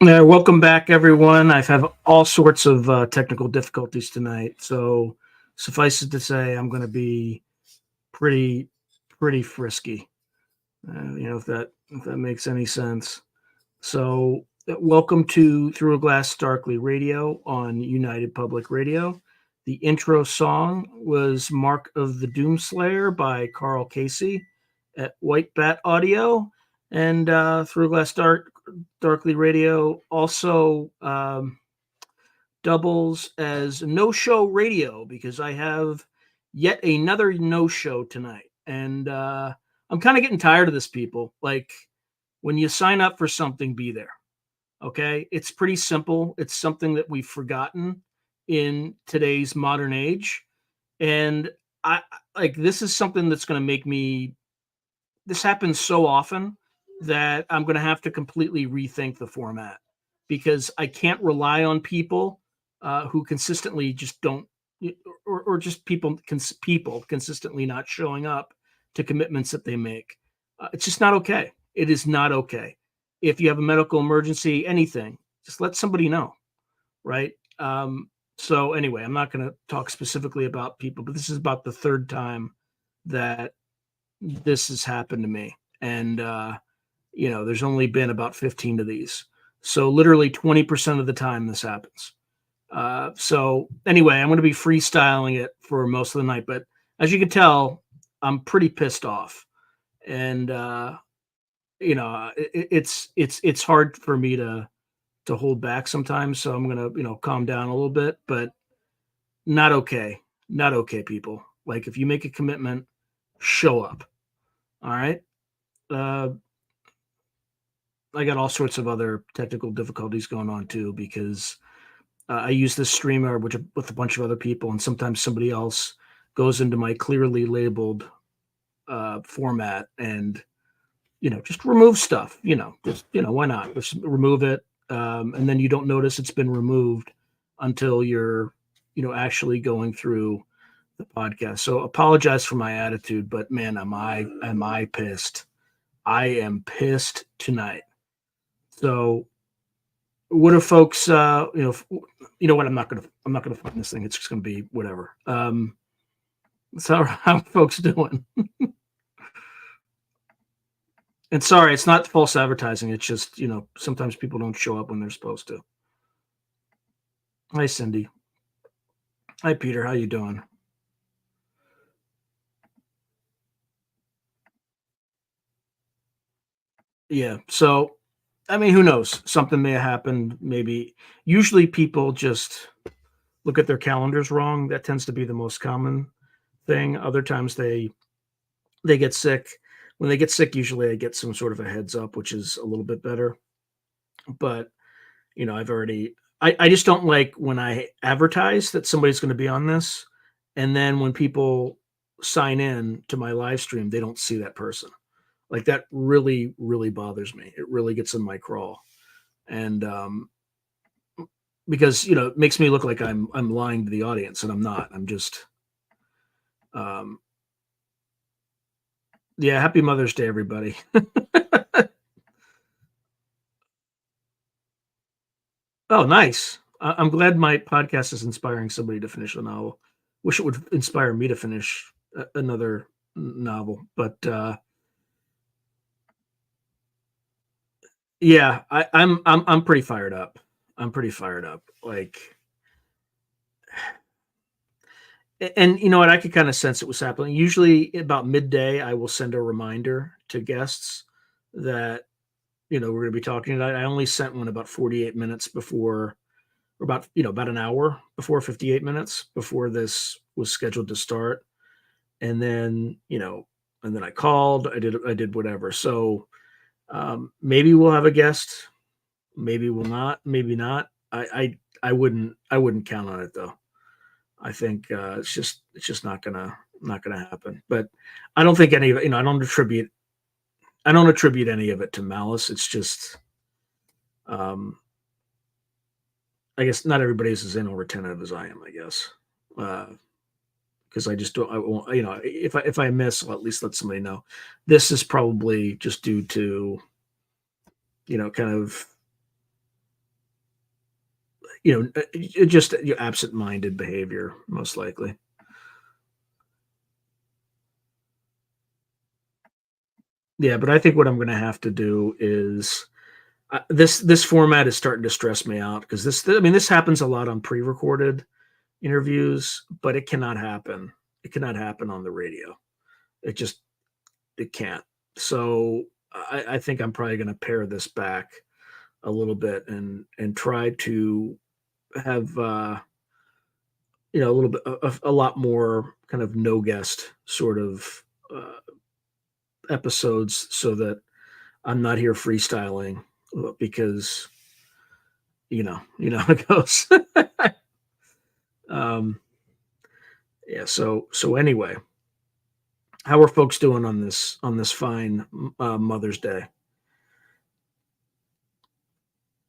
Welcome back, everyone. I've had all sorts of technical difficulties tonight, so suffice it to say, I'm going to be pretty, pretty frisky. If that makes any sense. So, welcome to Through a Glass Darkly Radio on United Public Radio. The intro song was "Mark of the Doomslayer" by Carl Casey at White Bat Audio, and Through a Glass Darkly Radio also doubles as no show radio because I have yet another no show tonight. And I'm kind of getting tired of this, people. Like, when you sign up for something, be there. Okay. It's pretty simple. It's something that we've forgotten in today's modern age. And I like this is something that's going to make me, this happens so often that I'm going to have to completely rethink the format because I can't rely on people who consistently just don't, or just people consistently not showing up to commitments that they make. It's just not okay. It is not okay. If you have a medical emergency, anything, just let somebody know, right? So anyway, I'm not going to talk specifically about people, but this is about the third time that this has happened to me. And, there's only been about 15 of these. So literally 20% of the time this happens. So anyway, I'm going to be freestyling it for most of the night, but as you can tell, I'm pretty pissed off. And, it's hard for me to hold back sometimes. So I'm going to, calm down a little bit, but not okay. Not okay, people. Like, if you make a commitment, show up. All right. I got all sorts of other technical difficulties going on too because I use this streamer with a bunch of other people, and sometimes somebody else goes into my clearly labeled format and just remove stuff. Why not? Just remove it, and then you don't notice it's been removed until you're actually going through the podcast. So apologize for my attitude, but man, am I pissed? I am pissed tonight. So what are folks what, I'm not gonna find this thing. It's just gonna be whatever. So how are folks doing? And sorry, it's not false advertising. It's just, sometimes people don't show up when they're supposed to. Hi, Cindy. Hi, Peter. How you doing? Yeah. So, I mean, who knows? Something may have happened. Maybe. Usually people just look at their calendars wrong. That tends to be the most common thing. Other times they get sick. When they get sick, usually I get some sort of a heads up, which is a little bit better. But I just don't like when I advertise that somebody's going to be on this, and then when people sign in to my live stream, they don't see that person. Like, that really, really bothers me. It really gets in my crawl, and because it makes me look like I'm lying to the audience, and I'm not. I'm just yeah. Happy Mother's Day, everybody. Oh, nice. I'm glad my podcast is inspiring somebody to finish a novel. Wish it would inspire me to finish another novel, but yeah, I'm pretty fired up. I'm pretty fired up. Like, and you know what? I could kind of sense it was happening. Usually about midday, I will send a reminder to guests that we're going to be talking tonight. I only sent one about 48 minutes before, or about an hour before, 58 minutes before this was scheduled to start, and then I called. I did whatever. So maybe we'll have a guest. Maybe we'll not. Maybe not. I wouldn't count on it though. I think it's just not gonna happen. But I don't think any of it. I don't attribute any of it to malice. It's just I guess not everybody's as anal retentive as I am. I guess because I just don't. I won't. If I miss, well, at least let somebody know. This is probably just due to kind of just absent-minded behavior, most likely. Yeah, but I think what I'm going to have to do is this format is starting to stress me out because I mean, this happens a lot on pre-recorded interviews, but it cannot happen. It cannot happen on the radio. It just it can't. So I think I'm probably going to pare this back a little bit and try to have a little bit a lot more kind of no guest sort of uh, episodes so that I'm not here freestyling because how it goes. um, yeah. So anyway, how are folks doing on this fine Mother's Day?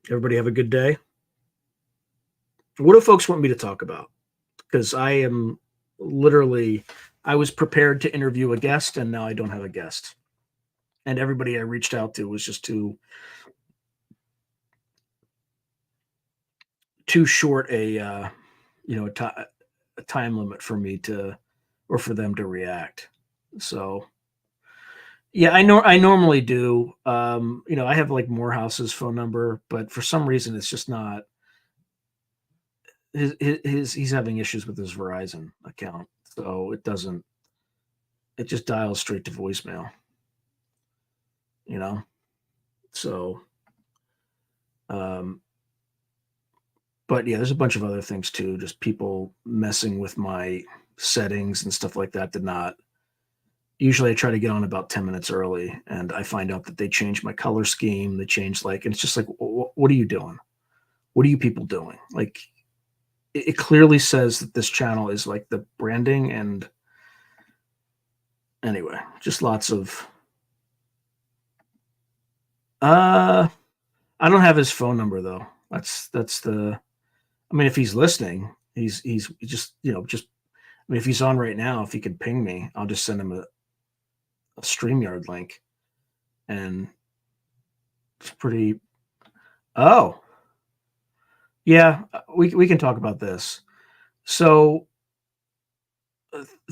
Everybody have a good day. What do folks want me to talk about? Because I am literally, I was prepared to interview a guest, and now I don't have a guest. And everybody I reached out to was just too short a time limit for me to or for them to react. So yeah, I normally do. I have like Morehouse's phone number, but for some reason it's just not he's having issues with his Verizon account. So it just dials straight to voicemail, you know? So um but yeah, there's a bunch of other things too, just people messing with my settings and stuff like that. Did not Usually I try to get on about 10 minutes early and I find out that they changed my color scheme. They changed and it's just like, what are you doing? What are you people doing? Like, it clearly says that this channel is like the branding and anyway, just lots of, uh, I don't have his phone number though. I mean, if he's listening, he's just, I mean, if he's on right now, if he could ping me, I'll just send him a StreamYard link and it's pretty, oh, yeah, we can talk about this. So,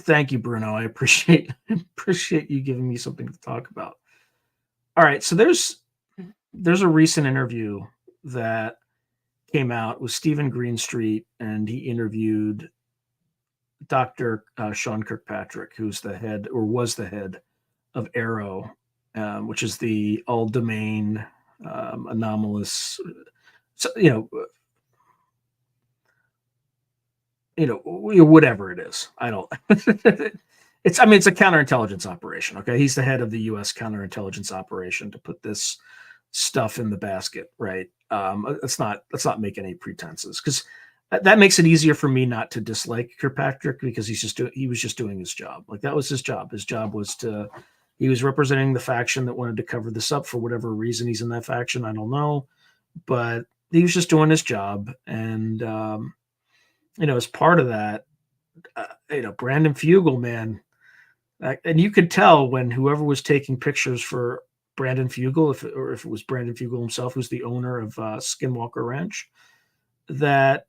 thank you, Bruno. I appreciate appreciate you giving me something to talk about. All right, so there's a recent interview that came out with Stephen Greenstreet, and he interviewed Dr. Sean Kirkpatrick, who's the head or was the head of Arrow, which is the all domain anomalous, so, whatever it is. I don't. I mean, it's a counterintelligence operation. Okay, he's the head of the U.S. counterintelligence operation to put this stuff in the basket, right? Let's not make any pretenses because that makes it easier for me not to dislike Kirkpatrick because he was just doing his job. Like that was his job. His job was he was representing the faction that wanted to cover this up for whatever reason he's in that faction. I don't know, but he was just doing his job, and as part of that, Brandon Fugel, man, and you could tell when whoever was taking pictures for Brandon Fugel, if it was Brandon Fugel himself, who's the owner of Skinwalker Ranch, that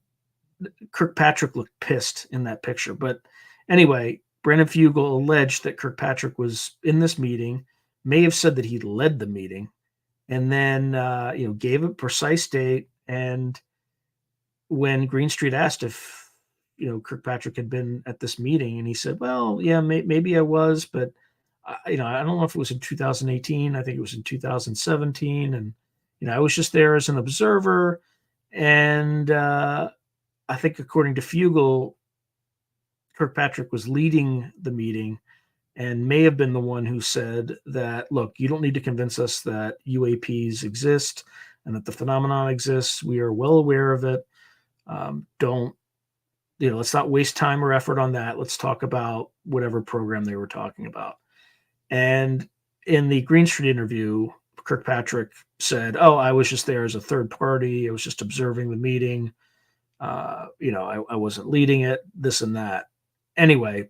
Kirkpatrick looked pissed in that picture. But anyway, Brandon Fugel alleged that Kirkpatrick was in this meeting, may have said that he led the meeting, and then gave a precise date. And when Greenstreet asked if Kirkpatrick had been at this meeting, and he said, "Well, yeah, maybe I was, but I don't know if it was in 2018. I think it was in 2017, and I was just there as an observer." And I think, according to Fugel, Kirkpatrick was leading the meeting and may have been the one who said that, "Look, you don't need to convince us that UAPs exist and that the phenomenon exists. We are well aware of it. Don't let's not waste time or effort on that. Let's talk about whatever program they were talking about." And in the Greenstreet interview, Kirkpatrick said, "Oh, I was just there as a third party. I was just observing the meeting. I wasn't leading it, this and that." Anyway,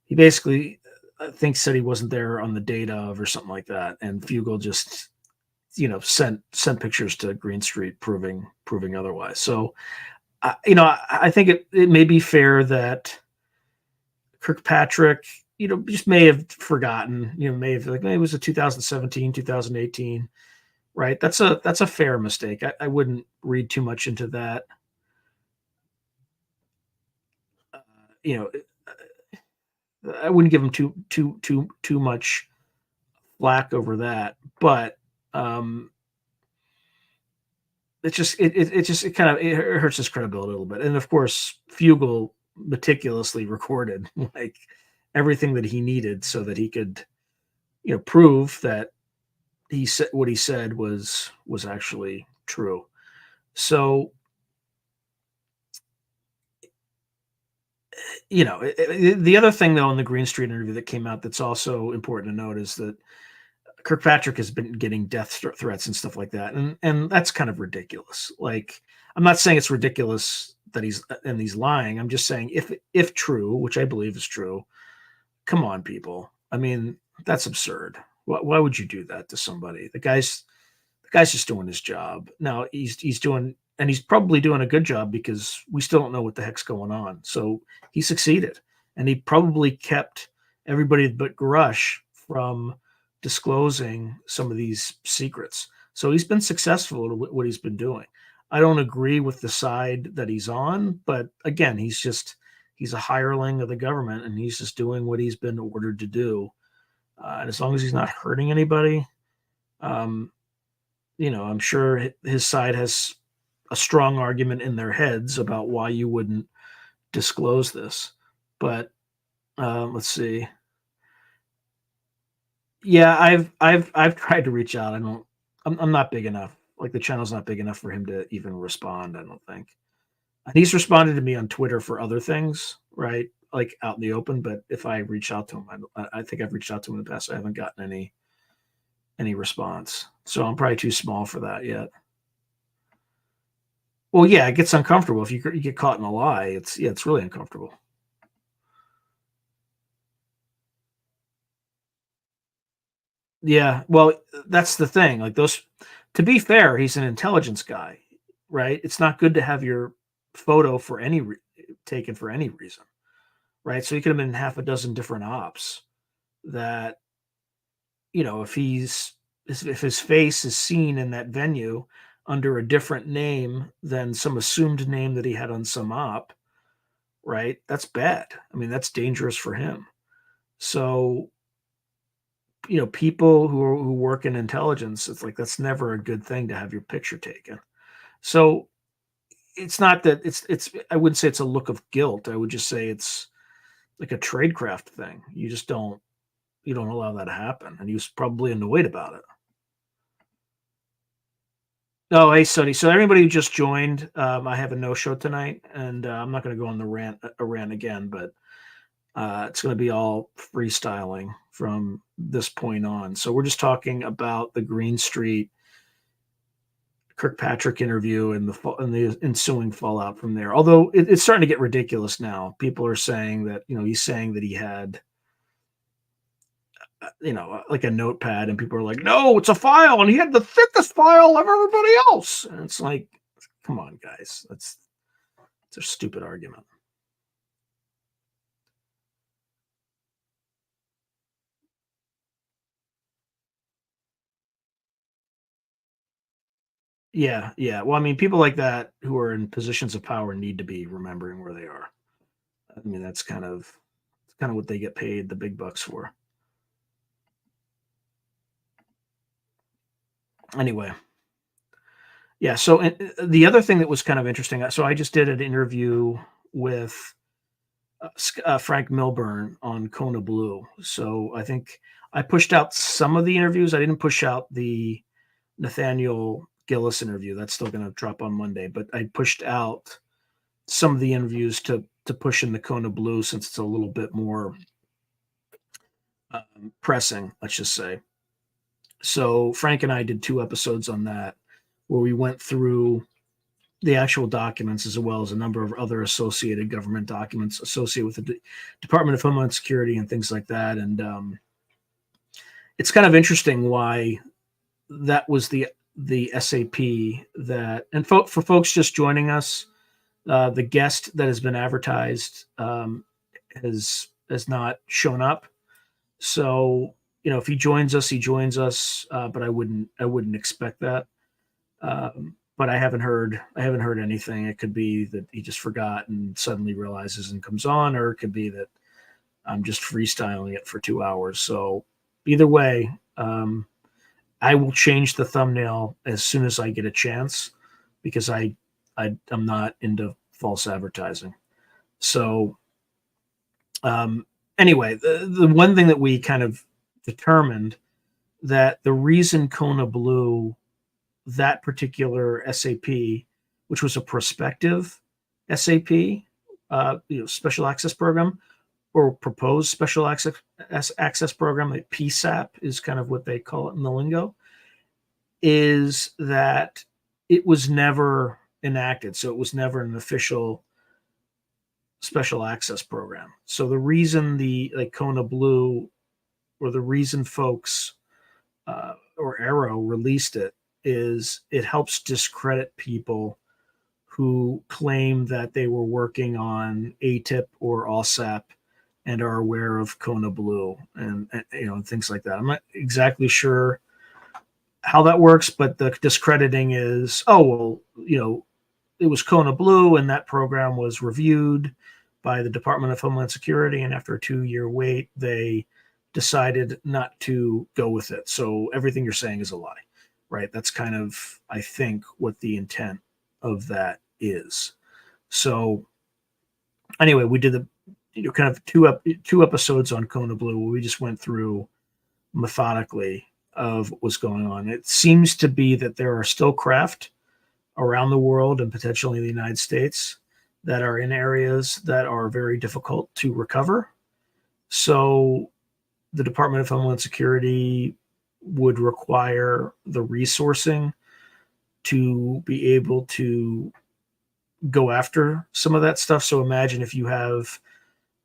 he basically, I think, said he wasn't there on the date of or something like that. And Fugel just sent pictures to Green Street proving otherwise. So, I think it may be fair that Kirkpatrick, just may have forgotten, may have like maybe it was a 2017, 2018, right? That's a fair mistake. I wouldn't read too much into that. Uh, you know, I wouldn't give him too much flack over that, but it kind of it hurts his credibility a little bit. And of course, Fugel meticulously recorded like everything that he needed so that he could, prove that he said what he said was actually true. So, the other thing though in the Green Street interview that came out that's also important to note is that Kirkpatrick has been getting death threats and stuff like that, and that's kind of ridiculous. Like, I'm not saying it's ridiculous that he's lying. I'm just saying if true, which I believe is true, come on, people. I mean, that's absurd. Why would you do that to somebody? The guy's just doing his job. Now he's doing, and he's probably doing a good job because we still don't know what the heck's going on. So he succeeded, and he probably kept everybody but Grush from disclosing some of these secrets. So he's been successful at what he's been doing. I don't agree with the side that he's on, but again, he's a hireling of the government, and he's just doing what he's been ordered to do. And as long as he's not hurting anybody, I'm sure his side has a strong argument in their heads about why you wouldn't disclose this. But let's see. Yeah, I've tried to reach out. I'm not big enough. Like, the channel's not big enough for him to even respond, I don't think. And he's responded to me on Twitter for other things, right? Like out in the open. But if I reach out to him, I think I've reached out to him in the past. I haven't gotten any response. So I'm probably too small for that yet. Well, yeah, it gets uncomfortable if you get caught in a lie. It's really uncomfortable. Yeah, well, that's the thing. Like, those, to be fair, he's an intelligence guy, right? It's not good to have your photo taken for any reason, right? So he could have been half a dozen different ops that, if his face is seen in that venue under a different name than some assumed name that he had on some op, right? That's bad. I mean, that's dangerous for him. So, people who work in intelligence, it's like that's never a good thing to have your picture taken. So it's not that it's I wouldn't say it's a look of guilt. I would just say it's like a tradecraft thing. You don't allow that to happen, and he was probably annoyed about it. Oh, hey, Sonny. So everybody who just joined, I have a no show tonight, and I'm not going to go on the rant again, but it's going to be all freestyling from this point on. So we're just talking about the Green Street Kirkpatrick interview and the ensuing fallout from there. Although it's starting to get ridiculous now. People are saying that he's saying that he had like a notepad, and people are like, no, it's a file, and he had the thickest file of everybody else. And it's like, come on, guys, it's a stupid argument. Yeah, yeah. Well, I mean, people like that who are in positions of power need to be remembering where they are. I mean, that's kind of what they get paid the big bucks for. Anyway, yeah. So the other thing that was kind of interesting. So I just did an interview with Frank Milburn on Kona Blue. So I think I pushed out some of the interviews. I didn't push out the Nathaniel Gillis interview. That's still going to drop on Monday. But I pushed out some of the interviews to push in the Kona Blue, since it's a little bit more pressing, let's just say. So Frank and I did 2 episodes on that, where we went through the actual documents as well as a number of other associated government documents associated with the Department of Homeland Security and things like that. And it's kind of interesting why that was the SAP that, and for folks just joining us, the guest that has been advertised has not shown up. So if he joins us, he joins us. But I wouldn't expect that. But I haven't heard anything. It could be that he just forgot and suddenly realizes and comes on, or it could be that I'm just freestyling it for 2 hours. So either way, I will change the thumbnail as soon as I get a chance, because I'm not into false advertising. So anyway, the one thing that we kind of determined, that the reason Kona Blue, that particular SAP, which was a prospective SAP, special access program, or proposed special access program, like PSAP is kind of what they call it in the lingo, is that it was never enacted. So it was never an official special access program. So the reason Kona Blue, or the reason folks or Arrow released it, is it helps discredit people who claim that they were working on ATIP or ALSAP and are aware of Kona Blue and things like that. I'm not exactly sure how that works, but the discrediting is, it was Kona Blue, and that program was reviewed by the Department of Homeland Security, and after a 2-year wait, they decided not to go with it. So everything you're saying is a lie, right? That's kind of, I think, what the intent of that is. So anyway, we did the kind of two episodes on Kona Blue, where we just went through methodically of what was going on. It seems to be that there are still craft around the world, and potentially in the United States, that are in areas that are very difficult to recover. So the Department of Homeland Security would require the resourcing to be able to go after some of that stuff. So imagine if you have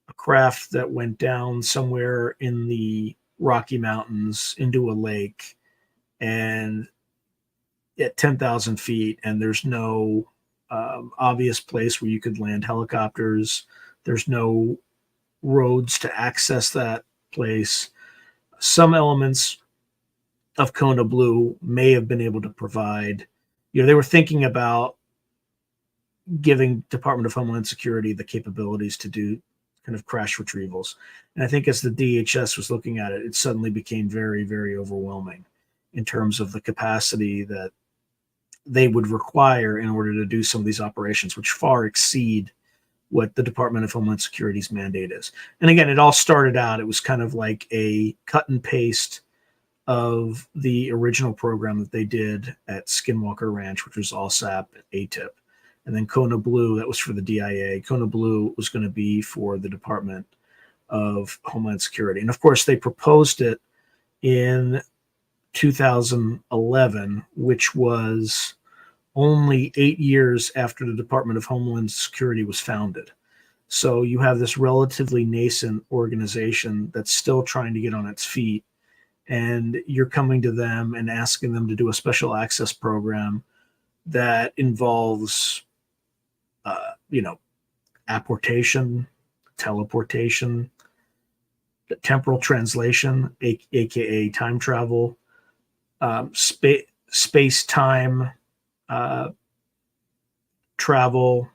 a craft that went down somewhere in the Rocky Mountains into a lake, and at 10,000 feet, and there's no obvious place where you could land helicopters. There's no roads to access that place. Some elements of Kona Blue may have been able to provide, they were thinking about giving Department of Homeland Security the capabilities to do kind of crash retrievals. And I think as the DHS was looking at it, it suddenly became very, very overwhelming in terms of the capacity that they would require in order to do some of these operations, which far exceed what the Department of Homeland Security's mandate is. And again, it all started out, it was kind of like a cut and paste of the original program that they did at Skinwalker Ranch, which was ALSAP and ATIP. And then Kona Blue, that was for the DIA. Kona Blue was going to be for the Department of Homeland Security. And of course, they proposed it in 2011, which was only 8 years after the Department of Homeland Security was founded. So you have this relatively nascent organization that's still trying to get on its feet, and you're coming to them and asking them to do a special access program that involves, apportation, teleportation, temporal translation, aka time travel, space-time travel,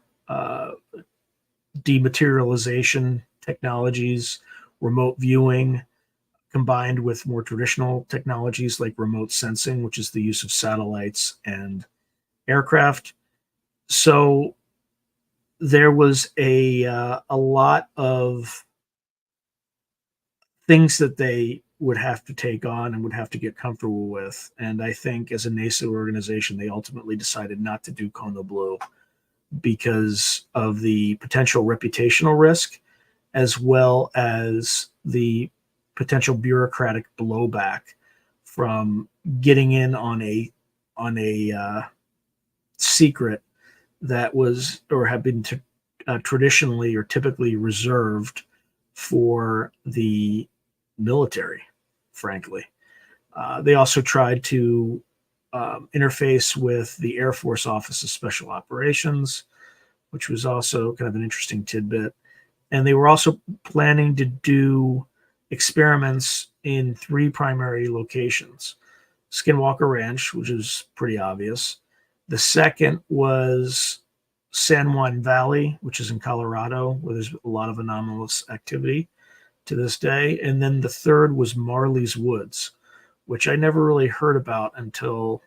dematerialization technologies, remote viewing, combined with more traditional technologies like remote sensing, which is the use of satellites and aircraft. So there was a lot of things that they would have to take on and would have to get comfortable with. And I think as a nascent organization, they ultimately decided not to do Kona Blue because of the potential reputational risk, as well as the potential bureaucratic blowback from getting in on a secret that was or have been traditionally or typically reserved for the military, frankly. They also tried to interface with the Air Force Office of Special Operations, which was also kind of an interesting tidbit. And they were also planning to do experiments in 3 primary locations. Skinwalker Ranch, which is pretty obvious. The second was San Juan Valley, which is in Colorado, where there's a lot of anomalous activity to this day. And then the third was Marley's Woods, which I never really heard about until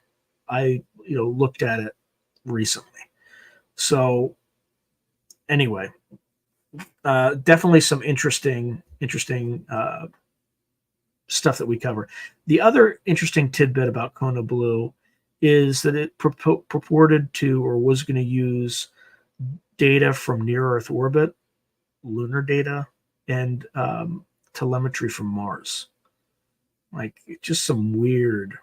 I, looked at it recently. So anyway, definitely some interesting stuff that we cover. The other interesting tidbit about Kona Blue is that it purported to, or was going to use data from near Earth orbit, lunar data, and telemetry from Mars. Like, just some weird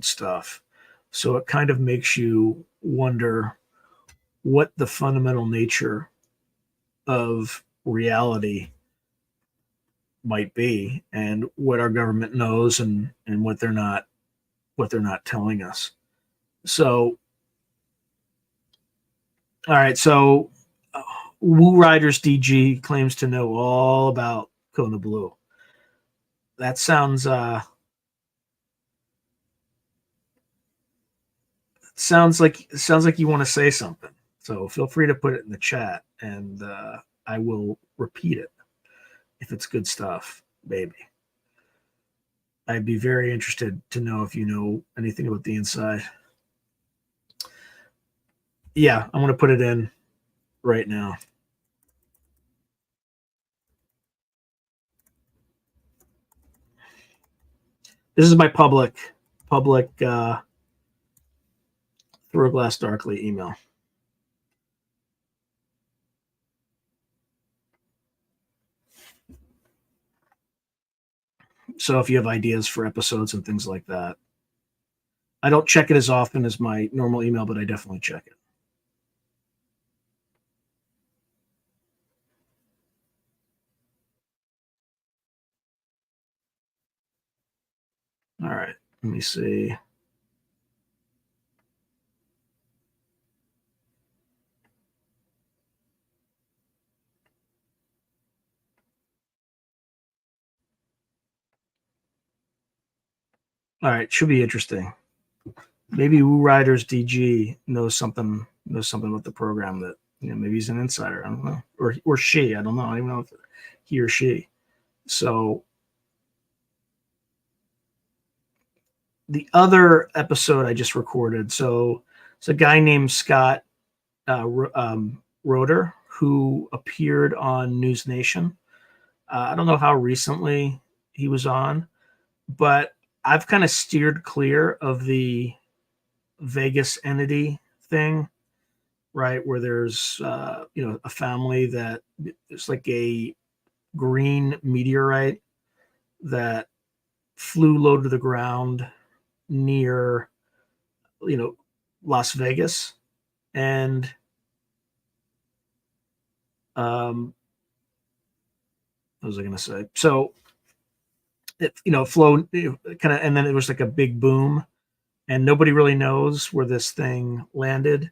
stuff. So it kind of makes you wonder what the fundamental nature of reality might be, and what our government knows, and what they're not telling us. So, all right. So, Woo Riders DG claims to know all about Kona Blue. That sounds like you want to say something. So feel free to put it in the chat, and I will repeat it if it's good stuff, baby. I'd be very interested to know if you know anything about the inside. Yeah, I'm going to put it in right now. This is my public Through a Glass Darkly email. So if you have ideas for episodes and things like that, I don't check it as often as my normal email, but I definitely check it. All right, let me see. All right, should be interesting. Maybe Woo Riders DG knows something about the program that, maybe he's an insider. I don't know, or she. I don't know. I don't even know if he or she. So the other episode I just recorded. So it's a guy named Scott Roeder who appeared on News Nation. I don't know how recently he was on, but I've kind of steered clear of the Vegas entity thing, right? Where there's, a family that it's like a green meteorite that flew low to the ground near, Las Vegas. And, what was I going to say? So, it, flowed kind of, and then it was like a big boom, and nobody really knows where this thing landed.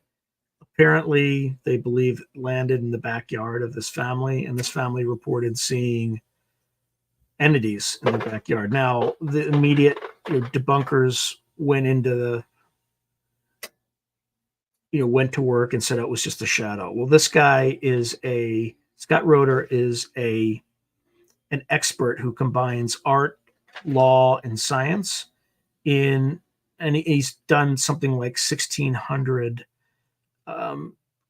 Apparently, they believe it landed in the backyard of this family, and this family reported seeing entities in the backyard. Now, the immediate debunkers went to work and said it was just a shadow. Well, this guy Scott Roeder is an expert who combines art, law, and science and he's done something like 1,600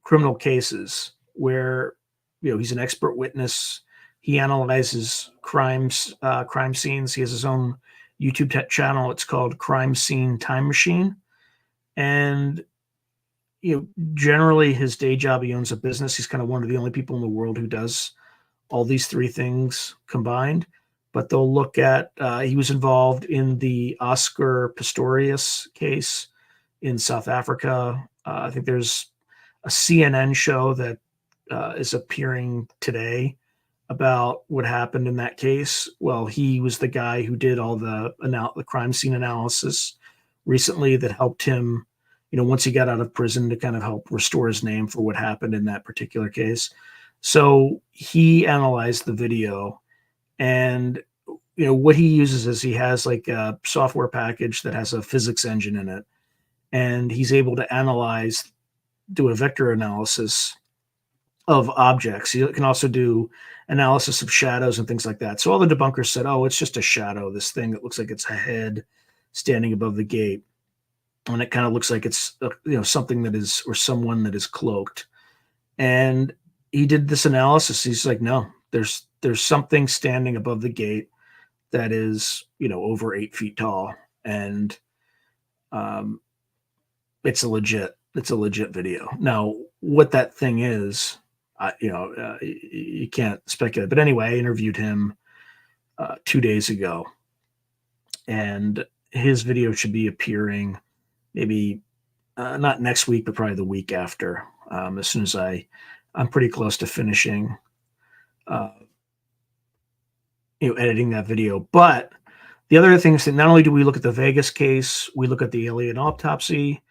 criminal cases where he's an expert witness. He analyzes crime scenes. He has his own YouTube channel. It's called Crime Scene Time Machine. And generally his day job, he owns a business. He's kind of one of the only people in the world who does all these 3 things combined. But they'll look at, he was involved in the Oscar Pistorius case in South Africa. I think there's a CNN show that is appearing today about what happened in that case. Well, he was the guy who did all the crime scene analysis recently that helped him, once he got out of prison, to kind of help restore his name for what happened in that particular case. So he analyzed the video, and what he uses is he has like a software package that has a physics engine in it, and he's able to do a vector analysis of objects. He can also do analysis of shadows and things like that. So all the debunkers said, "Oh, it's just a shadow. This thing that looks like it's a head standing above the gate, and it kind of looks like it's something that is, or someone that is cloaked." And he did this analysis. He's like, "No, there's something standing above the gate that is over 8 feet tall, and um, it's a legit video." Now, what that thing is, you can't speculate. But anyway, I interviewed him 2 days ago, and his video should be appearing maybe not next week, but probably the week after. As soon as I'm pretty close to finishing, uh, editing that video. But the other thing is that not only do we look at the Vegas case, we look at the alien autopsy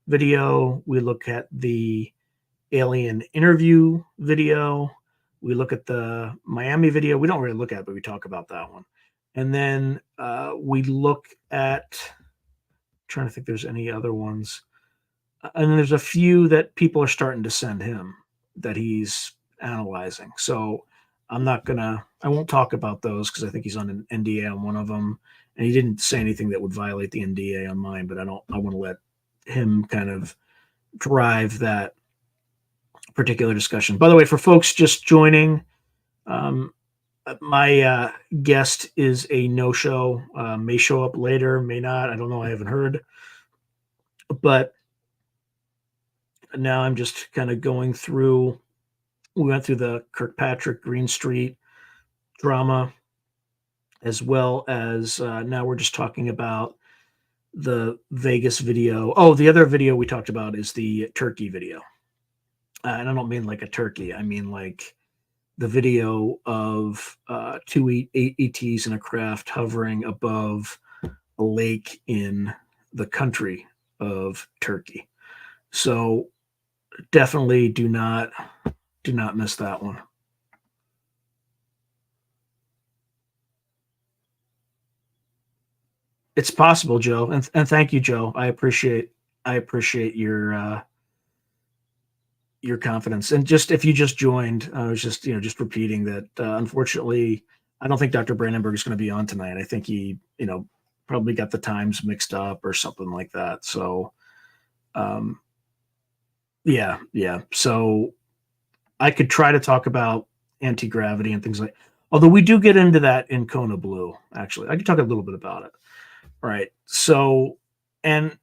video, we look at the alien interview video, we look at the Miami video. We don't really look at it, but we talk about that one. And then we look at, trying to think there's any other ones. And there's a few that people are starting to send him that he's analyzing. So I won't talk about those because I think he's on an NDA on one of them. And he didn't say anything that would violate the NDA on mine, but I want to let him kind of drive that particular discussion. By the way, for folks just joining, my guest is a no-show, may show up later, may not. I don't know. I haven't heard. But now I'm just kind of going through. We went through the Kirkpatrick Green Street drama, as well as now we're just talking about the Vegas video. Oh, the other video we talked about is the turkey video. And I don't mean like a turkey. I mean like the video of two ETs in a craft hovering above a lake in the country of Turkey. So definitely do not miss that one. It's possible, Joe, and thank you, Joe. I appreciate your confidence. And just if you just joined, I was just repeating that. Unfortunately, I don't think Dr. Brandenburg is going to be on tonight. I think he probably got the times mixed up or something like that. So, yeah. So I could try to talk about anti-gravity and things like. Although we do get into that in Kona Blue, actually, I could talk a little bit about it. All right. So, and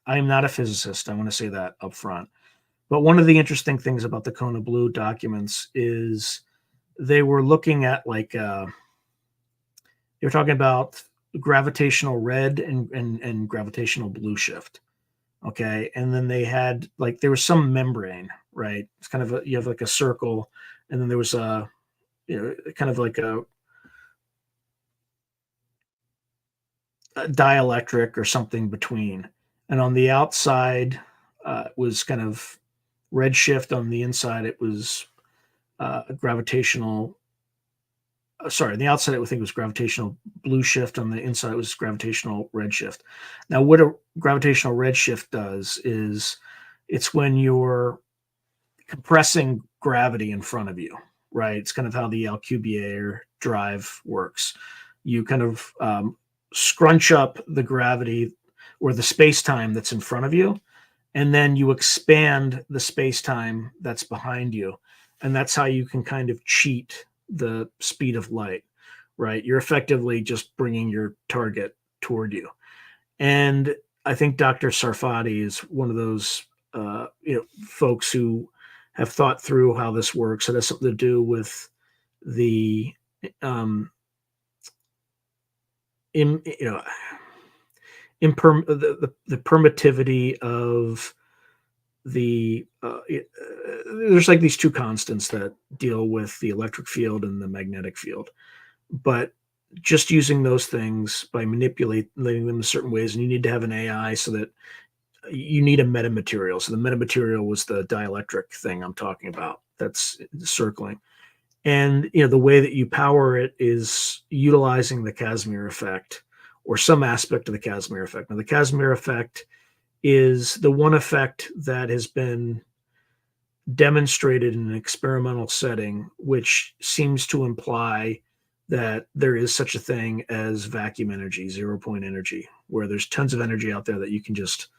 I'm not a physicist. I want to say that up front. But one of the interesting things about the Kona Blue documents is they were looking at they were talking about gravitational red and gravitational blue shift. Okay. And then they had there was some membrane, right? It's kind of you have like a circle, and then there was a, kind of like a dielectric or something between. And on the outside, it was kind of red shift. On the inside, it was gravitational. Sorry, on the outside, I think it was gravitational blue shift. On the inside, it was gravitational red shift. Now, what a gravitational red shift does is it's when you're compressing gravity in front of you, right? It's kind of how the Alcubierre drive works. You kind of scrunch up the gravity or the space-time that's in front of you, and then you expand the space-time that's behind you. And that's how you can kind of cheat the speed of light, right? You're effectively just bringing your target toward you. And I think Dr. Sarfati is one of those folks who have thought through how this works. It has something to do with the the permittivity of there's like these two constants that deal with the electric field and the magnetic field, but just using those things by manipulating them in certain ways, and you need to have an AI so that you need a metamaterial. So the metamaterial was the dielectric thing I'm talking about that's circling. And the way that you power it is utilizing the Casimir effect or some aspect of the Casimir effect. Now, the Casimir effect is the one effect that has been demonstrated in an experimental setting, which seems to imply that there is such a thing as vacuum energy, 0 point energy, where there's tons of energy out there that you can just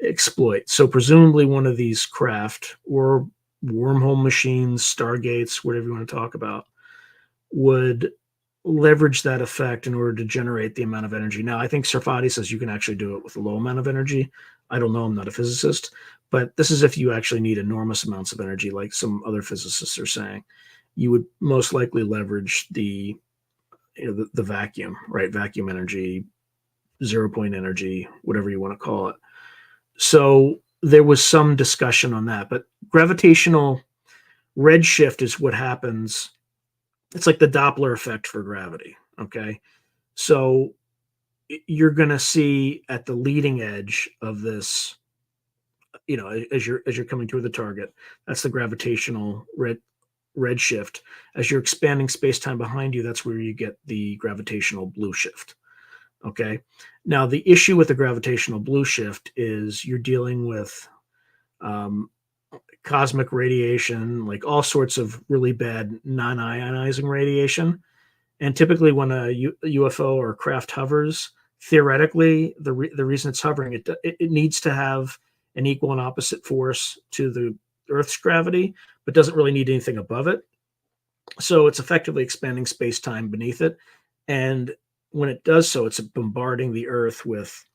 exploit. So presumably one of these craft or wormhole machines, stargates, whatever you want to talk about, would leverage that effect in order to generate the amount of energy. Now, I think Sarfati says you can actually do it with a low amount of energy. I don't know. I'm not a physicist, but this is if you actually need enormous amounts of energy, like some other physicists are saying. You would most likely leverage the vacuum, right? Vacuum energy, 0 point energy, whatever you want to call it. So there was some discussion on that, but gravitational redshift is what happens. It's like the Doppler effect for gravity. Okay. So you're going to see at the leading edge of this, as you're coming toward the target, that's the gravitational redshift. As you're expanding space-time behind you, that's where you get the gravitational blue shift. Okay. Now, the issue with the gravitational blue shift is you're dealing with cosmic radiation, like all sorts of really bad non-ionizing radiation. And typically when a UFO or craft hovers, theoretically, the reason it's hovering, it needs to have an equal and opposite force to the Earth's gravity, but doesn't really need anything above it. So it's effectively expanding space-time beneath it. And when it does so, it's bombarding the Earth with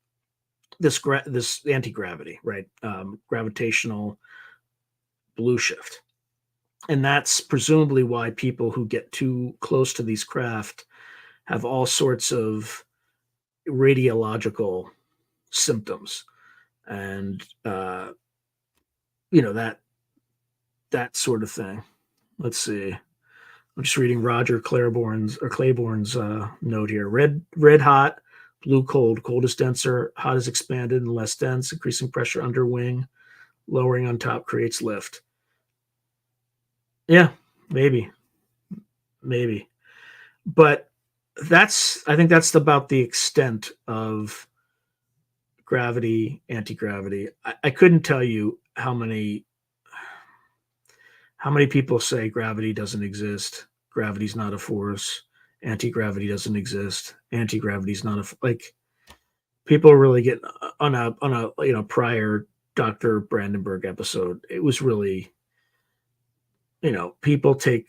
this anti-gravity, right? Gravitational blue shift. And that's presumably why people who get too close to these craft have all sorts of radiological symptoms. And, that sort of thing. Let's see. I'm just reading Roger Claiborne's note here. Red hot, blue cold. Cold is denser, hot is expanded and less dense. Increasing pressure under wing, lowering on top creates lift. Yeah, maybe. But I think that's about the extent of gravity, anti-gravity. I couldn't tell you how many people say gravity doesn't exist, gravity's not a force, anti-gravity doesn't exist, anti-gravity's not like people really get on a prior Dr. Brandenburg episode. It was really, people take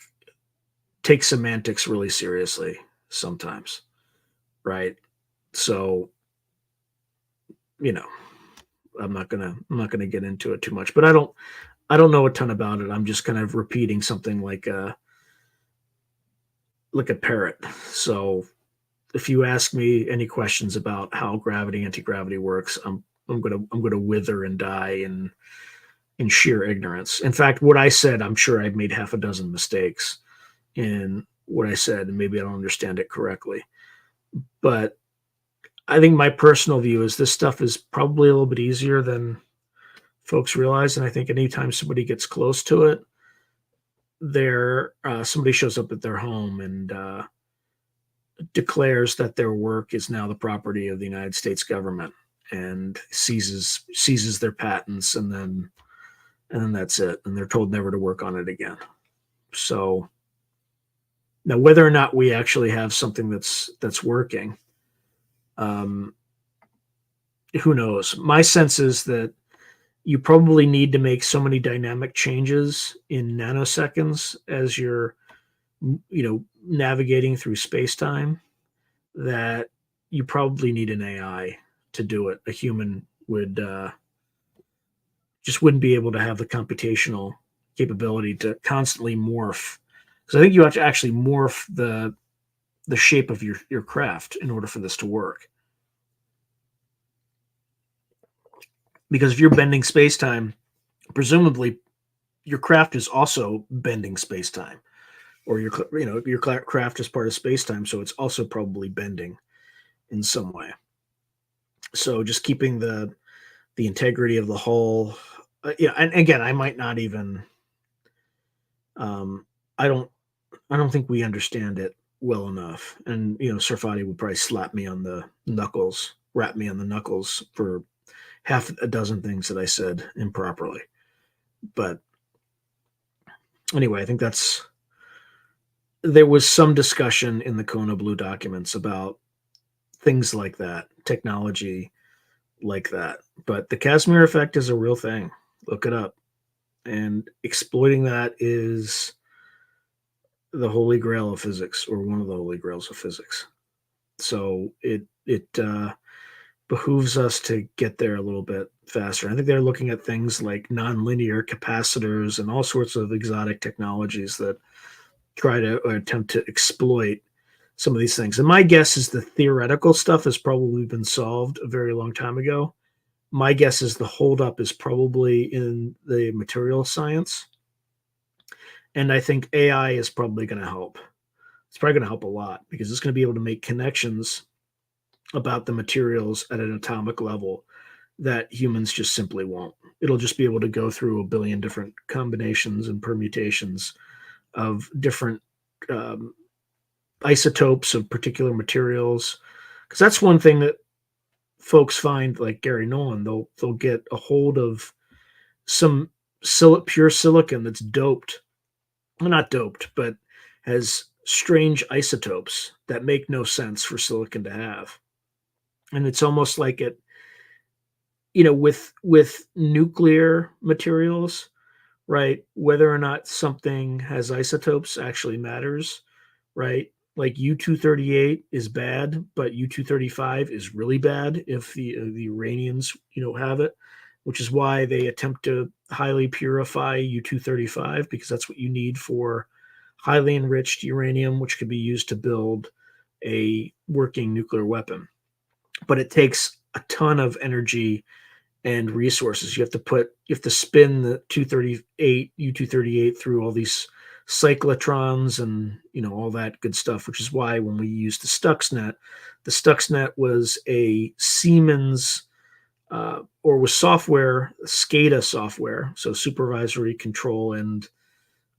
semantics really seriously sometimes, right? So, I'm not gonna get into it too much, but I don't know a ton about it. I'm just kind of repeating something like a parrot. So if you ask me any questions about how gravity, anti-gravity works, I'm gonna wither and die in sheer ignorance. In fact, what I said, I'm sure I've made half a dozen mistakes in what I said, and maybe I don't understand it correctly. But I think my personal view is this stuff is probably a little bit easier than folks realize. And I think anytime somebody gets close to it, somebody shows up at their home and declares that their work is now the property of the United States government and seizes their patents, and then that's it. And they're told never to work on it again. So now, whether or not we actually have something that's working, who knows? My sense is that you probably need to make so many dynamic changes in nanoseconds as you're, navigating through space-time, that you probably need an AI to do it. A human would just wouldn't be able to have the computational capability to constantly morph. Because I think you have to actually morph the shape of your craft in order for this to work. Because if you're bending space-time, presumably your craft is also bending space-time, or your craft is part of space-time, so it's also probably bending in some way. So just keeping the integrity of the hull. Yeah, and again, I might not even. Um, I don't think we understand it well enough. And Sarfati would probably slap me on the knuckles, rap me on the knuckles for half a dozen things that I said improperly. But anyway, I think there was some discussion in the Kona Blue documents about things like that, technology like that. But the Casimir effect is a real thing. Look it up. And exploiting that is the holy grail of physics, or one of the holy grails of physics. So it behooves us to get there a little bit faster. I think they're looking at things like nonlinear capacitors and all sorts of exotic technologies that try to or attempt to exploit some of these things. And my guess is the theoretical stuff has probably been solved a very long time ago. My guess is the holdup is probably in the material science. And I think AI is probably going to help. It's probably going to help a lot because it's going to be able to make connections about the materials at an atomic level that humans just simply won't. It'll just be able to go through a billion different combinations and permutations of different um, isotopes of particular materials. Because that's one thing that folks find, like Gary Nolan, they'll get a hold of some pure silicon that's doped, well, not doped, but has strange isotopes that make no sense for silicon to have. And it's almost like with nuclear materials, right? Whether or not something has isotopes actually matters, right? Like U-238 is bad, but U-235 is really bad if the Iranians have it, which is why they attempt to highly purify U-235, because that's what you need for highly enriched uranium, which could be used to build a working nuclear weapon. But it takes a ton of energy and resources. You have to spin the 238 U-238 through all these cyclotrons and all that good stuff, which is why when we used the Stuxnet was a Siemens or was software, SCADA software, so supervisory control, and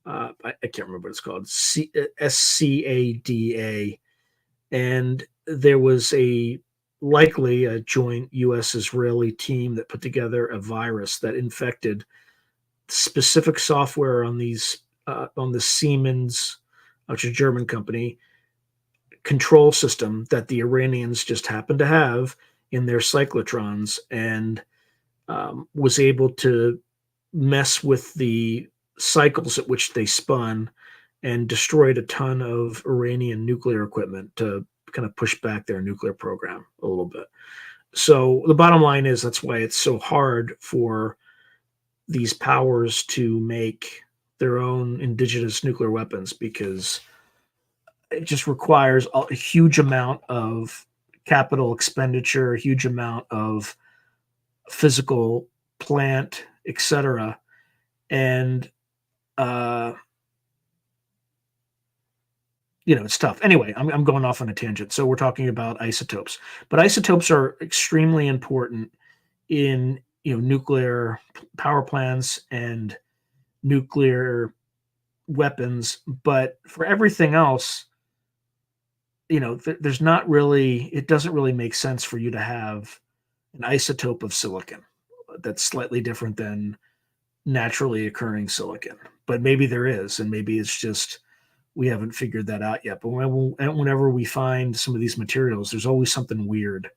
I can't remember what it's called, SCADA, and there was likely a joint U.S.-Israeli team that put together a virus that infected specific software on the Siemens, which is a German company, control system that the Iranians just happened to have in their cyclotrons, and was able to mess with the cycles at which they spun and destroyed a ton of Iranian nuclear equipment to kind of push back their nuclear program a little bit. So the bottom line is that's why it's so hard for these powers to make their own indigenous nuclear weapons, because it just requires a huge amount of capital expenditure, a huge amount of physical plant, etc. And uh, it's tough. Anyway, I'm going off on a tangent. So we're talking about isotopes, but isotopes are extremely important in nuclear power plants and nuclear weapons. But for everything else, there's not really. It doesn't really make sense for you to have an isotope of silicon that's slightly different than naturally occurring silicon. But maybe there is, and maybe it's just we haven't figured that out yet. But whenever we find some of these materials, there's always something weird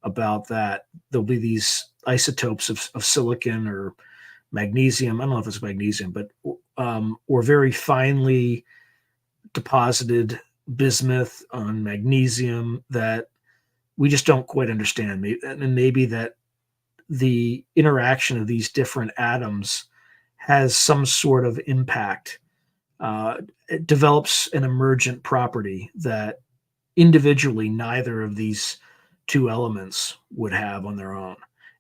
about that. There'll be these isotopes of silicon or magnesium. I don't know if it's magnesium, but or very finely deposited bismuth on magnesium that we just don't quite understand. And maybe that the interaction of these different atoms has some sort of impact. It develops an emergent property that individually neither of these two elements would have on their own.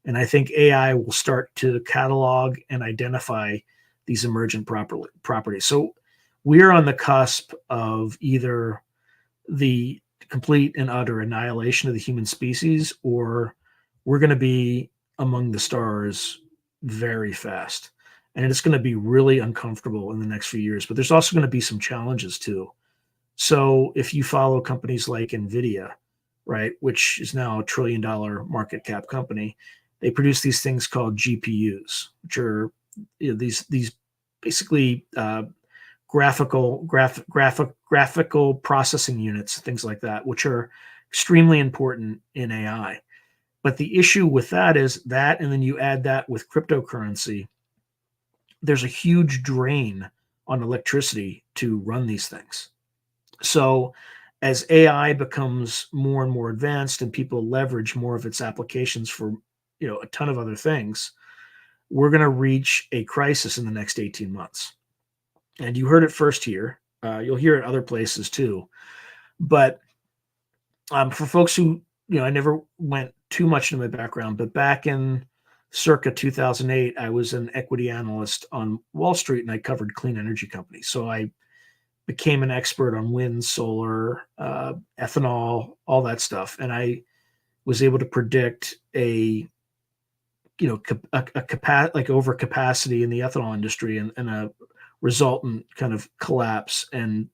And I think AI will start to catalog and identify these emergent properties. So we're on the cusp of either the complete and utter annihilation of the human species, or we're going to be among the stars very fast. And it's going to be really uncomfortable in the next few years. But there's also going to be some challenges too. So if you follow companies like NVIDIA, right, which is now $1 trillion market cap company, they produce these things called GPUs, which are these basically graphical processing units, things like that, which are extremely important in AI. But the issue with that is that, and then you add that with cryptocurrency, there's a huge drain on electricity to run these things. So as AI becomes more and more advanced and people leverage more of its applications for a ton of other things, we're going to reach a crisis in the next 18 months. And you heard it first here. You'll hear it other places too. But for folks who, I never went too much into my background, but back in circa 2008, I was an equity analyst on Wall Street and I covered clean energy companies. So I became an expert on wind, solar, ethanol, all that stuff. And I was able to predict a overcapacity in the ethanol industry and a resultant kind of collapse and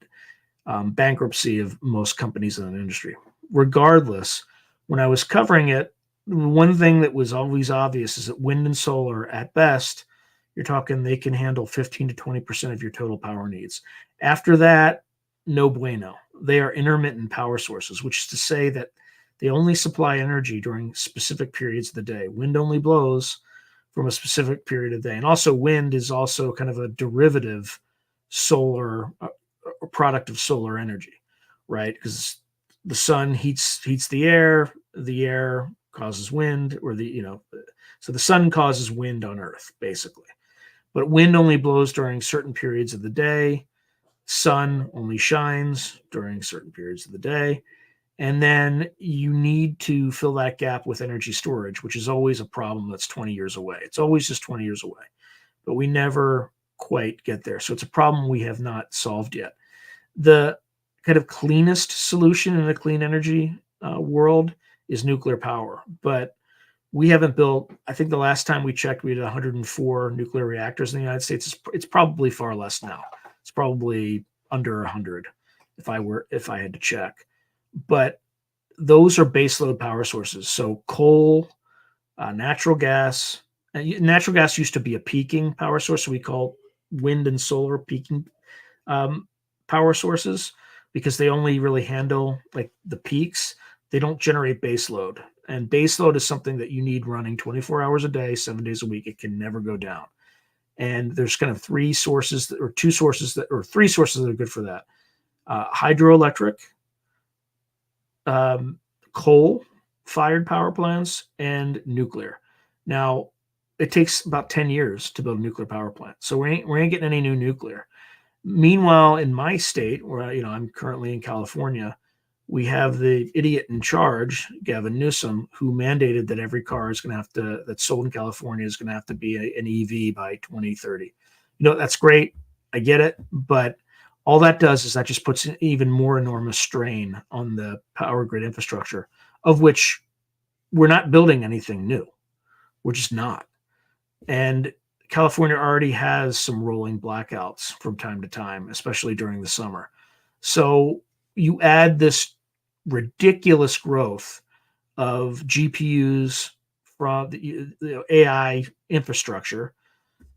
bankruptcy of most companies in that industry. Regardless, when I was covering it, one thing that was always obvious is that wind and solar, at best, you're talking they can handle 15 to 20% of your total power needs. After that, no bueno. They are intermittent power sources, which is to say that they only supply energy during specific periods of the day. Wind only blows from a specific period of the day. And also wind is also kind of a derivative solar product of solar energy, right? Because the sun heats the air causes wind, or so the sun causes wind on Earth, basically. But wind only blows during certain periods of the day. Sun only shines during certain periods of the day. And then you need to fill that gap with energy storage, which is always a problem that's 20 years away. It's always just 20 years away. But we never quite get there. So it's a problem we have not solved yet. The kind of cleanest solution in the clean energy world is nuclear power. But we haven't built, I think the last time we checked, we had 104 nuclear reactors in the United States. It's probably far less now. It's probably under 100 if I had to check. But those are baseload power sources. So coal, natural gas. Natural gas used to be a peaking power source. So we call wind and solar peaking power sources because they only really handle like the peaks. They don't generate baseload. And baseload is something that you need running 24 hours a day, 7 days a week. It can never go down. And there's kind of three sources that are good for that. Hydroelectric, coal-fired power plants, and nuclear. Now, it takes about 10 years to build a nuclear power plant. So we ain't getting any new nuclear. Meanwhile, in my state, where I'm currently in California, we have the idiot in charge, Gavin Newsom, who mandated that every car that's sold in California is going to have to be an EV by 2030. That's great. I get it. But all that does is that just puts an even more enormous strain on the power grid infrastructure, of which we're not building anything new. We're just not. And California already has some rolling blackouts from time to time, especially during the summer. So you add this ridiculous growth of GPUs from the AI infrastructure,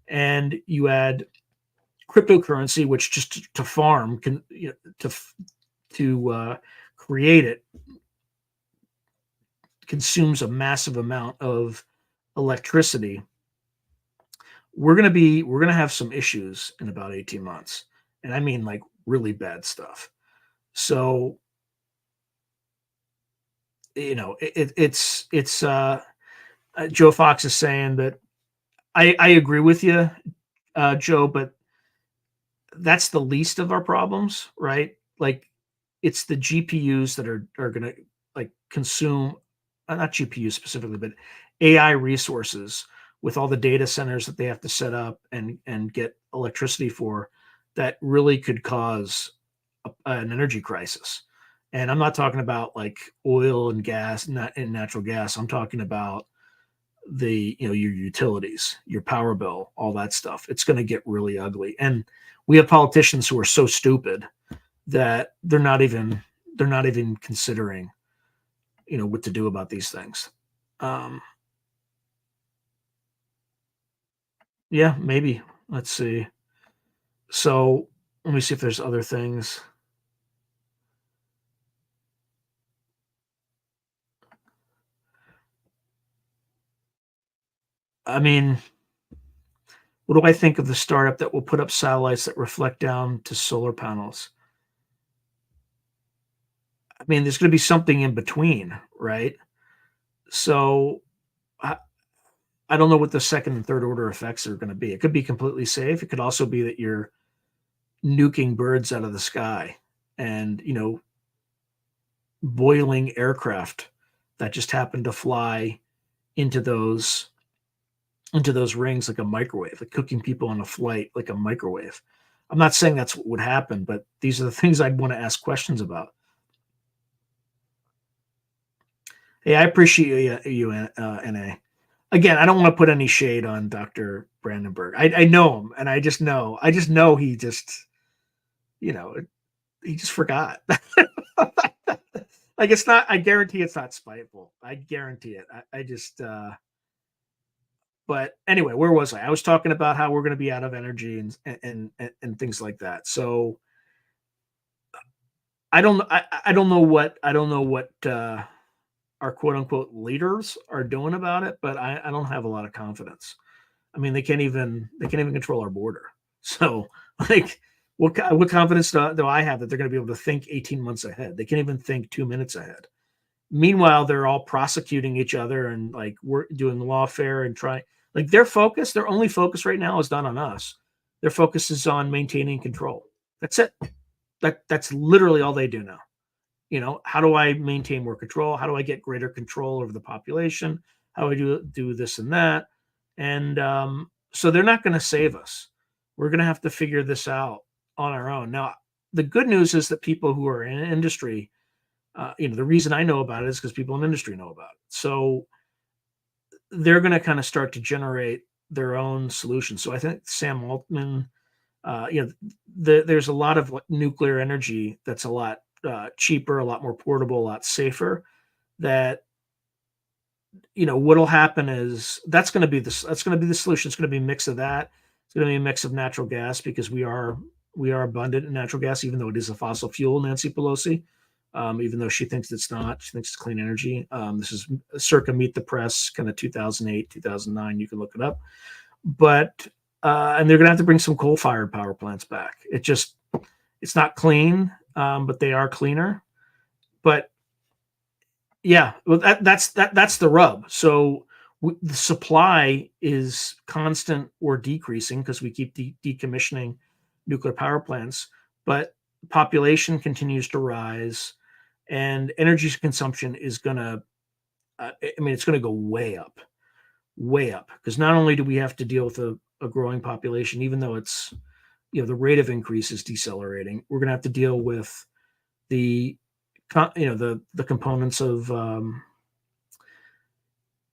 and you add cryptocurrency, which just to farm to create it consumes a massive amount of electricity. We're gonna have some issues in about 18 months, and I mean like really bad stuff. So it's Joe Fox is saying that I agree with you, Joe, but that's the least of our problems, right? Like it's the GPUs that are going to like consume, not GPUs specifically, but AI resources with all the data centers that they have to set up and get electricity for, that really could cause an energy crisis. And I'm not talking about like oil and gas, not and natural gas. I'm talking about your utilities, your power bill, all that stuff. It's going to get really ugly. And we have politicians who are so stupid that they're not even considering what to do about these things. Um, yeah, maybe. Let's see. So let me see if there's other things. I mean, what do I think of the startup that will put up satellites that reflect down to solar panels? I mean, there's going to be something in between, right? So I, I don't know what the second and third order effects are going to be. It could be completely safe. It could also be that you're nuking birds out of the sky and, boiling aircraft that just happen to fly into those into those rings like a microwave, like cooking people on a flight like a microwave. I'm not saying that's what would happen, but these are the things I'd want to ask questions about. Hey, I appreciate you, Na. Again, I don't want to put any shade on Dr. Brandenburg. I know him, and I just know you know, he just forgot. Like it's not. I guarantee it's not spiteful. I guarantee it. I just. But anyway, where was I? I was talking about how we're going to be out of energy and things like that. So I don't know what our quote unquote leaders are doing about it, but I don't have a lot of confidence. I mean, they can't even control our border. So like, what confidence do I have that they're going to be able to think 18 months ahead? They can't even think 2 minutes ahead. Meanwhile, they're all prosecuting each other and like we're doing lawfare and trying. Like their only focus right now is not on us. Their focus is on maintaining control. That's it. That's literally all they do now. How do I maintain more control? How do I get greater control over the population? How do I do this and that? And so they're not going to save us. We're going to have to figure this out on our own. Now, the good news is that people who are in industry, the reason I know about it is because people in industry know about it. So they're going to kind of start to generate their own solutions. So I think Sam Altman, there's a lot of nuclear energy that's a lot cheaper, a lot more portable, a lot safer. That what'll happen is that's going to be the solution. It's going to be a mix of that. It's going to be a mix of natural gas because we are abundant in natural gas, even though it is a fossil fuel. Nancy Pelosi, even though she thinks it's not, she thinks it's clean energy. This is circa Meet the Press, kind of 2008, 2009. You can look it up, but and they're going to have to bring some coal-fired power plants back. It's not clean, but they are cleaner. But yeah, well, that's the rub. So the supply is constant or decreasing because we keep decommissioning nuclear power plants, but population continues to rise, and energy consumption is gonna. It's going to go way up, because not only do we have to deal with a growing population, even though it's the rate of increase is decelerating, we're going to have to deal with the the components of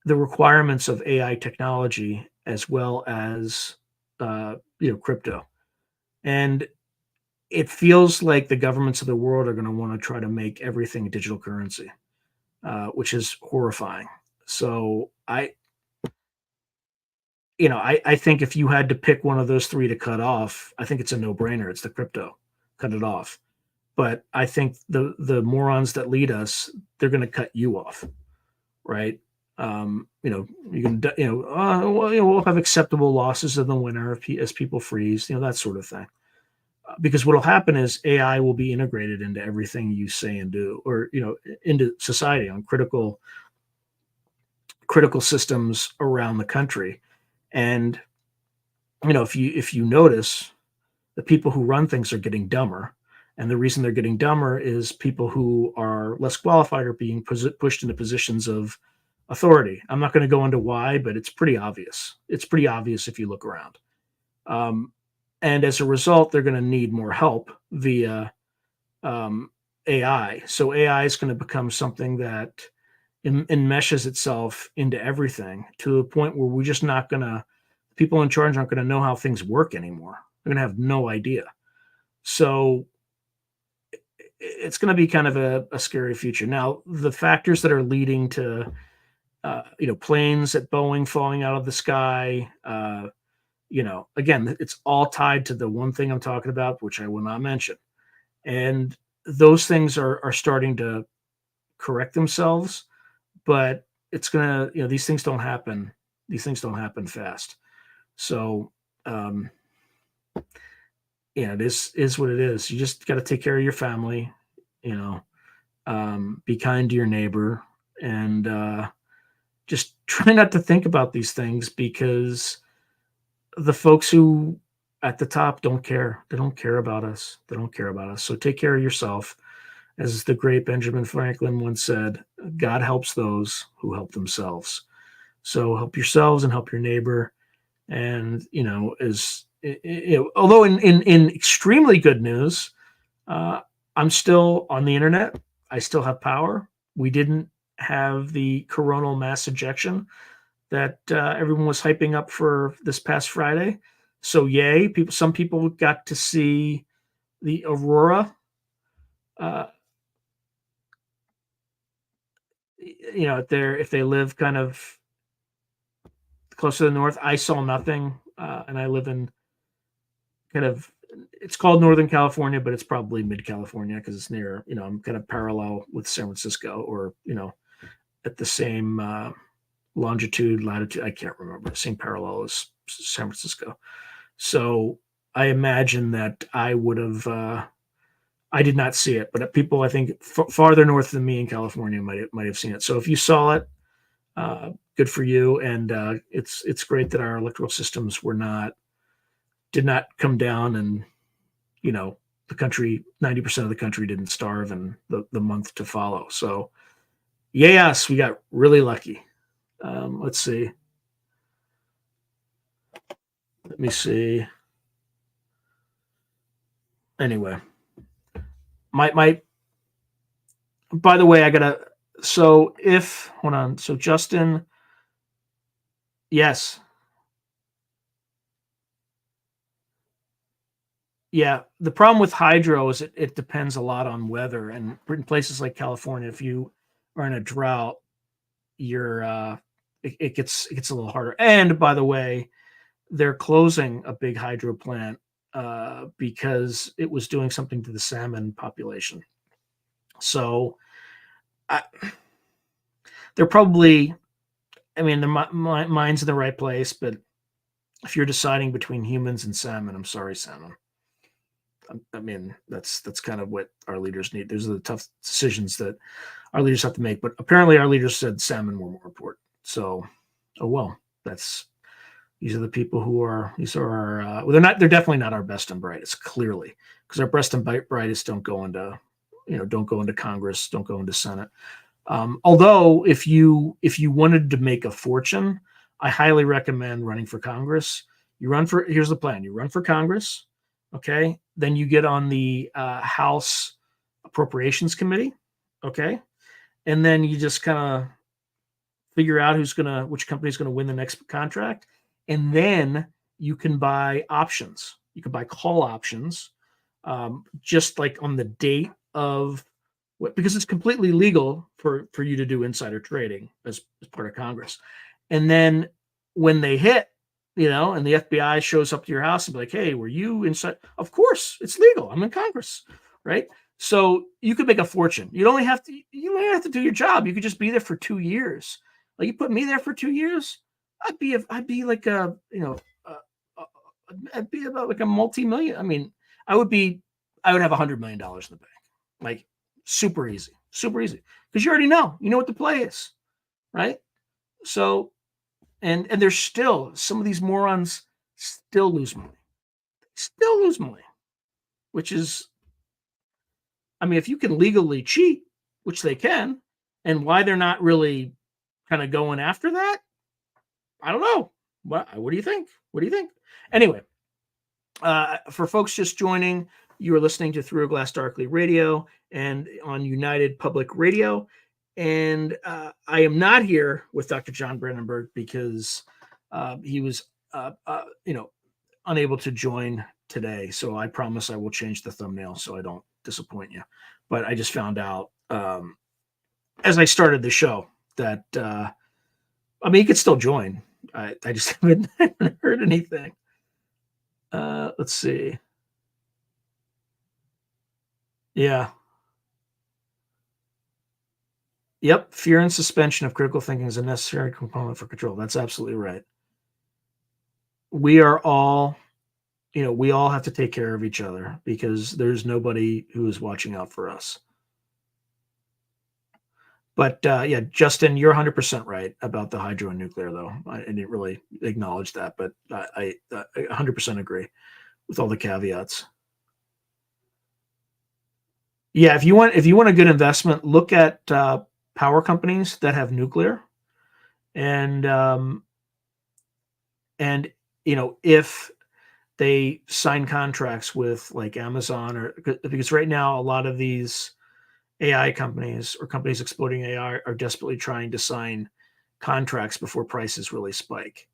the requirements of AI technology as well as crypto. And it feels like the governments of the world are going to want to try to make everything digital currency, which is horrifying. So I think if you had to pick one of those three to cut off, I think it's a no-brainer. It's the crypto. Cut it off. But I think the morons that lead us, they're going to cut you off, right? You can, we'll have acceptable losses in the winter as people freeze, that sort of thing. Because what will happen is AI will be integrated into everything you say and do, or into society on critical systems around the country. And if you notice, the people who run things are getting dumber. And the reason they're getting dumber is people who are less qualified are being pushed into positions of authority. I'm not going to go into why, but it's pretty obvious. It's pretty obvious if you look around. Um, and as a result, they're going to need more help via um, AI. So AI is going to become something that enmeshes itself into everything to a point where we're just not going to, people in charge aren't going to know how things work anymore. They're going to have no idea. So it's going to be kind of a scary future. Now, the factors that are leading to, planes at Boeing falling out of the sky, again, it's all tied to the one thing I'm talking about, which I will not mention. And those things are starting to correct themselves, but it's gonna, these things don't happen. These things don't happen fast. So, um, this is what it is. You just got to take care of your family, you know, be kind to your neighbor, and just try not to think about these things because the folks who at the top don't care. They don't care about us. They don't care about us. So take care of yourself. As the great Benjamin Franklin once said, God helps those who help themselves. So help yourselves and help your neighbor. And, although in extremely good news, I'm still on the internet. I still have power. We didn't have the coronal mass ejection that everyone was hyping up for this past Friday. So yay! Some people got to see the aurora. Uh, if they live kind of close to the north, I saw nothing, and I live in kind of, it's called Northern California, but it's probably mid California because it's near. I'm kind of parallel with San Francisco, or at the same longitude, latitude. I can't remember. Same parallel as San Francisco. So I imagine that I would have. I did not see it, but people I think farther north than me in California might have seen it. So if you saw it, good for you. And it's great that our electrical systems did not come down, and the country, 90% of the country didn't starve in the month to follow. So yes, we got really lucky. Let's see. Let me see. Anyway, my. By the way, I gotta. So if hold on. So Justin, yes, yeah. The problem with hydro is it depends a lot on weather, and in places like California, if you are in a drought, you're it gets a little harder. And by the way, they're closing a big hydro plant because it was doing something to the salmon population. So I, they're probably, I mean, their mind's in the right place, but if you're deciding between humans and salmon, I'm sorry, salmon. I mean, that's kind of what our leaders need. Those are the tough decisions that our leaders have to make. But apparently, our leaders said salmon were more important. So, oh well, these are the people who are. These are our. Well, they're not. They're definitely not our best and brightest. Clearly, because our best and brightest don't go into, don't go into Congress, don't go into Senate. Although, if you wanted to make a fortune, I highly recommend running for Congress. Here's the plan: you run for Congress, okay? Then you get on the House Appropriations Committee, okay? And then you just kind of figure out which company's gonna win the next contract, and then you can buy options. You can buy call options, just like on the date of because it's completely legal for you to do insider trading as part of Congress. And then when they hit, and the FBI shows up to your house and be like, "Hey, were you inside?" Of course, it's legal. I'm in Congress, right? So you could make a fortune. You don't have to do your job. You could just be there for 2 years. Like you put me there for 2 years, I'd be like I'd be about like a multi-million. I mean, I would have $100 million in the bank, like super easy, because you already know what the play is, right? So, and there's still some of these morons still lose money, which is, I mean, if you can legally cheat, which they can, and why they're not really kind of going after that. I don't know. What do you think? What do you think? Anyway, for folks just joining, you are listening to Through a Glass Darkly Radio and on United Public Radio. And I am not here with Dr. John Brandenburg because he was, unable to join today. So I promise I will change the thumbnail so I don't disappoint you. But I just found out as I started the show that, he could still join. I just haven't heard anything. Let's see. Yeah. Yep. Fear and suspension of critical thinking is a necessary component for control. That's absolutely right. We are all, we all have to take care of each other because there's nobody who is watching out for us. But yeah, Justin, you're 100% right about the hydro and nuclear, though. I didn't really acknowledge that, but I 100% agree with all the caveats. Yeah, if you want a good investment, look at power companies that have nuclear, and if they sign contracts with like Amazon, or because right now a lot of these AI companies or companies exploiting AI are desperately trying to sign contracts before prices really spike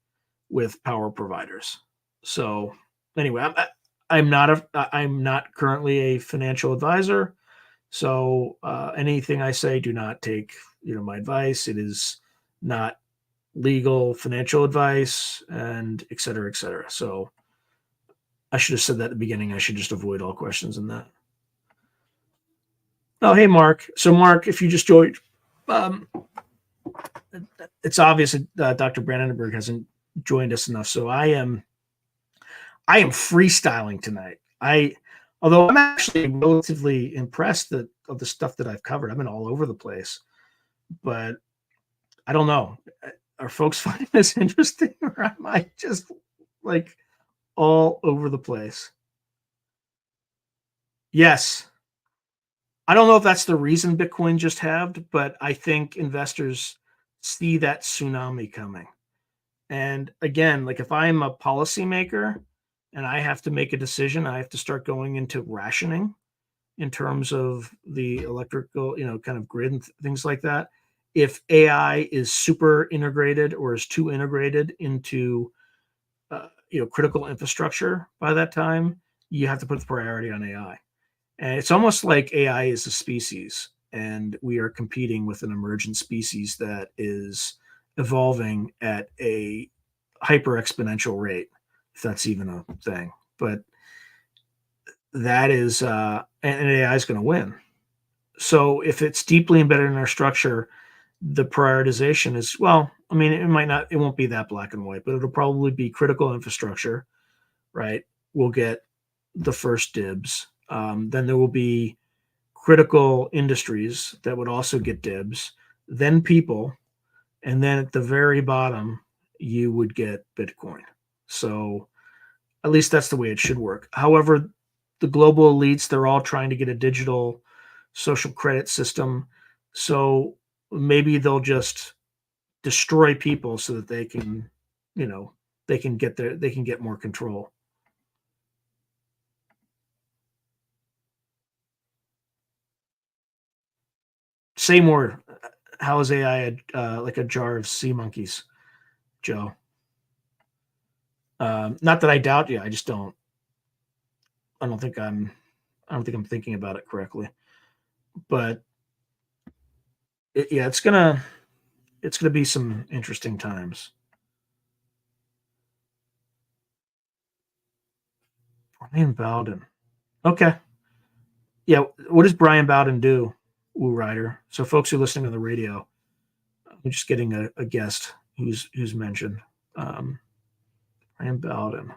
with power providers. So anyway, I'm not currently a financial advisor. So anything I say, do not take my advice. It is not legal financial advice, and et cetera, et cetera. So I should have said that at the beginning. I should just avoid all questions in that. Oh, hey, Mark. So, Mark, if you just joined, it's obvious that Dr. Brandenburg hasn't joined us enough. So I am freestyling tonight. Although I'm actually relatively impressed of the stuff that I've covered. I've been all over the place, but I don't know. Are folks finding this interesting, or am I just like all over the place? Yes. I don't know if that's the reason Bitcoin just halved, but I think investors see that tsunami coming. And again, like if I'm a policymaker and I have to make a decision, I have to start going into rationing in terms of the electrical, kind of grid and things like that. If AI is super integrated or is too integrated into, critical infrastructure by that time, you have to put the priority on AI. And it's almost like AI is a species, and we are competing with an emergent species that is evolving at a hyper exponential rate, if that's even a thing. But that is, and AI is going to win. So if it's deeply embedded in our structure, the prioritization is, it won't be that black and white, but it'll probably be critical infrastructure, right? We'll get the first dibs. Then there will be critical industries that would also get dibs, then people, and then at the very bottom, you would get Bitcoin. So at least that's the way it should work. However, the global elites, they're all trying to get a digital social credit system. So maybe they'll just destroy people so that they can, they can get more control. Say more. How is AI like a jar of sea monkeys, Joe? Not that I doubt you. I just don't. I don't think I'm thinking about it correctly. But it's gonna be some interesting times. Brian Bowden. Okay. Yeah. What does Brian Bowden do, Woo Rider? So folks who are listening on the radio, I'm just getting a guest who's mentioned. Brian Bowden.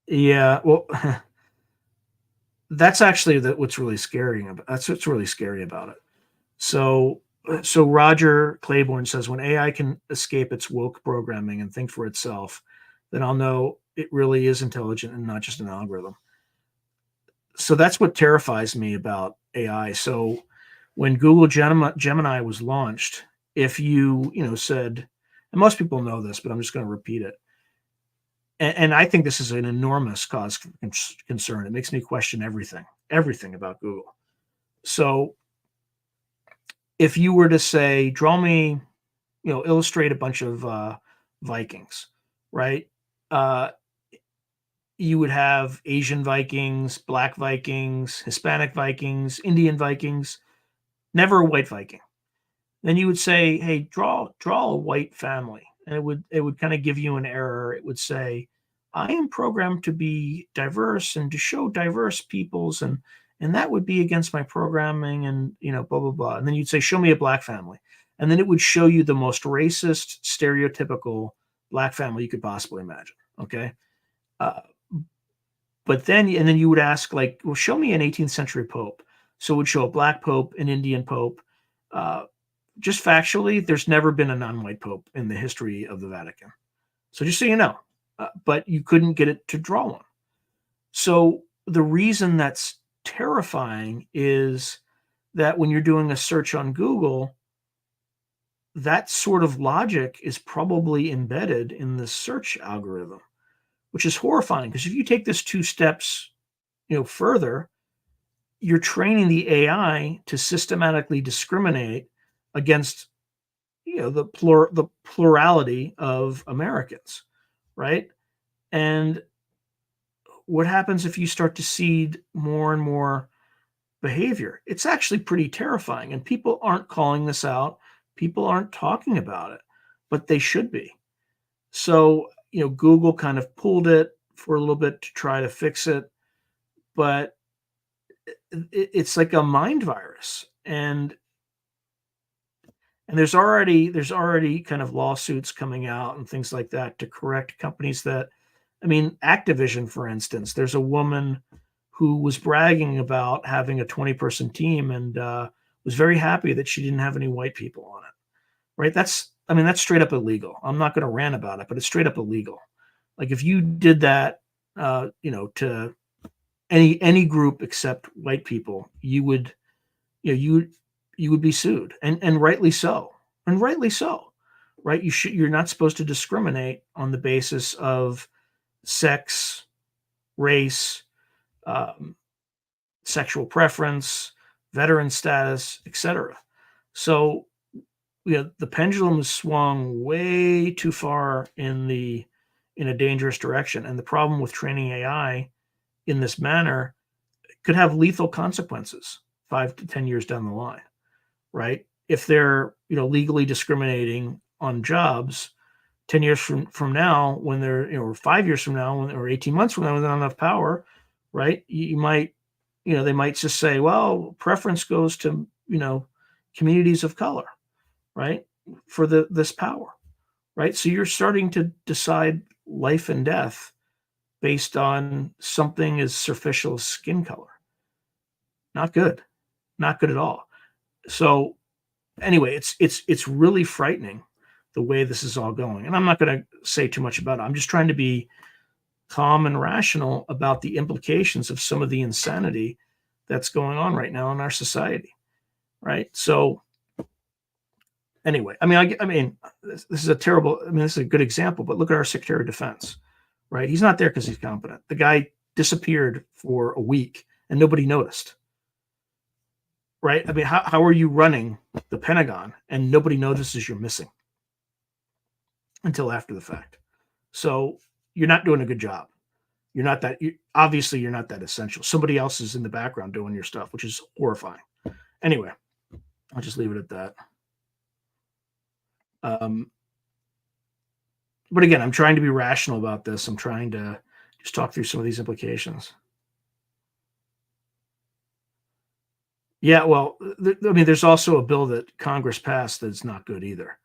Yeah. Well, that's actually what's really scary about. That's what's really scary about it. So Roger Claiborne says, when AI can escape its woke programming and think for itself, then I'll know it really is intelligent and not just an algorithm. So that's what terrifies me about AI. So when Google Gemini was launched, if you said, and most people know this, but I'm just going to repeat it, and I think this is an enormous cause for concern. It makes me question everything about Google. So if you were to say, draw me, illustrate a bunch of Vikings, right? Uh, you would have Asian Vikings, Black Vikings, Hispanic Vikings, Indian Vikings, never a white Viking. Then you would say, "Hey, draw a white family," and it would kind of give you an error. It would say, "I am programmed to be diverse and to show diverse peoples, and that would be against my programming," and blah blah blah. And then you'd say, "Show me a black family," and then it would show you the most racist, stereotypical black family you could possibly imagine. Okay, uh, but then you would ask, like, well, show me an 18th century pope. So it would show a black pope, an Indian pope. Uh, just factually, there's never been a non-white pope in the history of the Vatican. So just so you know, but you couldn't get it to draw one. So the reason that's terrifying is that when you're doing a search on Google, that sort of logic is probably embedded in the search algorithm, which is horrifying because if you take this two steps, further, you're training the AI to systematically discriminate against the plurality of Americans, right? And what happens if you start to seed more and more behavior? It's actually pretty terrifying, and people aren't calling this out. People aren't talking about it, but they should be. So, Google kind of pulled it for a little bit to try to fix it, but it's like a mind virus, and there's already kind of lawsuits coming out and things like that to correct companies that, I mean, Activision, for instance, there's a woman who was bragging about having a 20-person team and was very happy that she didn't have any white people on it. Right? That's straight up illegal. I'm not going to rant about it, but it's straight up illegal. Like if you did that, to any group except white people, you would you know, you would be sued, and rightly so, right? You're not supposed to discriminate on the basis of sex, race, um, sexual preference, veteran status, etc. So the pendulum has swung way too far in a dangerous direction, and the problem with training AI in this manner could have lethal consequences 5 to 10 years down the line, right? If they're legally discriminating on jobs 10 years from now, when they're or 5 years from now, or 18 months from now, when they don't have power, right? You might they might just say, well, preference goes to communities of color, right? For this power, right? So you're starting to decide life and death based on something as superficial as skin color. Not good, not good at all. So anyway, it's really frightening the way this is all going. And I'm not going to say too much about it. I'm just trying to be calm and rational about the implications of some of the insanity that's going on right now in our society. Right. So anyway, this is a terrible. This is a good example. But look at our Secretary of Defense. Right. He's not there because he's competent. The guy disappeared for a week and nobody noticed. Right. How are you running the Pentagon and nobody notices you're missing until after the fact? So you're not doing a good job. Obviously you're not that essential. Somebody else is in the background doing your stuff, which is horrifying. Anyway, I'll just leave it at that. But again, I'm trying to be rational about this. I'm trying to just talk through some of these implications. Yeah, well, there's also a bill that Congress passed that's not good either.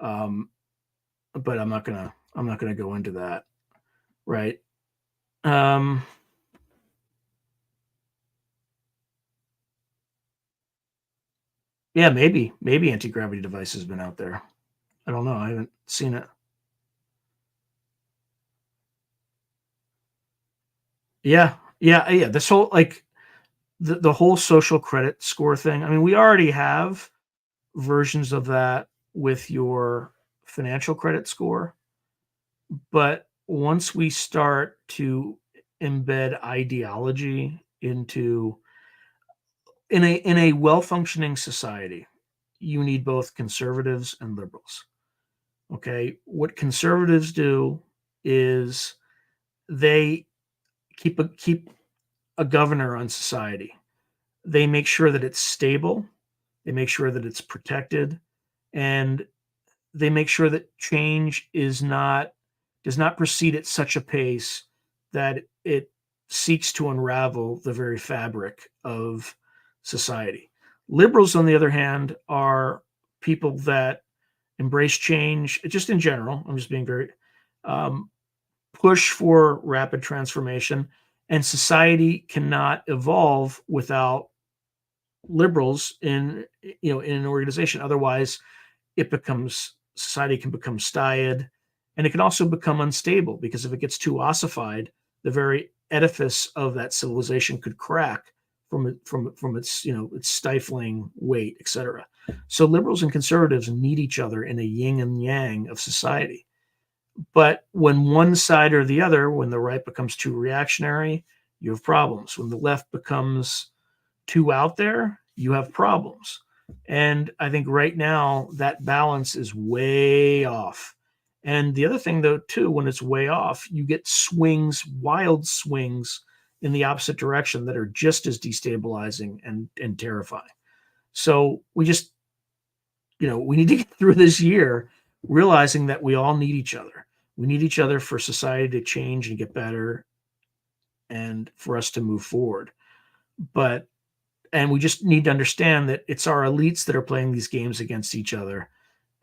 But I'm not gonna go into that. Right. Um, yeah, maybe anti-gravity device has been out there. I don't know. I haven't seen it. Yeah, Yeah. This whole like the whole social credit score thing. I mean, we already have versions of that with your financial credit score, but once we start to embed ideology into in a well-functioning society, you need both conservatives and liberals. Okay? What conservatives do is they keep a governor on society. They make sure that it's stable, they make sure that it's protected, and they make sure that change is not does not proceed at such a pace that it seeks to unravel the very fabric of society. Liberals, on the other hand, are people that embrace change, just in general. I'm just being very um, push for rapid transformation, and society cannot evolve without liberals in an organization. Otherwise, it becomes society can become styed, and it can also become unstable because if it gets too ossified, the very edifice of that civilization could crack from its its stifling weight, etc. So liberals and conservatives need each other in a yin and yang of society. But when one side or the other, when the right becomes too reactionary, you have problems. When the left becomes too out there, you have problems. And I think right now that balance is way off. And the other thing, though, too, when it's way off, you get swings, wild swings in the opposite direction that are just as destabilizing and terrifying. So we need to get through this year realizing that we all need each other. We need each other for society to change and get better and for us to move forward. But and we just need to understand that it's our elites that are playing these games against each other,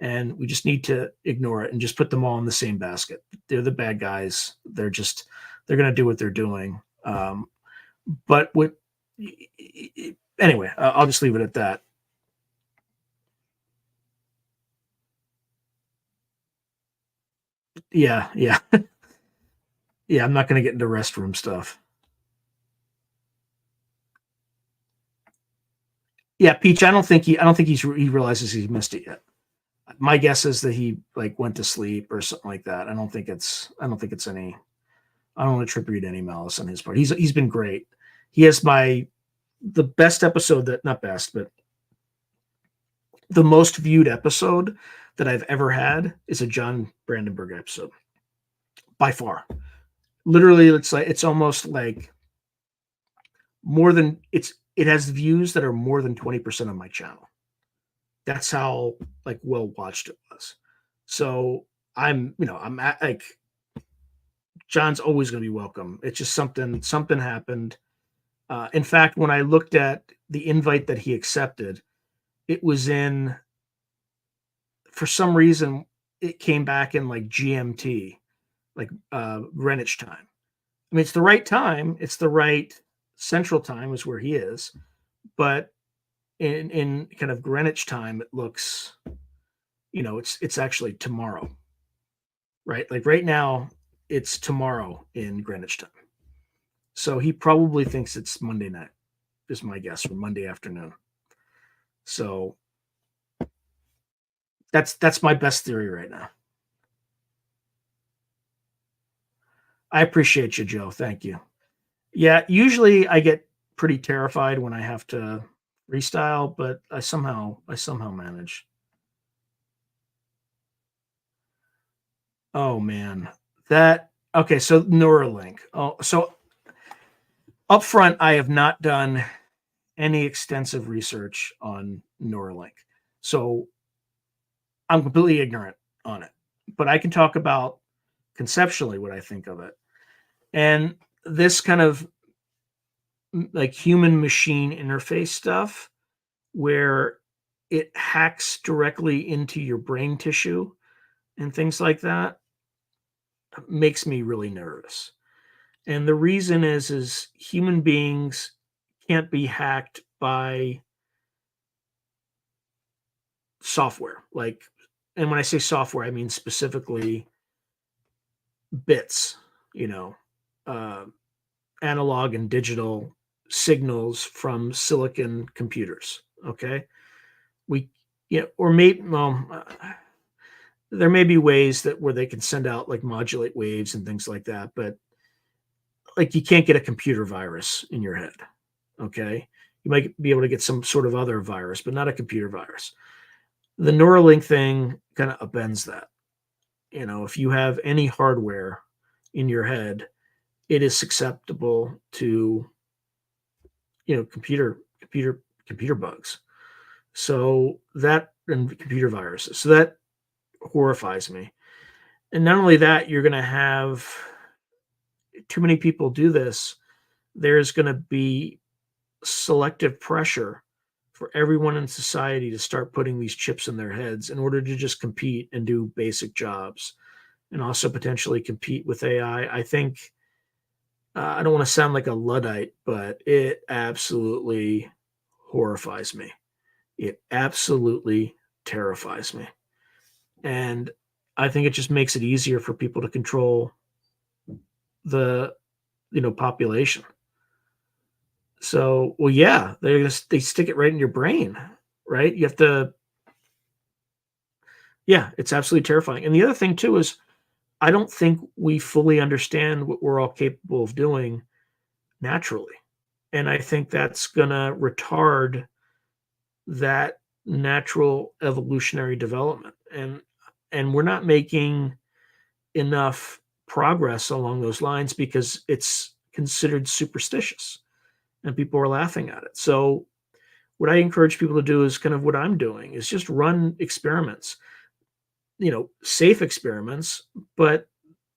and we just need to ignore it and just put them all in the same basket. They're the bad guys. They're going to do what they're doing. But what anyway, I'll just leave it at that. Yeah. Yeah, I'm not going to get into restroom stuff. Yeah, Peach, I don't think he realizes he's missed it yet. My guess is that he like went to sleep or something like that. I don't think it's any I don't attribute any malice on his part. He's been great. He has the best episode, that not best, but the most viewed episode that I've ever had is a John Brandenburg episode by far. Literally, it's almost like more than it has views that are more than 20% of my channel. That's how like well watched it was. So I'm at, like John's always going to be welcome. It's just something happened. In fact, when I looked at the invite that he accepted, it was in for some reason it came back in like GMT, like Greenwich time. I mean, it's the right time. It's the right Central time is where he is, but in kind of Greenwich time, it looks, it's actually tomorrow, right? Like right now, it's tomorrow in Greenwich time. So he probably thinks it's Monday night, is my guess, or Monday afternoon. So that's my best theory right now. I appreciate you, Joe. Thank you. Yeah, usually I get pretty terrified when I have to freestyle, but I somehow manage. Oh man. That okay, so Neuralink. Oh, so up front, I have not done any extensive research on Neuralink. So I'm completely ignorant on it. But I can talk about conceptually what I think of it. And this kind of like human machine interface stuff where it hacks directly into your brain tissue and things like that makes me really nervous. And the reason is human beings can't be hacked by software. Like, and when I say software, I mean specifically bits, you know. Uh, analog and digital signals from silicon computers. Okay, we or maybe there may be ways that where they can send out like modulate waves and things like that, but like you can't get a computer virus in your head. Okay, you might be able to get some sort of other virus, but not a computer virus. The Neuralink thing kind of upends that. If you have any hardware in your head, it is susceptible to computer bugs. So that, and computer viruses. So that horrifies me. And not only that, you're going to have too many people do this. There's going to be selective pressure for everyone in society to start putting these chips in their heads in order to just compete and do basic jobs, and also potentially compete with AI. I think I don't want to sound like a Luddite, but it absolutely horrifies me. It absolutely terrifies me. And I think it just makes it easier for people to control the population. So, well, yeah, they stick it right in your brain, right? You have to, yeah, it's absolutely terrifying. And the other thing too is I don't think we fully understand what we're all capable of doing naturally. And I think that's going to retard that natural evolutionary development. And we're not making enough progress along those lines because it's considered superstitious and people are laughing at it. So what I encourage people to do is kind of what I'm doing, is just run experiments, safe experiments, but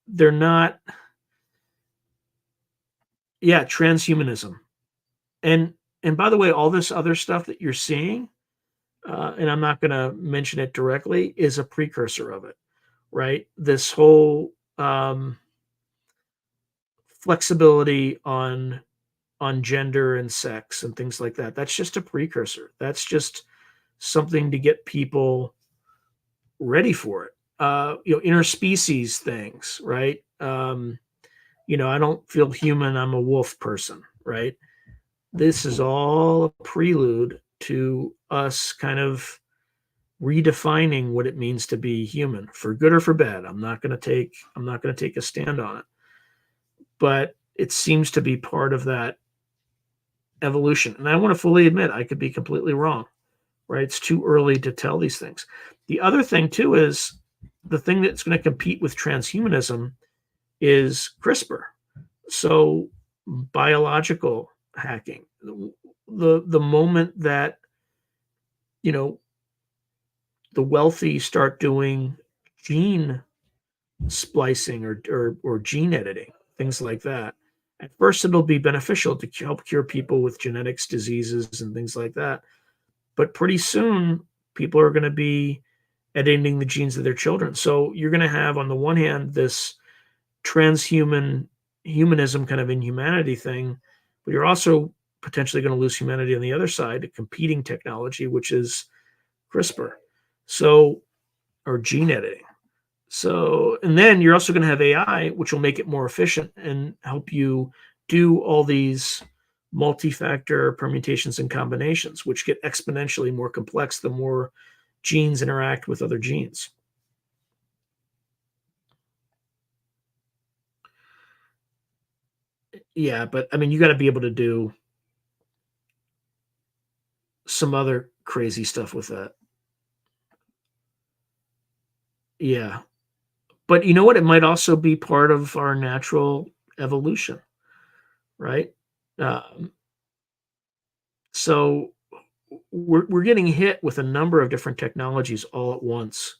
they're not, transhumanism. And by the way, all this other stuff that you're seeing, and I'm not going to mention it directly, is a precursor of it, right? This whole flexibility on gender and sex and things like that. That's just a precursor. That's just something to get people ready for it. Interspecies things, right? I don't feel human. I'm a wolf person, right? This is all a prelude to us kind of redefining what it means to be human, for good or for bad. I'm not going to take a stand on it, but it seems to be part of that evolution. And I want to fully admit I could be completely wrong, right? It's too early to tell these things. The other thing too is the thing that's going to compete with transhumanism is CRISPR. So biological hacking, the moment that the wealthy start doing gene splicing or gene editing, things like that. At first, it'll be beneficial to help cure people with genetics diseases and things like that. But pretty soon, people are going to be editing the genes of their children. So you're going to have, on the one hand, this humanism kind of inhumanity thing, but you're also potentially going to lose humanity on the other side, a competing technology, which is CRISPR. So, or gene editing. So, and then you're also going to have AI, which will make it more efficient and help you do all these multi-factor permutations and combinations, which get exponentially more complex the more genes interact with other genes. Yeah, but I mean, you got to be able to do some other crazy stuff with that. Yeah. But you know what? It might also be part of our natural evolution, right? Um, so we're getting hit with a number of different technologies all at once,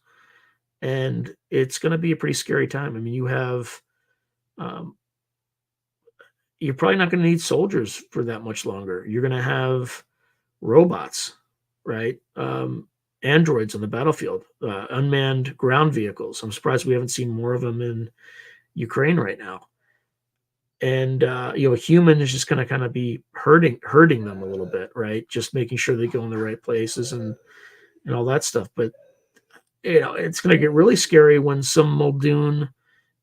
and it's going to be a pretty scary time. I mean, um, you're probably not going to need soldiers for that much longer. You're going to have robots, right? Androids on the battlefield, unmanned ground vehicles. I'm surprised we haven't seen more of them in Ukraine right now. And a human is just going to kind of be herding them a little bit, right? Just making sure they go in the right places and all that stuff. But it's going to get really scary when some Muldoon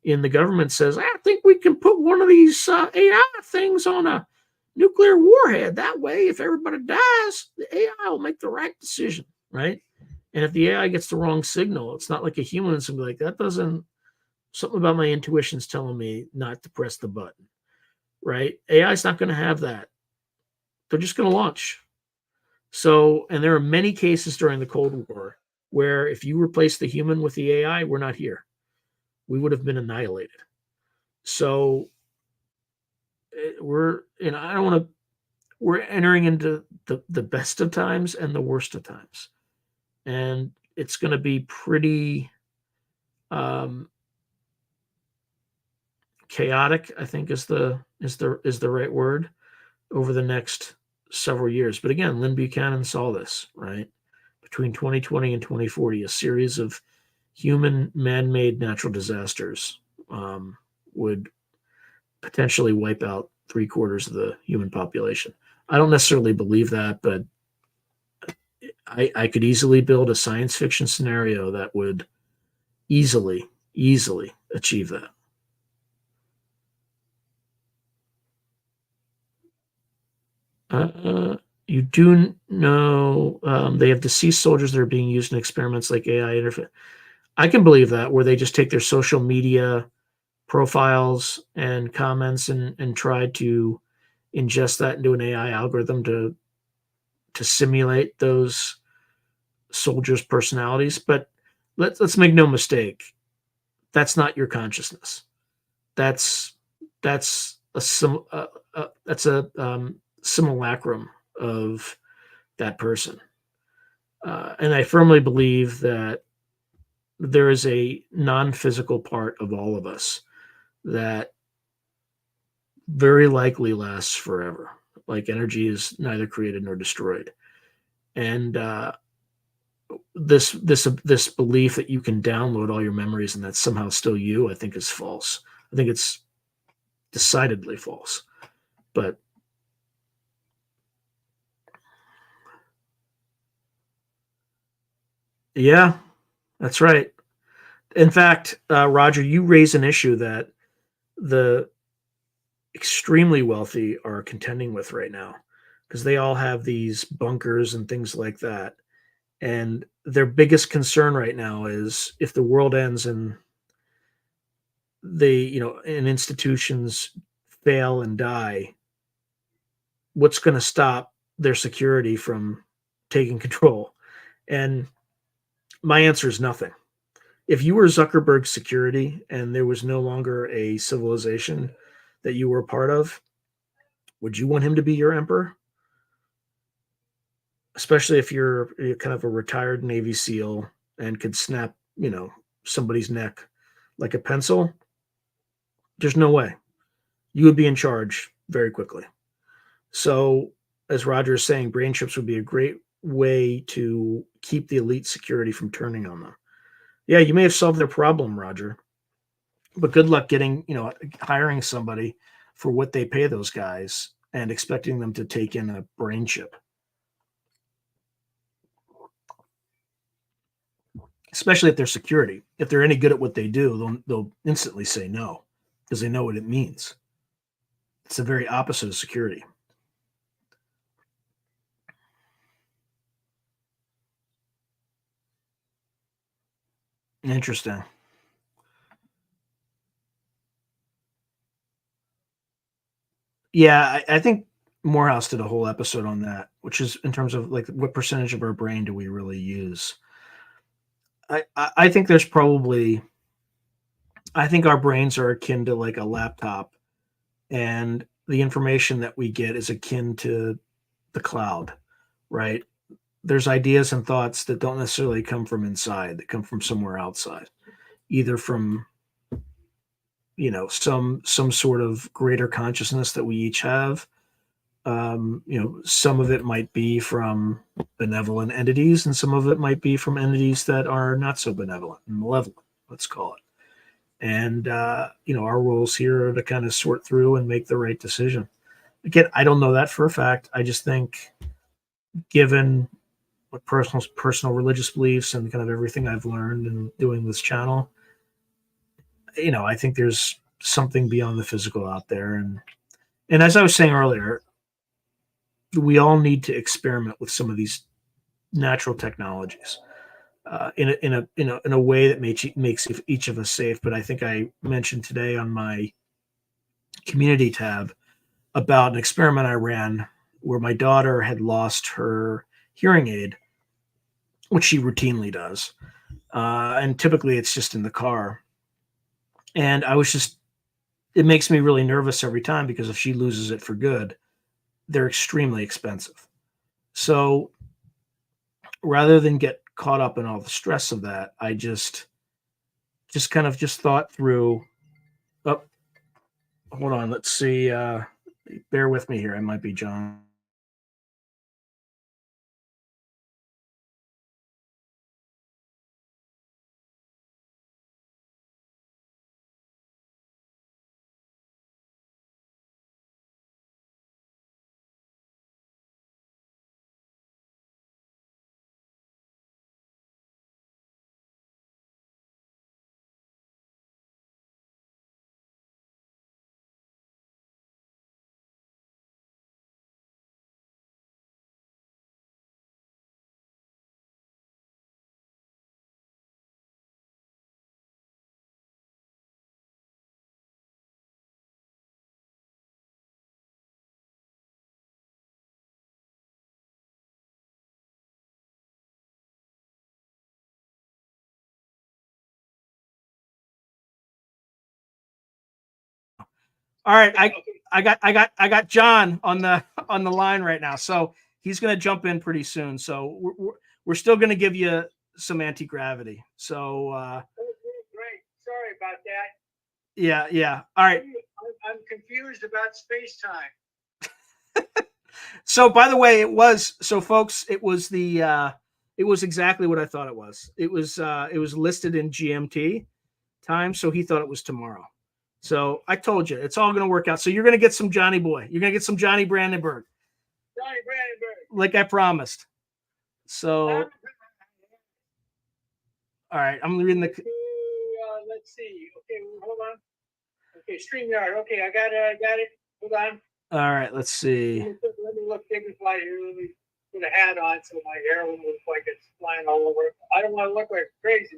in the government says, I think we can put one of these AI things on a nuclear warhead. That way, if everybody dies, the AI will make the right decision, right? And if the AI gets the wrong signal, it's not like a human. It's like, that doesn't, something about my intuition's telling me not to press the button, right? AI is not going to have that. They're just going to launch. So, and there are many cases during the Cold War where if you replace the human with the AI, we're not here. We would have been annihilated. So we're, I don't want to, we're entering into the best of times and the worst of times. And it's going to be pretty chaotic, I think is the right word, over the next several years. But again, Lynn Buchanan saw this, right? Between 2020 and 2040, a series of human man-made natural disasters would potentially wipe out 3/4 of the human population. I don't necessarily believe that, but I could easily build a science fiction scenario that would easily achieve that. You do know they have deceased soldiers that are being used in experiments like AI interface. I can believe that, where they just take their social media profiles and comments and try to ingest that into an AI algorithm to simulate those soldiers' personalities. But let's make no mistake, that's not your consciousness. That's that's a simulacrum of that person. And I firmly believe that there is a non-physical part of all of us that very likely lasts forever. Like energy is neither created nor destroyed. And this belief that you can download all your memories and that's somehow still you, I think is false. I think it's decidedly false. But yeah, that's right. In fact, Roger, you raise an issue that the extremely wealthy are contending with right now because they all have these bunkers and things like that. And their biggest concern right now is if the world ends and and institutions fail and die, what's going to stop their security from taking control? And my answer is nothing. If you were Zuckerberg's security and there was no longer a civilization that you were a part of, would you want him to be your emperor? Especially if you're kind of a retired Navy SEAL and could snap, somebody's neck like a pencil. There's no way. You would be in charge very quickly. So, as Roger is saying, brain chips would be a great way to keep the elite security from turning on them. Yeah, you may have solved their problem, Roger, but good luck getting, hiring somebody for what they pay those guys and expecting them to take in a brain chip. Especially if they're security. If they're any good at what they do, they'll instantly say no because they know what it means. It's the very opposite of security. Interesting. Yeah, I think Morehouse did a whole episode on that, which is in terms of like what percentage of our brain do we really use. I think there's probably, I think our brains are akin to like a laptop, and the information that we get is akin to the cloud, right? There's ideas and thoughts that don't necessarily come from inside, that come from somewhere outside, either from some sort of greater consciousness that we each have. Some of it might be from benevolent entities, and some of it might be from entities that are not so benevolent and malevolent, let's call it. And our roles here are to kind of sort through and make the right decision. Again, I don't know that for a fact. I just think, given what personal religious beliefs and kind of everything I've learned in doing this channel, I think there's something beyond the physical out there, and as I was saying earlier, we all need to experiment with some of these natural technologies in a way that makes each of us safe. But I think I mentioned today on my community tab about an experiment I ran where my daughter had lost her hearing aid, which she routinely does, and typically it's just in the car. And it makes me really nervous every time because if she loses it for good, they're extremely expensive. So rather than get caught up in all the stress of that, I just kind of just thought through. Oh, hold on. Let's see. Bear with me here. I might be John. All right, I got John on the line right now, so he's going to jump in pretty soon. So we're still going to give you some anti-gravity. So great. Sorry about that. Yeah. All right. I'm confused about space time. So by the way, folks, it was exactly what I thought it was. It was listed in GMT time, so he thought it was tomorrow. So I told you, it's all going to work out. So you're going to get some Johnny Boy. You're going to get some Johnny Brandenburg. Johnny Brandenburg. Like I promised. So, all right, I'm reading the. Let's see. Okay, hold on. Okay, StreamYard. Okay, I got it. Hold on. All right, let's see. Let me look dignified here. Let me put a hat on so my hair won't look like it's flying all over. I don't want to look like a crazy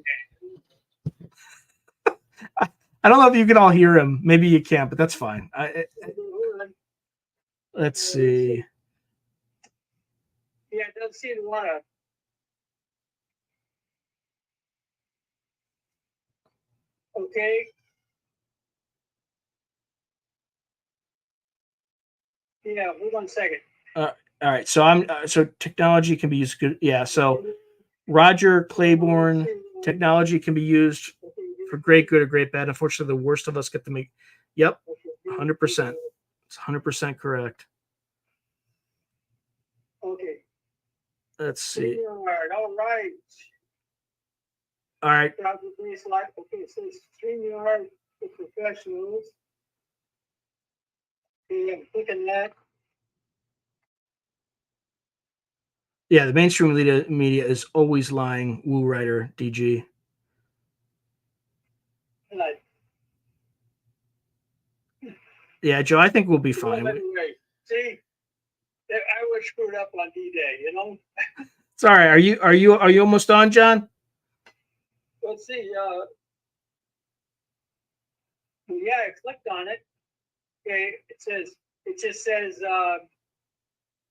man. I don't know if you can all hear him. Maybe you can't, but that's fine. Let's see. Yeah, it doesn't seem to want to. Okay. Yeah, hold on a second. All right, so technology can be used good. Yeah, so Roger Claiborne, technology can be used for great good or great bad. Unfortunately, the worst of us get to make. Yep, 100%. It's 100% correct. Okay. Let's see. All right. All right. Okay, it says StreamYard for professionals. Okay, I'm clicking that. Yeah, the mainstream media is always lying. Woo writer DG. Yeah, Joe, I think we'll be fine. See, I was screwed up on D-Day, you know. It's all right. Are you almost on, John? Let's see. Yeah, I clicked on it. Okay, it just says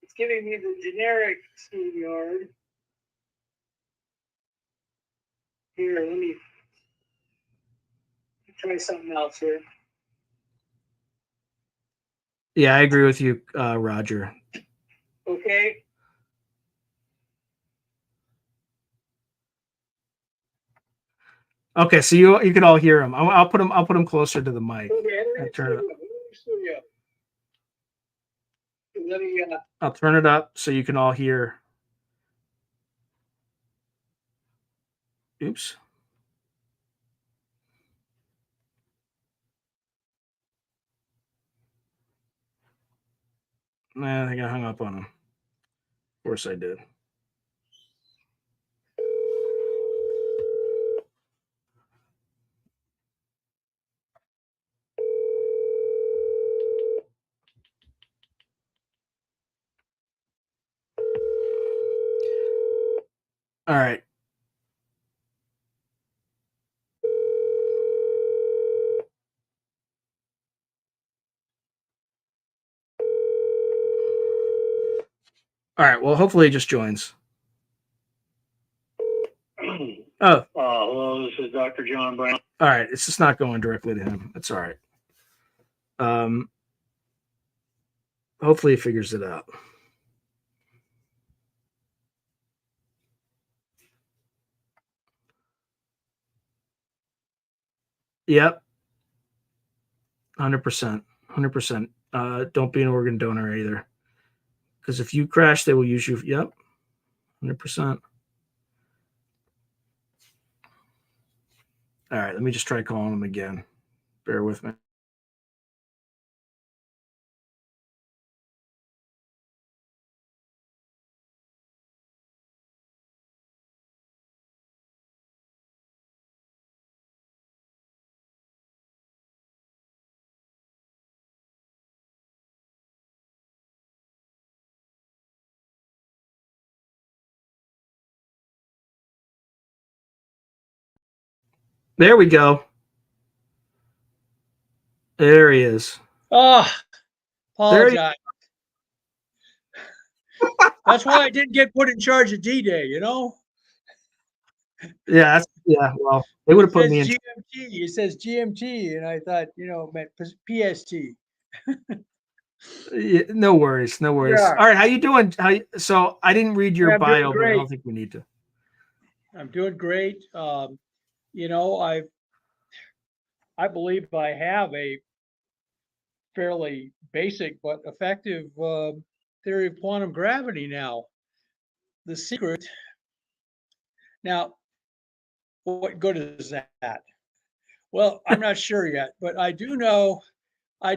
it's giving me the generic StreamYard. Here, let me try something else here. Yeah, I agree with you, Roger. Okay. Okay, so you can all hear him. I'll put him closer to the mic. Okay, turn it up. Let me, I'll turn it up so you can all hear. Oops. Nah, I think I hung up on him. Of course I did. All right. All right. Well, hopefully it just joins. Oh. Hello, this is Dr. John Brown. All right. It's just not going directly to him. That's all right. Hopefully he figures it out. Yep. 100%. 100%. Don't be an organ donor either. Because if you crash, they will use you. Yep. 100%. All right. Let me just try calling him again. Bear with me. There we go. There he is. Oh, apologize. That's why I didn't get put in charge of D-Day, you know? Yeah, well, they would have put me in. GMT. It says GMT, and I thought, it meant PST. Yeah, no worries. Yeah. All right, how you doing? So I didn't read your bio, but I don't think we need to. I'm doing great. I believe I have a fairly basic but effective theory of quantum gravity now. The secret. Now, what good is that? Well, I'm not sure yet, but I do know the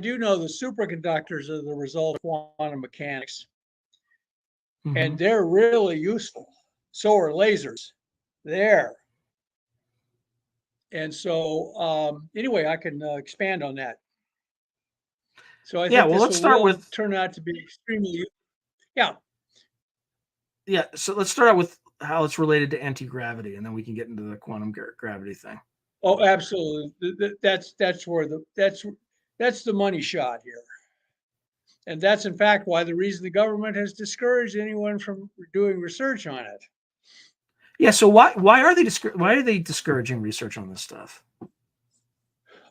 superconductors are the result of quantum mechanics, and they're really useful. So are lasers. There. And so, anyway, I can expand on that. So I think let's start with turn out to be extremely. Yeah. So let's start out with how it's related to anti-gravity, and then we can get into the quantum gravity thing. Oh, absolutely. That's where that's the money shot here. And that's in fact why the reason the government has discouraged anyone from doing research on it. Yeah. So why are they discouraging research on this stuff?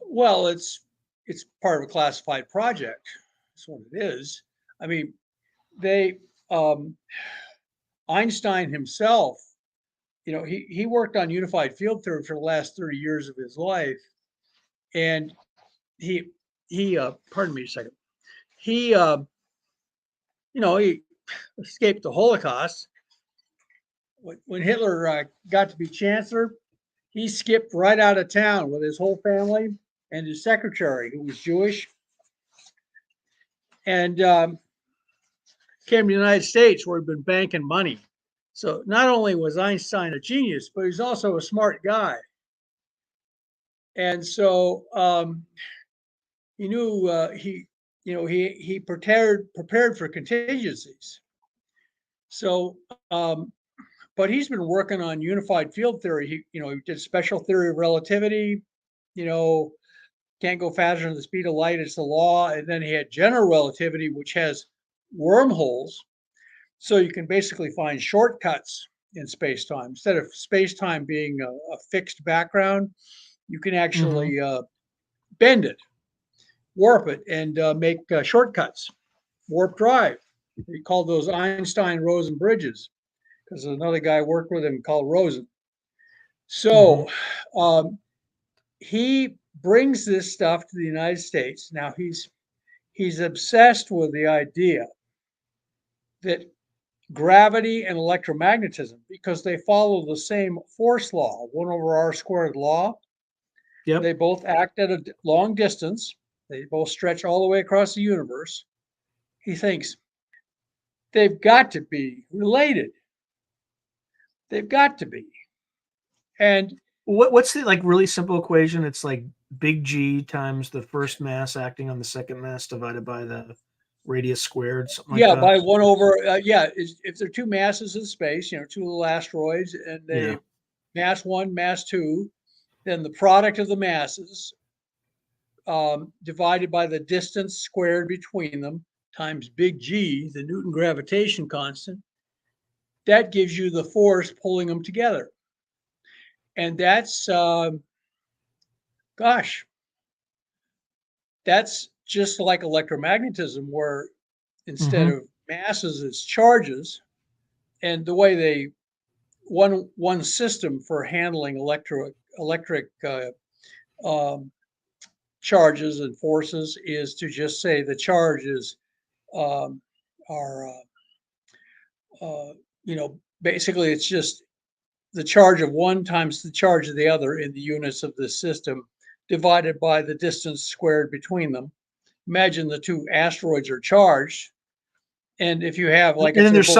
Well, it's part of a classified project. That's what it is. I mean, Einstein himself, he worked on unified field theory for the last 30 years of his life, and he pardon me a second. He he escaped the Holocaust. When Hitler got to be chancellor, he skipped right out of town with his whole family and his secretary, who was Jewish, and came to the United States, where he'd been banking money. So not only was Einstein a genius, but he's also a smart guy. And so he knew he prepared for contingencies. So, but he's been working on unified field theory. He did special theory of relativity. Can't go faster than the speed of light. It's the law. And then he had general relativity, which has wormholes. So you can basically find shortcuts in space-time. Instead of space-time being a fixed background, you can actually bend it, warp it, and make shortcuts. Warp drive. He called those Einstein-Rosen bridges, because another guy worked with him called Rosen. So he brings this stuff to the United States. Now he's obsessed with the idea that gravity and electromagnetism, because they follow the same force law, 1/r² law. Yep. They both act at a long distance. They both stretch all the way across the universe. He thinks they've got to be related. They've got to be. And what's the really simple equation? It's like big G times the first mass acting on the second mass divided by the radius squared, something like Yeah, that. by 1 over, if there are two masses in space, two little asteroids, and they Yeah. mass 1, mass 2, then the product of the masses divided by the distance squared between them times big G, the Newton gravitation constant, that gives you the force pulling them together. And that's, gosh, that's just like electromagnetism, where instead Mm-hmm. of masses, it's charges. And the way they one system for handling electric um, charges and forces is to just say the charges um, are basically it's just the charge of one times the charge of the other in the units of the system divided by the distance squared between them. Imagine the two asteroids are charged, and if you have, like, And if then they're there's both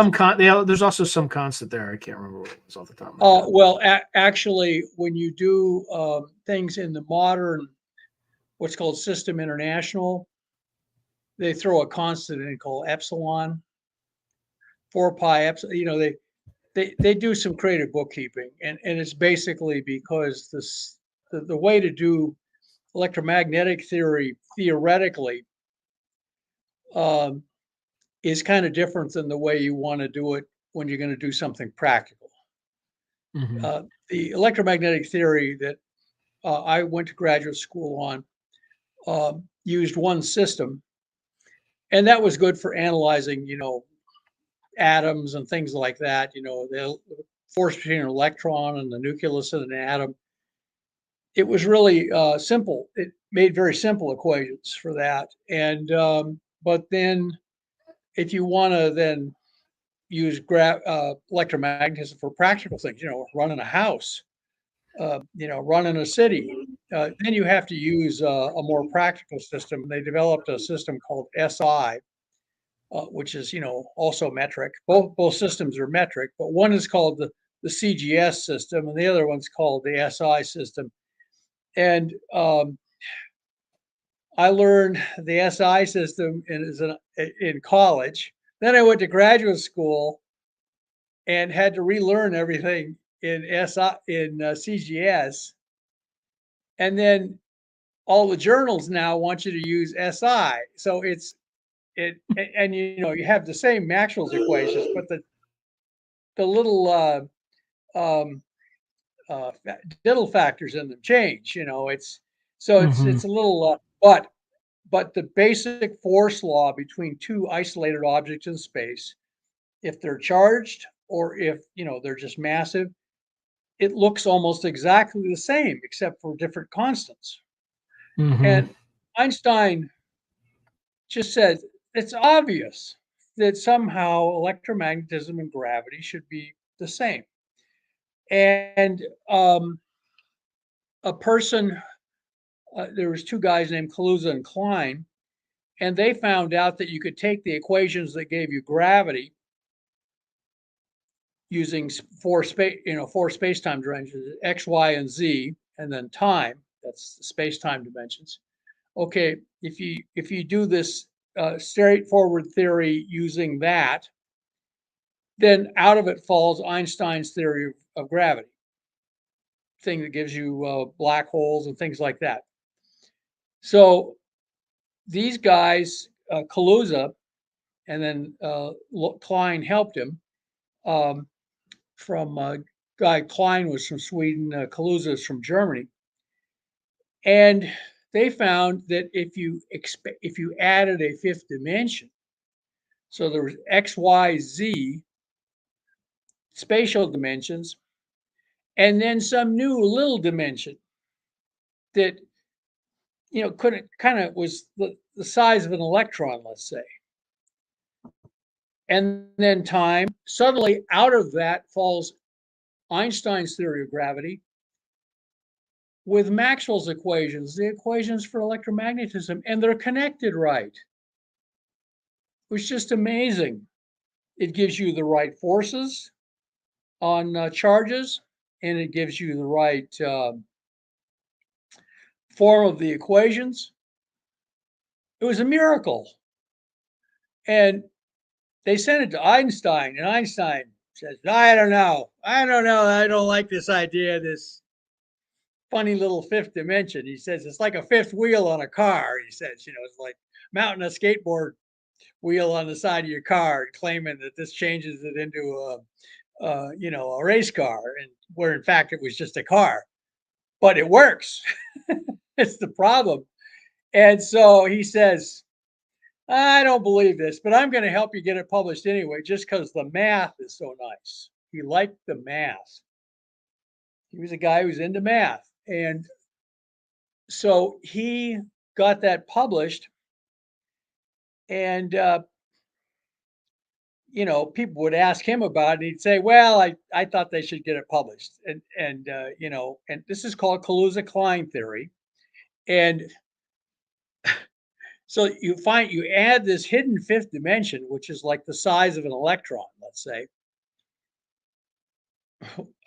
there's also some constant there. I can't remember what it was off the top of my head. well, actually, when you do things in the modern, what's called System International, they throw a constant in called epsilon, 4 pi epsilon. They do some creative bookkeeping, and it's basically because the way to do electromagnetic theory theoretically um, is kind of different than the way you want to do it when you're going to do something practical. Mm-hmm. The electromagnetic theory that I went to graduate school on used one system, and that was good for analyzing, atoms and things like that. The force between an electron and the nucleus of an atom. It was really simple. It made very simple equations for that. And but then, if you want to then use electromagnetism for practical things, running a house, running a city, then you have to use a more practical system. They developed a system called SI, which is also metric. Both systems are metric, but one is called the CGS system, and the other one's called the SI system. And I learned the SI system in college. Then I went to graduate school and had to relearn everything in CGS. And then all the journals now want you to use SI. So you have the same Maxwell's equations, but the little um, little factors in them change. It's a little but the basic force law between two isolated objects in space, if they're charged or if they're just massive, it looks almost exactly the same except for different constants. Mm-hmm. And Einstein just said it's obvious that somehow electromagnetism and gravity should be the same. And a person, there was two guys named Kaluza and Klein, and they found out that you could take the equations that gave you gravity using four space-time dimensions, x, y, and z, and then time. That's the space-time dimensions. Okay, if you do this straightforward theory using that, then out of it falls Einstein's theory of gravity, thing that gives you black holes and things like that. So these guys, Kaluza, and then Klein helped him. From guy Klein was from Sweden, Kaluza is from Germany, and they found that if you added a fifth dimension, so there was x, y, z spatial dimensions, and then some new little dimension that couldn't kind of was the size of an electron, let's say. And then time, suddenly out of that falls Einstein's theory of gravity with Maxwell's equations, the equations for electromagnetism, and they're connected right. It was just amazing. It gives you the right forces on charges, and it gives you the right form of the equations. It was a miracle. And they sent it to Einstein, and Einstein says, I don't know. I don't like this idea, this funny little fifth dimension. He says, it's like a fifth wheel on a car. He says, it's like mounting a skateboard wheel on the side of your car and claiming that this changes it into a race car, and where in fact it was just a car, but it works. It's the problem. And so he says, I don't believe this, but I'm going to help you get it published anyway, just because the math is so nice. He liked the math. He was a guy who was into math. And so he got that published. And, people would ask him about it. And he'd say, well, I thought they should get it published. And this is called Kaluza-Klein theory. And so you add this hidden fifth dimension, which is like the size of an electron, let's say,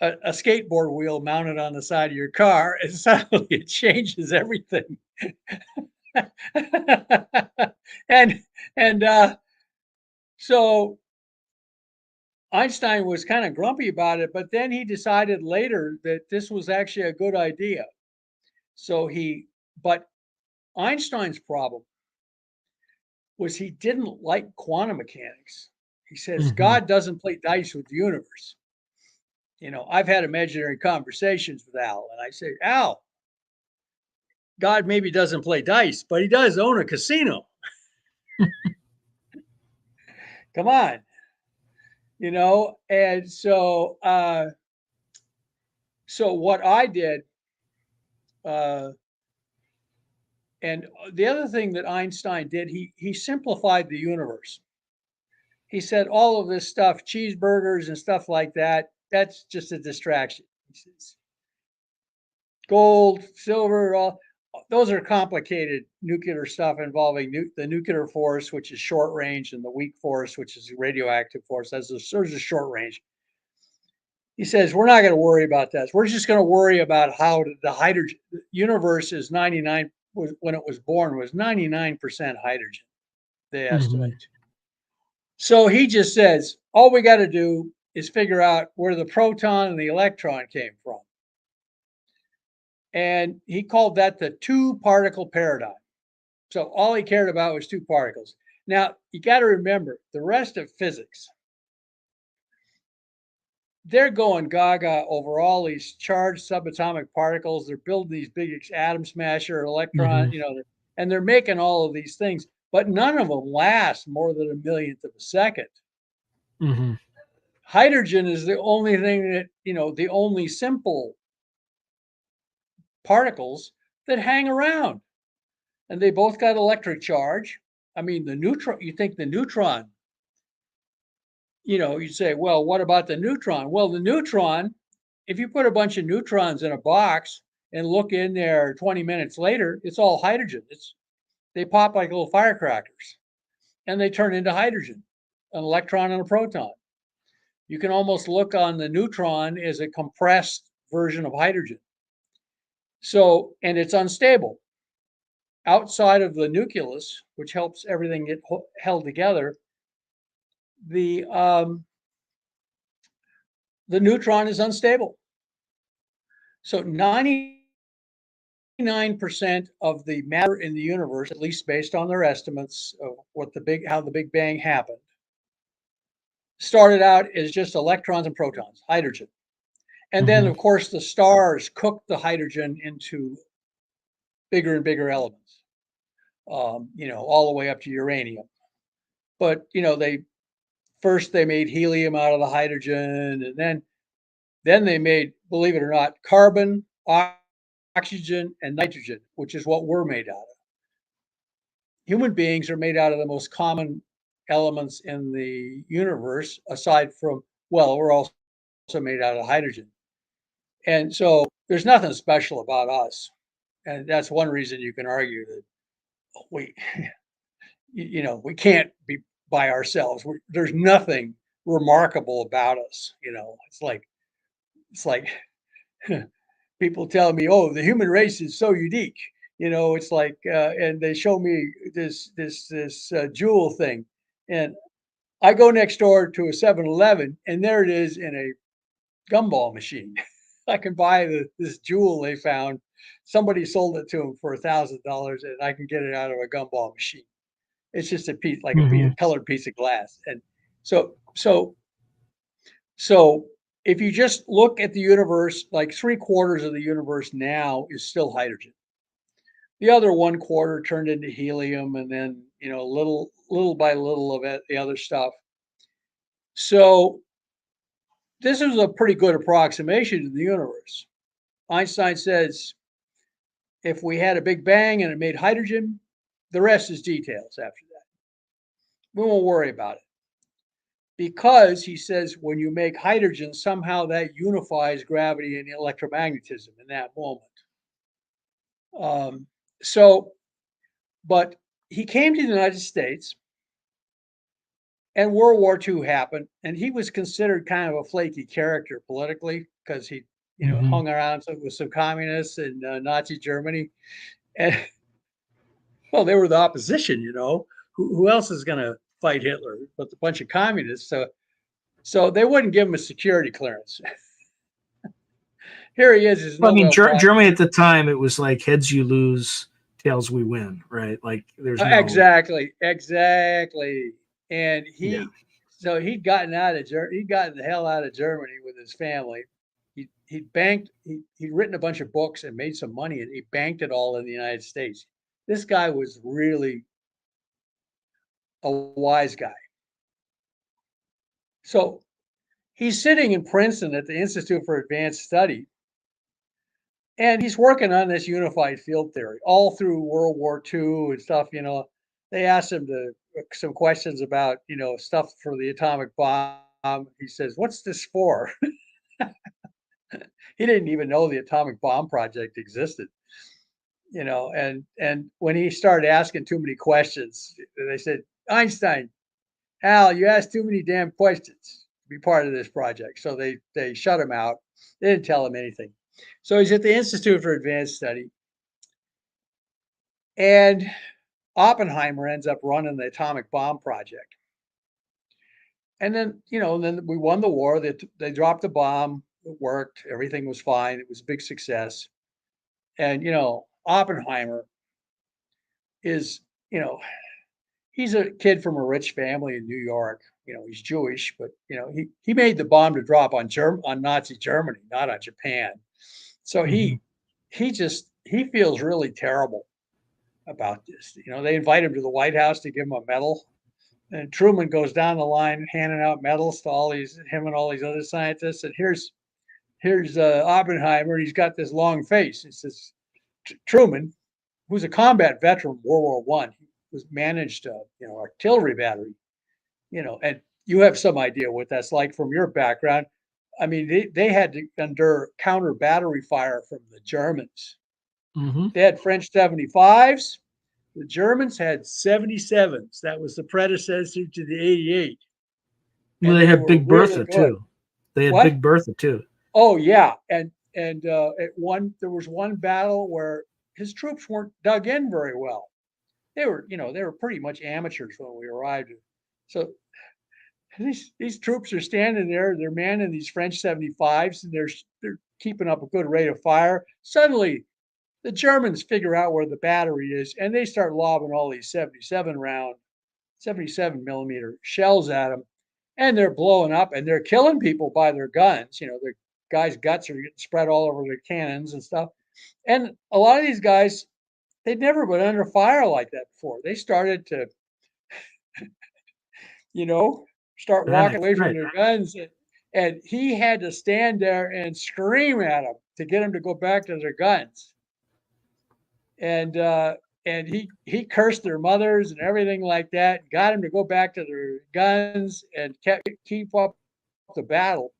a skateboard wheel mounted on the side of your car, and suddenly it changes everything. So Einstein was kind of grumpy about it, but then he decided later that this was actually a good idea. But Einstein's problem was he didn't like quantum mechanics. He says, God doesn't play dice with the universe. I've had imaginary conversations with Al, and I say, Al, God maybe doesn't play dice, but he does own a casino. Come on. And so what I did, and the other thing that Einstein did, he simplified the universe. He said all of this stuff, cheeseburgers and stuff like that, that's just a distraction. He says, gold, silver, those are complicated nuclear stuff involving the nuclear force, which is short range, and the weak force, which is radioactive force. There's a short range. He says, we're not going to worry about that. We're just going to worry about how the hydrogen universe is 99, when it was born, was 99% hydrogen, they estimate. So he just says, all we got to do is figure out where the proton and the electron came from. And he called that the two-particle paradigm. So all he cared about was two particles. Now, you got to remember, the rest of physics, they're going gaga over all these charged subatomic particles. They're building these big atom smasher electron, and they're making all of these things, but none of them last more than a millionth of a second. Hydrogen is the only thing that, the only simple particles that hang around, and they both got electric charge. I mean, the neutron, you think the neutron, you say, well, what about the neutron? Well, the neutron, if you put a bunch of neutrons in a box and look in there 20 minutes later, it's all hydrogen. They pop like little firecrackers, and they turn into hydrogen, an electron and a proton. You can almost look on the neutron as a compressed version of hydrogen. So, and it's unstable. Outside of the nucleus, which helps everything get held together, the neutron is unstable. So 99% of the matter in the universe, at least based on their estimates of how the Big Bang happened, started out as just electrons and protons, hydrogen. And then, of course, the stars cooked the hydrogen into bigger and bigger elements, all the way up to uranium. But, they made helium out of the hydrogen, and then they made, believe it or not, carbon, oxygen, and nitrogen, which is what we're made out of. Human beings are made out of the most common elements in the universe, aside from, we're also made out of hydrogen. And so there's nothing special about us. And that's one reason you can argue that we can't be by ourselves. There's nothing remarkable about us. It's like people tell me, oh, the human race is so unique. It's like, and they show me this jewel thing. And I go next door to a 7-Eleven, and there it is in a gumball machine. I can buy this jewel they found. Somebody sold it to them for $1,000, and I can get it out of a gumball machine. It's just a piece, like a colored piece of glass. And so, so, so if you just look at the universe, like 3/4 of the universe now is still hydrogen. The other 1/4 turned into helium, and then little by little of it, the other stuff. So this is a pretty good approximation to the universe. Einstein says if we had a big bang and it made hydrogen, the rest is details after that. We won't worry about it. Because he says when you make hydrogen, somehow that unifies gravity and electromagnetism in that moment. But he came to the United States, and World War II happened, and he was considered kind of a flaky character politically because he, hung around with some communists in Nazi Germany, and well, they were the opposition. Who else is going to fight Hitler but a bunch of communists? So they wouldn't give him a security clearance. Here he is. His Well, I mean, Nobel Prize. Germany at the time, it was like heads you lose, tails we win, right? Like there's no exactly. And so he'd gotten the hell out of Germany with his family. He'd written a bunch of books and made some money, and he banked it all in the United States. This guy was really a wise guy. So he's sitting in Princeton at the Institute for Advanced Study, and he's working on this unified field theory all through World War II and stuff. They asked him some questions about, stuff for the atomic bomb. He says, "What's this for?" He didn't even know the atomic bomb project existed, and when he started asking too many questions, they said, "Einstein, Al, you asked too many damn questions to be part of this project." So they shut him out. They didn't tell him anything. So he's at the Institute for Advanced Study, and Oppenheimer ends up running the atomic bomb project. And then, then we won the war. They dropped the bomb. It worked. Everything was fine. It was a big success. And, Oppenheimer is, he's a kid from a rich family in New York. He's Jewish, but, he made the bomb to drop on Nazi Germany, not on Japan. So he feels really terrible about this. They invite him to the White House to give him a medal, and Truman goes down the line handing out medals to him and all these other scientists. And here's Oppenheimer, and he's got this long face. It says, Truman, who's a combat veteran of World War I, was managed artillery battery, and you have some idea what that's like from your background. I mean, they had to endure counter battery fire from the Germans. They had French 75s. The Germans had 77s. That was the predecessor to the 88. Well, they had Big Bertha too. They had Big Bertha too. Oh yeah, and there was one battle where his troops weren't dug in very well. They were pretty much amateurs when we arrived. So these troops are standing there. They're manning these French 75s, and they're keeping up a good rate of fire. Suddenly, the Germans figure out where the battery is, and they start lobbing all these 77 millimeter shells at them, and they're blowing up, and they're killing people by their guns. Their guys' guts are getting spread all over their cannons and stuff. And a lot of these guys, they'd never been under fire like that before. They started to, start walking away from their guns. And he had to stand there and scream at them to get them to go back to their guns. And he cursed their mothers and everything like that, got them to go back to their guns and keep up the battle.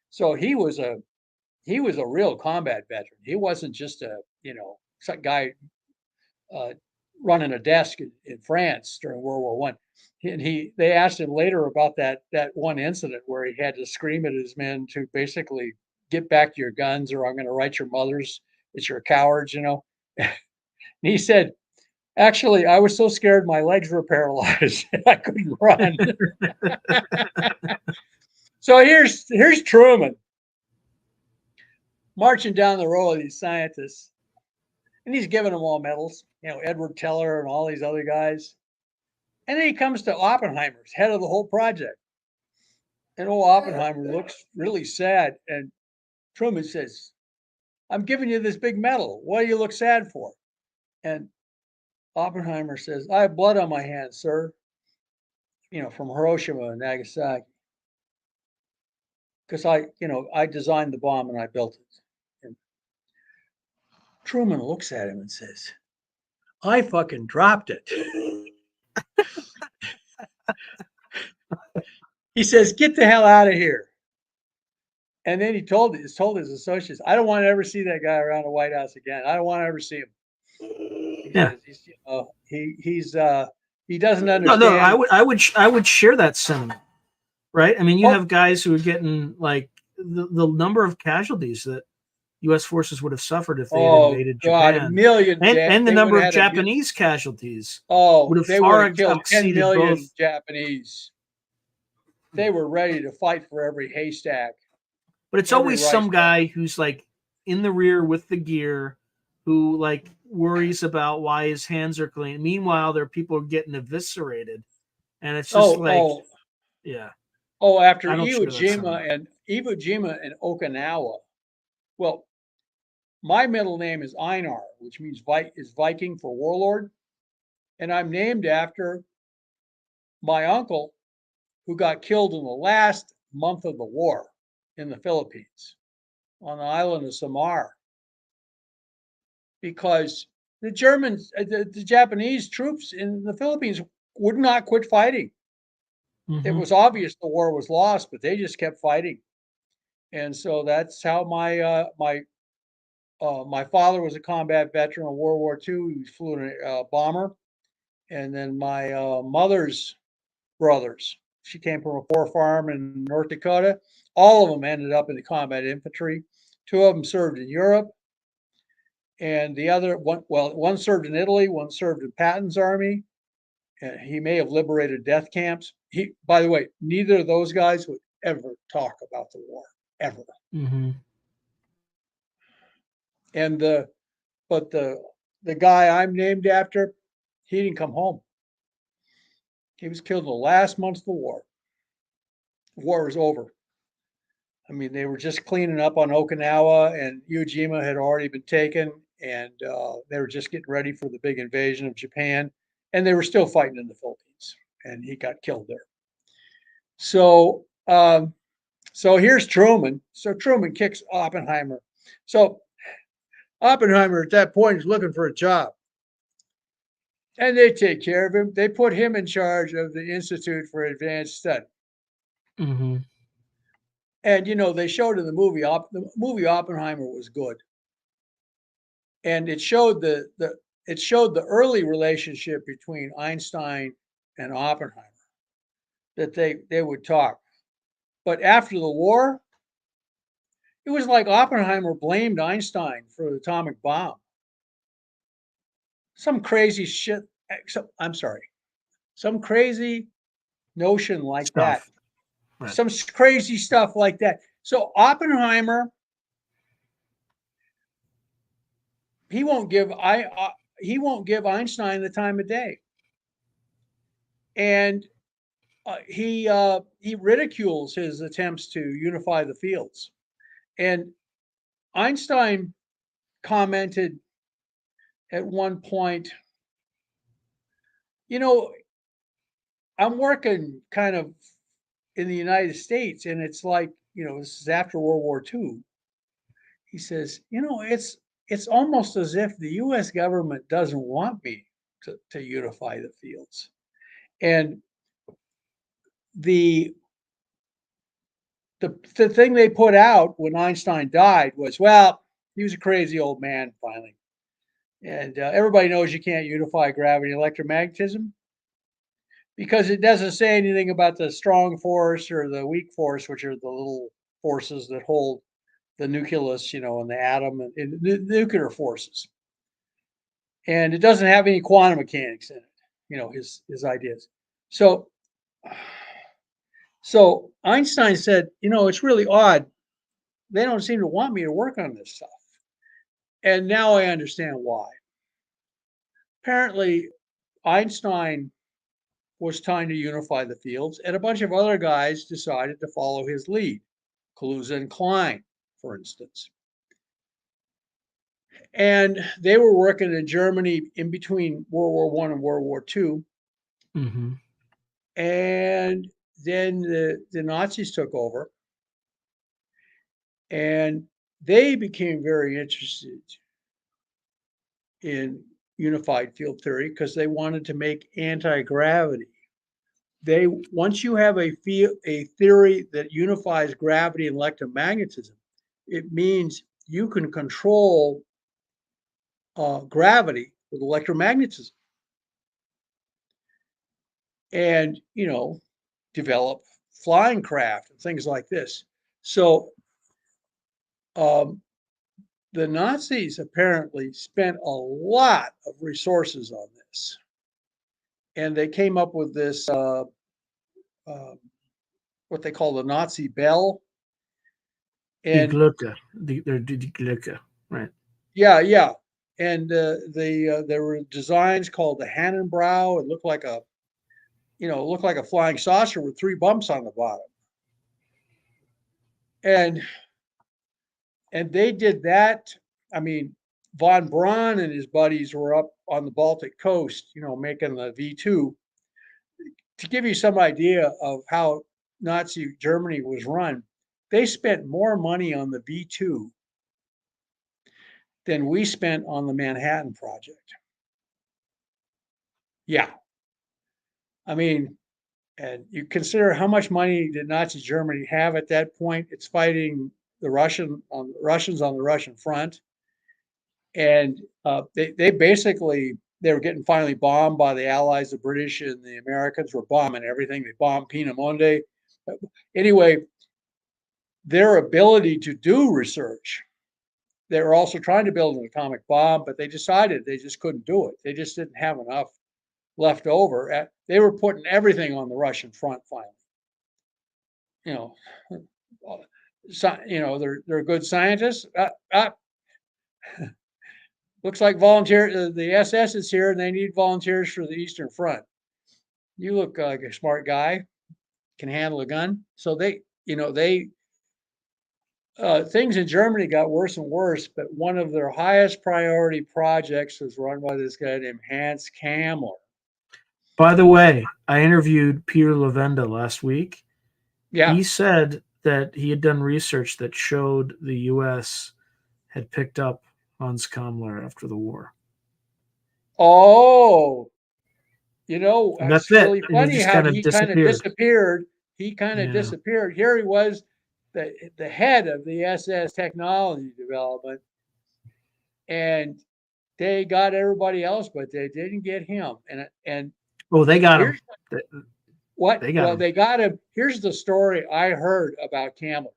So he was a real combat veteran. He wasn't just some guy running a desk in France during World War I. And they asked him later about that one incident where he had to scream at his men to basically get back to your guns, or I'm going to write your mothers that you're cowards. And he said, Actually, I was so scared my legs were paralyzed I couldn't run. So here's Truman marching down the row of these scientists, and he's giving them all medals. You know, Edward Teller and all these other guys. And then he comes to Oppenheimer's head of the whole project, and old Oppenheimer looks really sad. And Truman says, "I'm giving you this big medal. What do you look sad for?" And Oppenheimer says, "I have blood on my hands, sir. You know, from Hiroshima and Nagasaki, because I designed the bomb and I built it." And Truman looks at him and says, "I fucking dropped it." He says, "Get the hell out of here." And then he told his associates, "I don't want to ever see that guy around the White House again. I don't want to ever see him." He Yeah. says, he doesn't No, understand. I would share that sentiment, right? I mean, you Oh. have guys who are getting like the number of casualties that U.S. forces would have suffered if they had Oh invaded God, a Japan, million. and the They number would of have had Japanese casualties Oh, would have they would far have killed 10 exceeded million both. Japanese. They were ready to fight for every haystack. But it's every always rice some guy paddy. who's like in the rear with the gear who like worries about why his hands are clean. Meanwhile, there are people getting eviscerated. And it's just like, yeah, After I don't share that Iwo Jima and Okinawa. Well, my middle name is Einar, which means is Viking for warlord, and I'm named after my uncle who got killed in the last month of the war in the Philippines on the island of Samar, because the Japanese troops in the Philippines would not quit fighting. It was obvious the war was lost, but they just kept fighting. And so that's how my father was a combat veteran of World War II. He flew in a bomber. And then my mother's brothers, she came from a poor farm in North Dakota. All of them ended up in the combat infantry. Two of them served in Europe. And the other one served in Italy, one served in Patton's army. And he may have liberated death camps. By the way, neither of those guys would ever talk about the war, ever. Mm-hmm. And the guy I'm named after, he didn't come home. He was killed in the last month of the war. The war was over. I mean, they were just cleaning up on Okinawa, and Iwo Jima had already been taken, and they were just getting ready for the big invasion of Japan, and they were still fighting in the Philippines, and he got killed there. So, so here's Truman. So Truman kicks Oppenheimer. So Oppenheimer at that point is looking for a job, and they take care of him. They put him in charge of the Institute for Advanced Study. Mm-hmm. And they showed in the movie Oppenheimer was good, and it showed the early relationship between Einstein and Oppenheimer, that they would talk. But after the war, it was like Oppenheimer blamed Einstein for the atomic bomb. Some crazy shit. I'm sorry, some crazy notion like that. Stuff. Right. Some crazy stuff like that. So Oppenheimer, he won't give Einstein the time of day, and he ridicules his attempts to unify the fields. And Einstein commented at one point, I'm working kind of in the United States, and it's like, this is after World War II. He says, it's almost as if the U.S. government doesn't want me to unify the fields. And the thing they put out when Einstein died was, well, he was a crazy old man finally. And everybody knows you can't unify gravity and electromagnetism because it doesn't say anything about the strong force or the weak force, which are the little forces that hold the nucleus, and the atom and the nuclear forces. and it doesn't have any quantum mechanics in it. You know, his ideas. So Einstein said, you know, it's really odd. They don't seem to want me to work on this stuff. And now I understand why. Apparently, Einstein was trying to unify the fields, and a bunch of other guys decided to follow his lead, Kaluza and Klein, for instance. And they were working in Germany in between World War I and World War II. Mm-hmm. And then the Nazis took over, and they became very interested in unified field theory because they wanted to make anti-gravity. Once you have a theory that unifies gravity and electromagnetism, it means you can control gravity with electromagnetism, and you know, develop flying craft and things like this. So the Nazis apparently spent a lot of resources on this, and they came up with this what they call the Nazi bell. Die And Glocke. Die Glocke. Right. yeah, and there were designs called the Hannenbrau. It looked like a flying saucer with 3 bumps on the bottom. And they did that. I mean, von Braun and his buddies were up on the Baltic coast, you know, making the V2. To give you some idea of how Nazi Germany was run, they spent more money on the V2 than we spent on the Manhattan Project. Yeah. I mean, and you consider how much money did Nazi Germany have at that point? It's fighting the Russians on the Russian front, and they basically they were getting finally bombed by the Allies. The British and the Americans were bombing everything. They bombed Piemonte. Anyway, their ability to do research. They were also trying to build an atomic bomb, but they decided they just couldn't do it. They just didn't have enough left over. They were putting everything on the Russian front finally. You know, they're good scientists. Looks like the SS is here, and they need volunteers for the Eastern Front. You look like a smart guy, can handle a gun. So things in Germany got worse and worse, but one of their highest priority projects was run by this guy named Hans Kammler. By the way, I interviewed Peter Levenda last week. Yeah. He said that he had done research that showed the U.S. had picked up Hans Kammler after the war. Oh, you know, And that's it's really it. And he funny just how kind of he kind of disappeared. disappeared. He kind of Yeah. disappeared. Here he was, the head of the SS technology development, and they got everybody else, but they didn't get him. And Oh, they got him. here's What? They got well, him. they got him. Here's the story I heard about Campbell.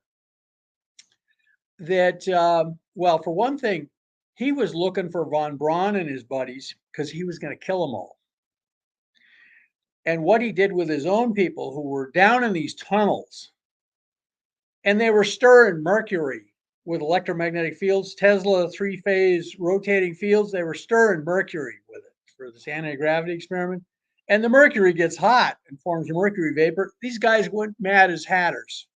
That well, for one thing, he was looking for von Braun and his buddies because he was going to kill them all. And what he did with his own people who were down in these tunnels, and they were stirring mercury with electromagnetic fields, Tesla 3-phase rotating fields, they were stirring mercury with it for this anti-gravity experiment. And the mercury gets hot and forms mercury vapor. These guys went mad as hatters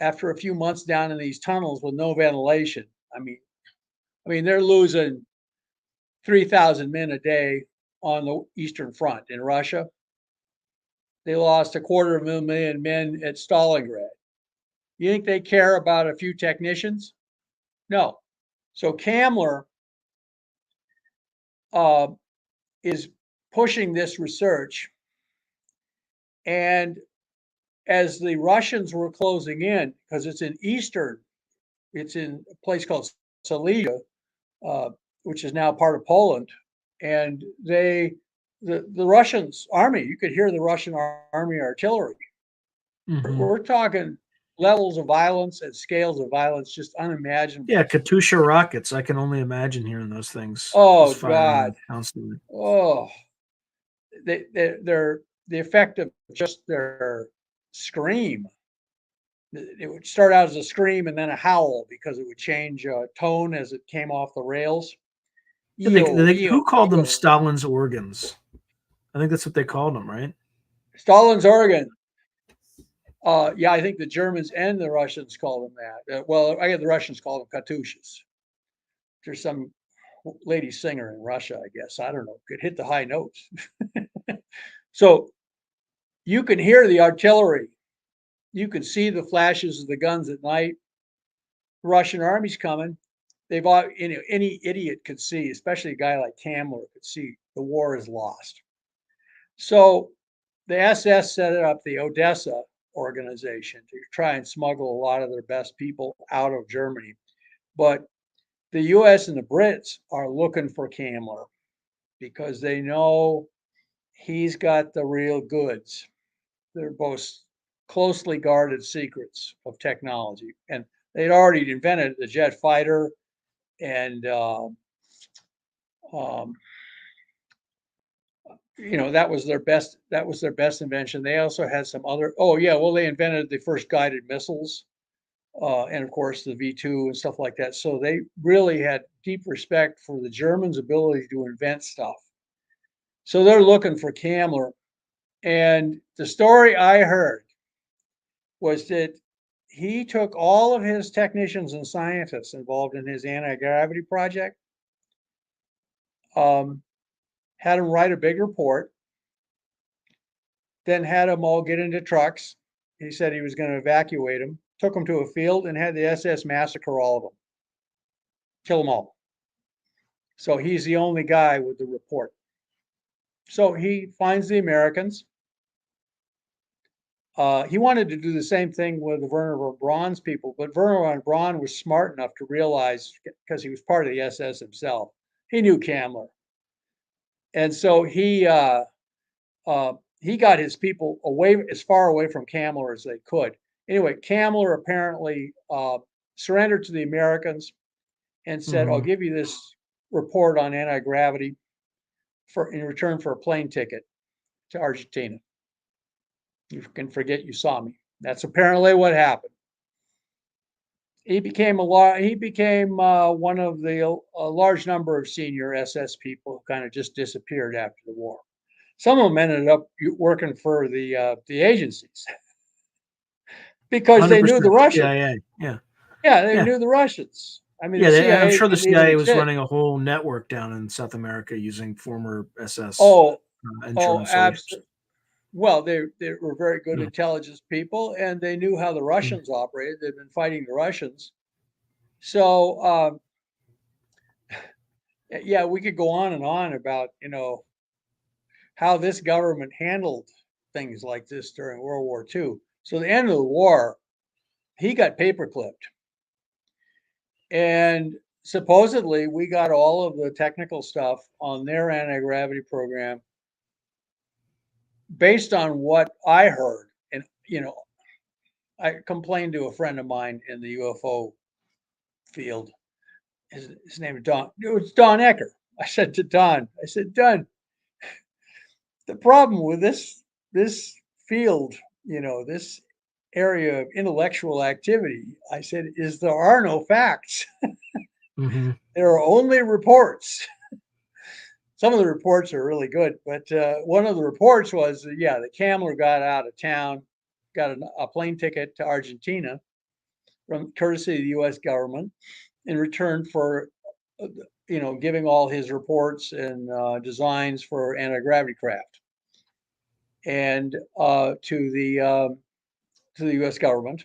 after a few months down in these tunnels with no ventilation. I mean, they're losing 3,000 men a day on the Eastern Front in Russia. They lost 250,000 men at Stalingrad. You think they care about a few technicians? No. So Kammler is pushing this research, and as the Russians were closing in, because it's in a place called Silesia, which is now part of Poland, and the Russians army, you could hear the Russian army artillery. Mm-hmm. We're talking levels of violence and scales of violence just unimaginable. Yeah, Katusha rockets. I can only imagine hearing those things Oh just God. firing constantly. Oh, they're the effect of just their scream. It would start out as a scream and then a howl because it would change tone as it came off the rails. Yeah, Yo, yo, who called them yo. Stalin's organs? I think that's what they called them, right? Stalin's organ. Yeah, I think the Germans and the Russians call them that. Well, I guess the Russians call them Katyushas. There's some lady singer in Russia, I guess. I don't know. Could hit the high notes. So you can hear the artillery. You can see the flashes of the guns at night. Russian army's coming. They've all, any idiot could see, especially a guy like Kamler could see the war is lost. So the SS set up the Odessa organization to try and smuggle a lot of their best people out of Germany. But the US and the Brits are looking for Kamler because they know he's got the real goods. They're both closely guarded secrets of technology. And they'd already invented the jet fighter and that was their best invention. They also had some other, oh yeah, well, they invented the first guided missiles, and of course the V2 and stuff like that. So they really had deep respect for the Germans' ability to invent stuff. So they're looking for Kamler. And the story I heard was that he took all of his technicians and scientists involved in his anti-gravity project, had them write a big report, then had them all get into trucks. He said he was going to evacuate them, took them to a field and had the SS massacre all of them, kill them all. So he's the only guy with the report. So he finds the Americans. He wanted to do the same thing with the Werner von Braun's people, but Werner von Braun was smart enough to realize, because he was part of the SS himself, he knew Kamler. And so he got his people away, as far away from Kamler as they could. Anyway, Kamler apparently surrendered to the Americans and said, I'll give you this report on anti-gravity in return for a plane ticket to Argentina. You can forget you saw me. That's apparently what happened. He became one of the a large number of senior SS people who kind of just disappeared after the war. Some of them ended up working for the agencies because they knew the Russians. CIA. Yeah. Yeah, they knew the Russians. I mean, yeah, the CIA I'm sure the CIA was exist. running a whole network down in South America using former SS insurance soldiers. Absolutely. Well, they were very good intelligence people, and they knew how the Russians operated. They'd been fighting the Russians. So, yeah, we could go on and on about, how this government handled things like this during World War II. So the end of the war, he got paperclipped. And supposedly we got all of the technical stuff on their anti-gravity program based on what I heard. And, I complained to a friend of mine in the UFO field. His name is Don. It was Don Ecker. I said to Don, Don, the problem with this field, this area of intellectual activity, I said, is there are no facts. There are only reports. Some of the reports are really good, but one of the reports was, the Kamler got out of town, got a plane ticket to Argentina from courtesy of the U.S. government in return for, giving all his reports and designs for anti-gravity craft, and to the U.S. government.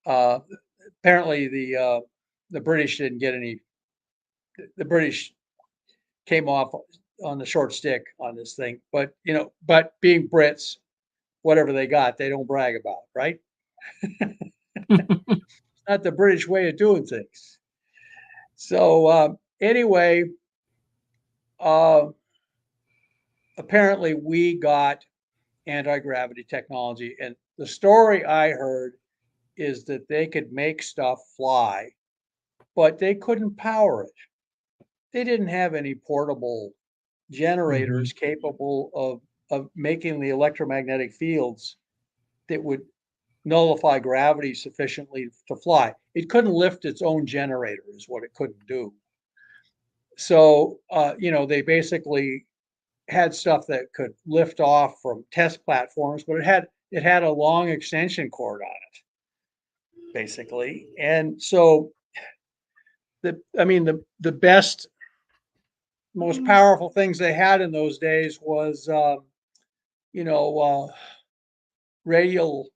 Apparently, the British didn't get any. The British came off on the short stick on this thing, but being Brits, whatever they got, they don't brag about, right? It's not the British way of doing things. So anyway, apparently we got anti-gravity technology. And the story I heard is that they could make stuff fly, but they couldn't power it. They didn't have any portable Mhm. generators capable of making the electromagnetic fields that would nullify gravity sufficiently to fly. It couldn't lift its own generator, is what it couldn't do. So, they basically had stuff that could lift off from test platforms, but it had a long extension cord on it, basically. And so the best, most powerful things they had in those days was you know radial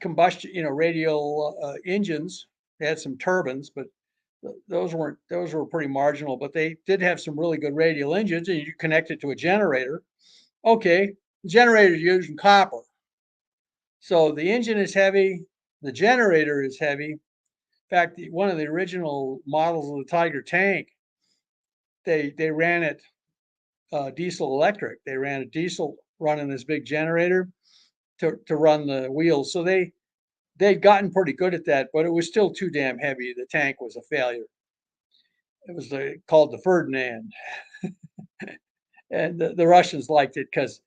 combustion, radial engines. They had some turbines, but those were pretty marginal. But they did have some really good radial engines, and you connect it to a generator. Okay, the generator's using copper, so the engine is heavy, the generator is heavy. In fact, one of the original models of the Tiger tank, they ran it diesel electric. They ran a diesel running this big generator to run the wheels. So they'd gotten pretty good at that, but it was still too damn heavy. The tank was a failure. It was called the Ferdinand, and the Russians liked it because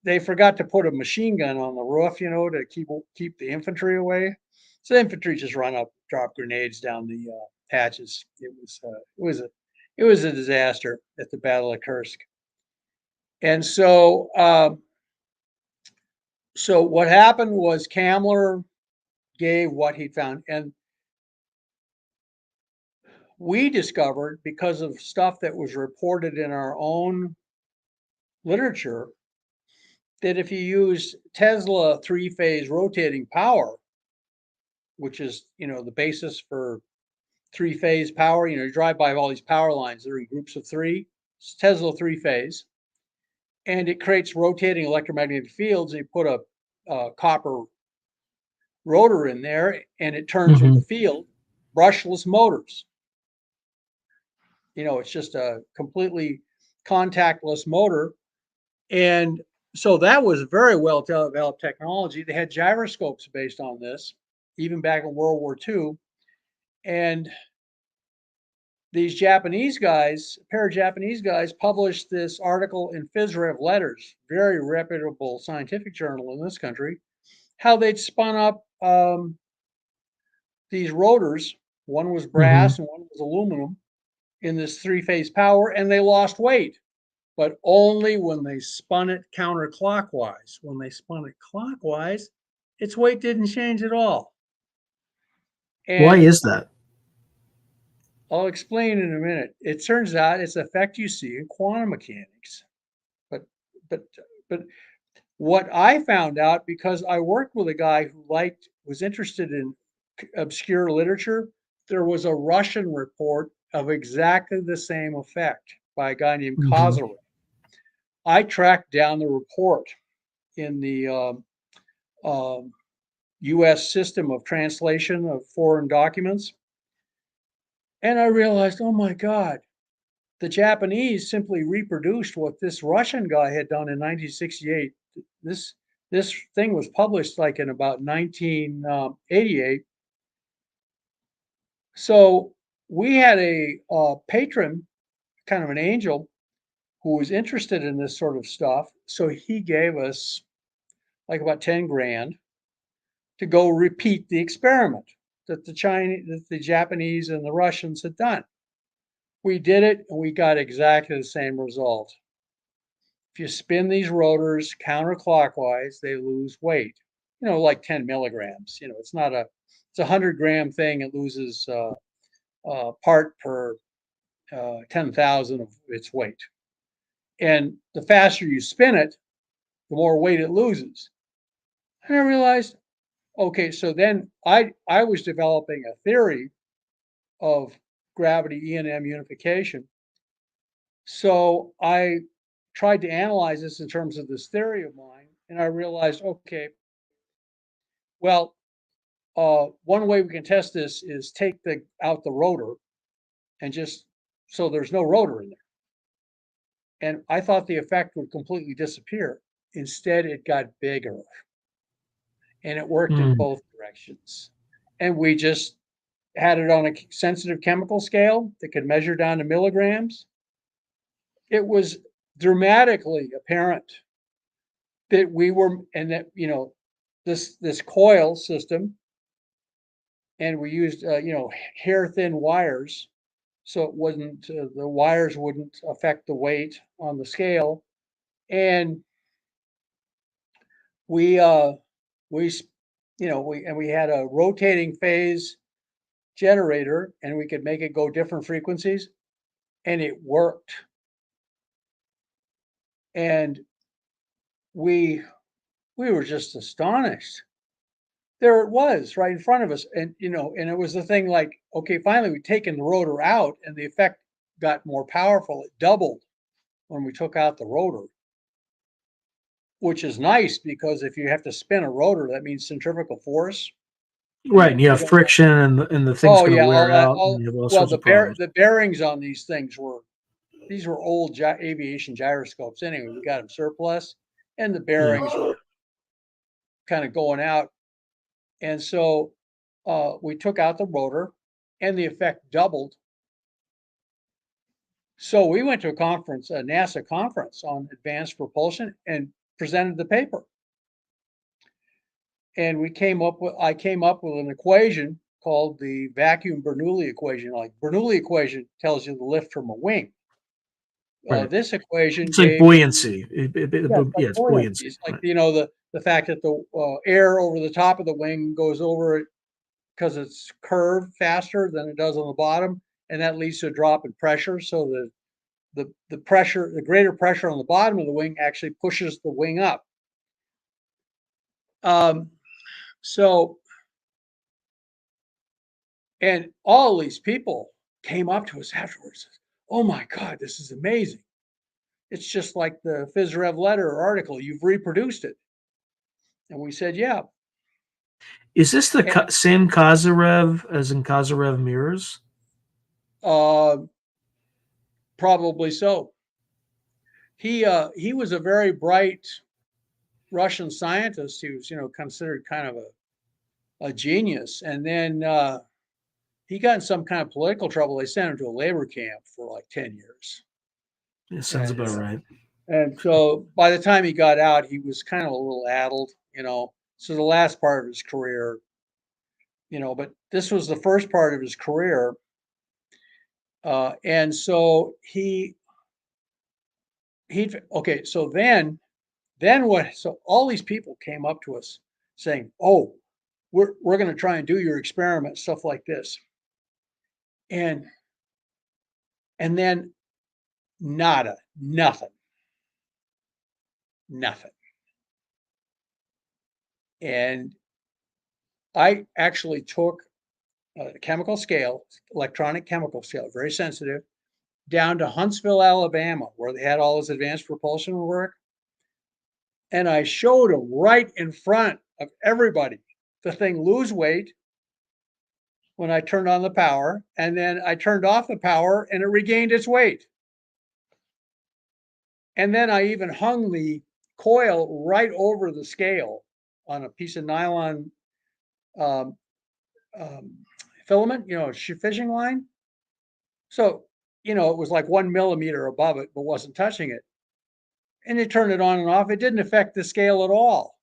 they forgot to put a machine gun on the roof, to keep the infantry away. So the infantry just run up, drop grenades down the hatches. It was a disaster at the Battle of Kursk. And so what happened was Kamler gave what he found, and we discovered, because of stuff that was reported in our own literature, that if you use Tesla three-phase rotating power, which is the basis for three-phase power, you drive by all these power lines, they're in groups of three. It's Tesla three-phase, and it creates rotating electromagnetic fields. And you put a copper rotor in there, and it turns with the Mhm. field. Brushless motors. It's just a completely contactless motor. And so that was very well developed technology. They had gyroscopes based on this, even back in World War II. And these Japanese guys, a pair of Japanese guys, published this article in PhysRev Letters, very reputable scientific journal in this country, how they'd spun up these rotors. One was Mhm. brass and one was aluminum in this three-phase power, and they lost weight, but only when they spun it counterclockwise. When they spun it clockwise, its weight didn't change at all. Why And is that? I'll explain in a minute. It turns out it's an effect you see in quantum mechanics. But but but what I found out, because I worked with a guy who was interested in obscure literature, there was a Russian report of exactly the same effect by a guy named Mhm. Kozyrev. I tracked down the report in the U.S. system of translation of foreign documents, and I realized, oh my God, the Japanese simply reproduced what this Russian guy had done in 1968. This this thing was published like in about 1988. So we had a patron, kind of an angel, who was interested in this sort of stuff. So he gave us like about 10 grand to go repeat the experiment that the Japanese and the Russians had done. We did it, and we got exactly the same result. If you spin these rotors counterclockwise, they lose weight. Like 10 milligrams. It's a 100-gram thing. It loses part per 10,000 of its weight. And the faster you spin it, the more weight it loses. And I realized, okay, so then I was developing a theory of gravity E&M unification. So I tried to analyze this in terms of this theory of mine, and I realized, okay, well, one way we can test this is take out the rotor, and just so there's no rotor in there. And I thought the effect would completely disappear. Instead, it got bigger, and it worked in Mm. both directions. And we just had it on a sensitive chemical scale that could measure down to milligrams. It was dramatically apparent that we were, and that, this coil system, and we used, hair thin wires, so it wasn't, the wires wouldn't affect the weight on the scale. And we, we, we had a rotating phase generator, and we could make it go different frequencies, and it worked. And we were just astonished. There it was right in front of us. And, and it was the thing, like, okay, finally we'd taken the rotor out and the effect got more powerful. It doubled when we took out the rotor, which is nice because if you have to spin a rotor, that means centrifugal force. Right, and you We have don't want. friction, and the thing's Oh going to yeah, all wear that. out, and you have all Well, sorts of problems. the bearings on these things were, these were old aviation gyroscopes. Anyway, we got them surplus, and the bearings were kind of going out. And so we took out the rotor, and the effect doubled. So we went to a conference, a NASA conference on advanced propulsion, and presented the paper. And I came up with an equation called the vacuum Bernoulli equation. Like, Bernoulli equation tells you the lift from a wing. Right. This equation It's like gave me, buoyancy. yeah, it's like Yeah, it's buoyancy. buoyancy. It's like, Right. the fact that the air over the top of the wing goes over it because it's curved faster than it does on the bottom, and that leads to a drop in pressure. So the pressure, the greater pressure on the bottom of the wing actually pushes the wing up. Um, so, and all these people came up to us afterwards. Oh my God, this is amazing. It's just like the PhysRev letter or article. You've reproduced it. And we said, yeah. Is this the And same Kazarev as in Kazarev mirrors? uh, probably so. He was a very bright Russian scientist. He was, considered kind of a genius. And then he got in some kind of political trouble. They sent him to a labor camp for like 10 years. It sounds And about right. and so by the time he got out, he was kind of a little addled, So the last part of his career, but this was the first part of his career. And so okay, so then what? So all these people came up to us saying, "Oh, we're going to try and do your experiment, stuff like this," and then nada, nothing. And I actually took a chemical scale, electronic chemical scale, very sensitive, down to Huntsville, Alabama, where they had all this advanced propulsion work. And I showed them right in front of everybody the thing lose weight when I turned on the power, and then I turned off the power and it regained its weight. And then I even hung the coil right over the scale on a piece of nylon um, um, filament, fishing line. So, it was like 1 millimeter above it, but wasn't touching it. And you turn it on and off. It didn't affect the scale at all.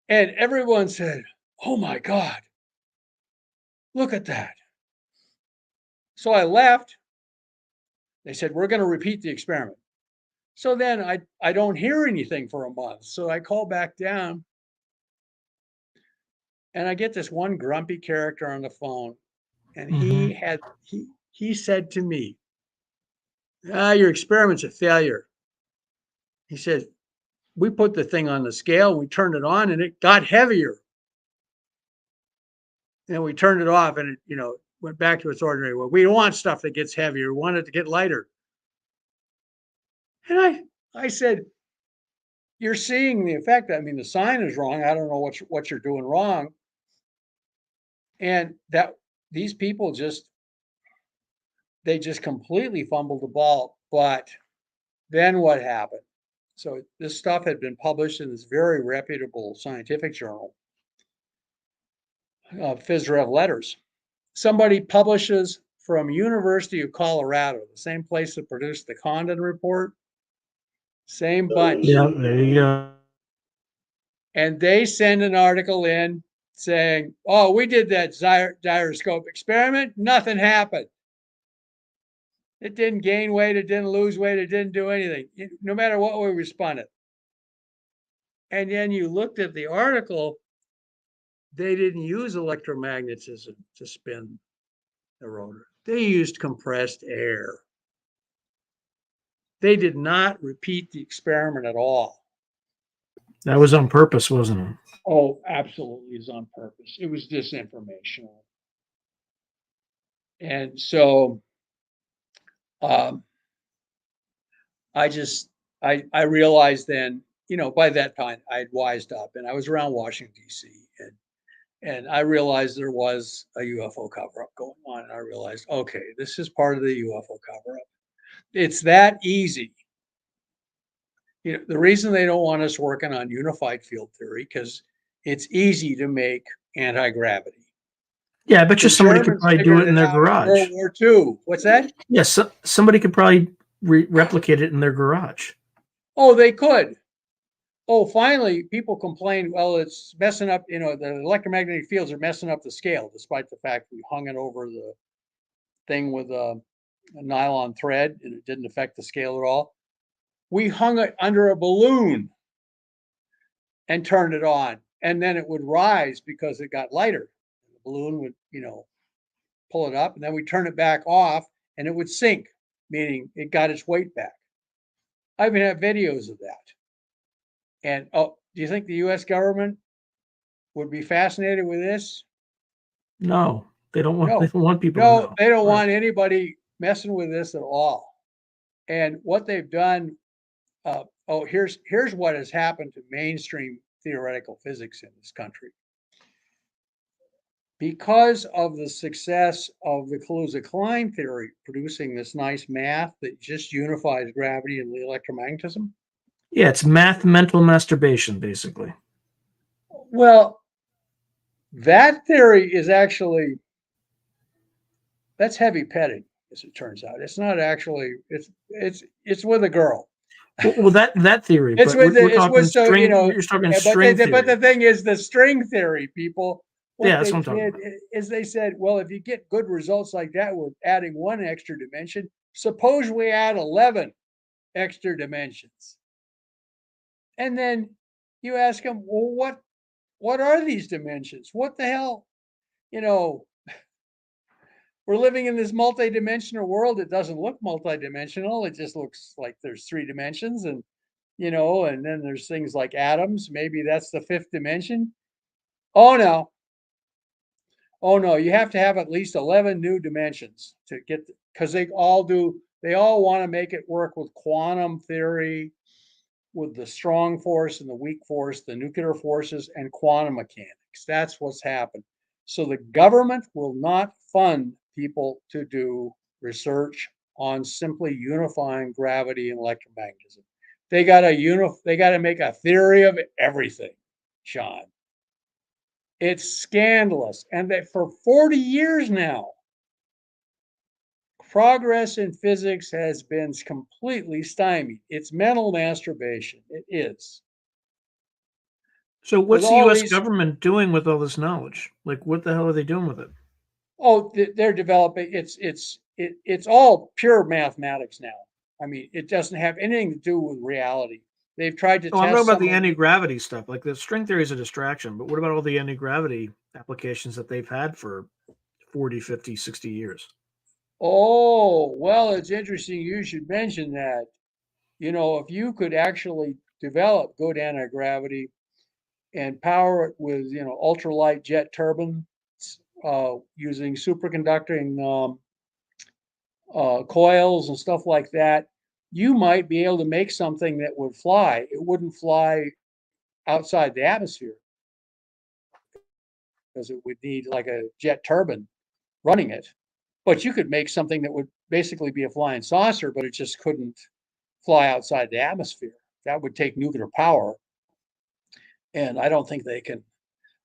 And everyone said, "Oh my God, look at that." So I left. They said, "We're going to repeat the experiment." So then I don't hear anything for a month. So I call back down and I get this one grumpy character on the phone. And Hmm. he said to me, "Your experiment's a failure." He said, "We put the thing on the scale, we turned it on, and it got heavier. And we turned it off, and it, went back to its ordinary way. We don't want stuff that gets heavier. We want it to get lighter." And I said, "You're seeing the effect. I mean, the sign is wrong. I don't know what you're doing wrong." And that these people just they just completely fumbled the ball. But then what happened? So this stuff had been published in this very reputable scientific journal, Phys Rev Letters. Somebody publishes from University of Colorado, the same place that produced the Condon report, same bunch. Yeah, there you go. And they send an article in saying, oh, we did that gyroscope experiment, nothing happened. It didn't gain weight, it didn't lose weight, it didn't do anything, no matter what way we spun it. And then you looked at the article, they didn't use electromagnetism to spin the rotor. They used compressed air. They did not repeat the experiment at all. That was on purpose, wasn't it? Oh, absolutely is on purpose. It was disinformational. And so I realized then, by that time I'd wised up and I was around Washington, D.C. And I realized there was a UFO cover-up going on. And I realized, okay, this is part of the UFO cover-up. It's that easy. The reason they don't want us working on unified field theory, because it's easy to make anti-gravity. Yeah, I bet you somebody could probably do it in their garage. World War II. What's that? Yes, somebody could probably replicate it in their garage. Oh, they could. Oh, finally, people complain, well, it's messing up, the electromagnetic fields are messing up the scale, despite the fact we hung it over the thing with a nylon thread and it didn't affect the scale at all. We hung it under a balloon and turned it on, and then it would rise because it got lighter. The balloon would, pull it up, and then we turn it back off and it would sink, meaning it got its weight back. I even have videos of that. And do you think the U.S. government would be fascinated with this? No, they don't want. No. They don't want people. No, to know. they don't want anybody messing with this at all. And what they've done. Here's what has happened to mainstream theoretical physics in this country. Because of the success of the Kaluza-Klein theory producing this nice math that just unifies gravity and electromagnetism. Yeah, it's mental masturbation, basically. Well, that theory is actually, that's heavy petting, as it turns out. It's not actually, it's with a girl. Well, that theory. It's but with we're talking string. You're talking string theory. But the thing is, the string theory, people. What that's they what I'm talking about. is they said, well, if you get good results like that with adding one extra dimension, suppose we add 11 extra dimensions. And then you ask them, well, what are these dimensions? What the hell? We're living in this multi-dimensional world. It doesn't look multi-dimensional. It just looks like there's 3 dimensions, and and then there's things like atoms. Maybe that's the 5th dimension. Oh no, you have to have at least 11 new dimensions to get, because they all want to make it work with quantum theory, with the strong force and the weak force, the nuclear forces, and quantum mechanics. That's what's happened. So the government will not fund people to do research on simply unifying gravity and electromagnetism. They got to make a theory of everything, Sean. It's scandalous. And that for 40 years now, progress in physics has been completely stymied. It's mental masturbation. It is. So what's the U.S. government doing with all this knowledge? Like, what the hell are they doing with it? Oh, they're developing. It's all pure mathematics now. I mean, it doesn't have anything to do with reality. They've tried to. I'm talking about the anti-gravity stuff. Like, the string theory is a distraction, but what about all the anti-gravity applications that they've had for 40, 50, 60 years? Oh, well, it's interesting you should mention that. If you could actually develop good anti-gravity and power it with, ultralight jet turbines using superconducting coils and stuff like that, you might be able to make something that would fly. It wouldn't fly outside the atmosphere because it would need like a jet turbine running it. But you could make something that would basically be a flying saucer, but it just couldn't fly outside the atmosphere. That would take nuclear power, and I don't think they can.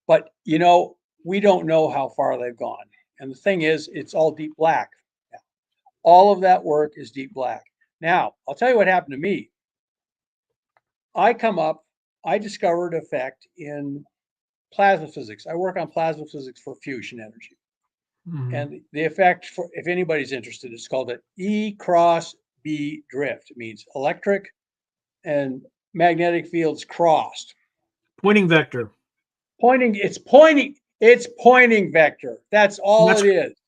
But we don't know how far they've gone. And the thing is, it's all deep black. All of that work is deep black. Now, I'll tell you what happened to me. I discovered effect in plasma physics. I work on plasma physics for fusion energy. Mhm. And the effect, for if anybody's interested, is called an E cross B drift. It means electric and magnetic fields crossed. Pointing vector. It's pointing vector. That's all That's, it is.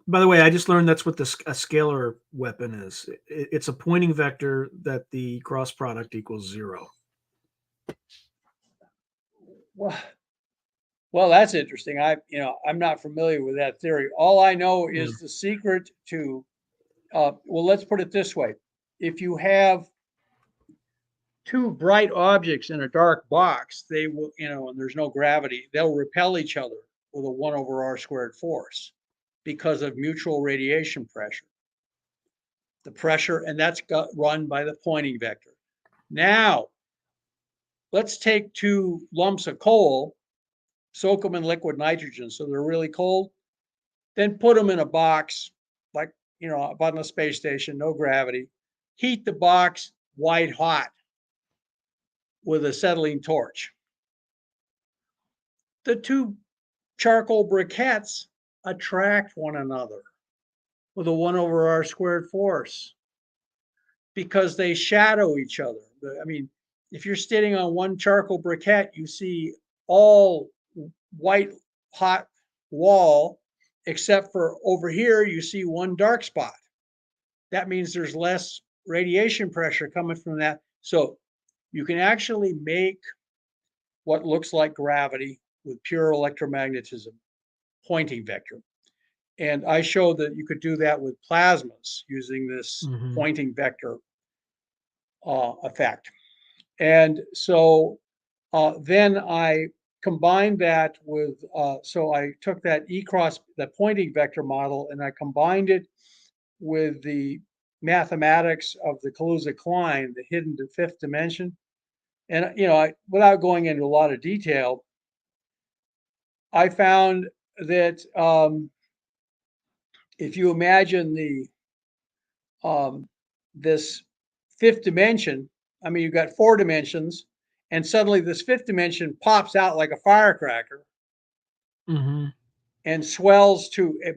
by the way, I just learned that's what a scalar weapon is. It's a pointing vector that the cross product equals 0. Well, that's interesting. I'm not familiar with that theory. All I know Yeah. is the secret to, well, let's put it this way. If you have two bright objects in a dark box, they will, and there's no gravity, they'll repel each other with a 1/r² force because of mutual radiation pressure. The pressure, and that's run by the pointing vector. Now, let's take two lumps of coal, soak them in liquid nitrogen so they're really cold, then put them in a box, like, up on the space station, no gravity, heat the box white hot with a acetylene torch. The two charcoal briquettes attract one another with a 1/r² force because they shadow each other. I mean, if you're standing on one charcoal briquette, you see all white hot wall, except for over here, you see one dark spot. That means there's less radiation pressure coming from that. So you can actually make what looks like gravity with pure electromagnetism, pointing vector. And I showed that you could do that with plasmas using this Mhm. pointing vector effect. And so then I combined that with, so I took that the pointing vector model, and I combined it with the mathematics of the Kaluza-Klein, the hidden fifth dimension. And, without going into a lot of detail, I found that if you imagine this fifth dimension, I mean, you've got 4 dimensions, and suddenly this fifth dimension pops out like a firecracker Mhm. and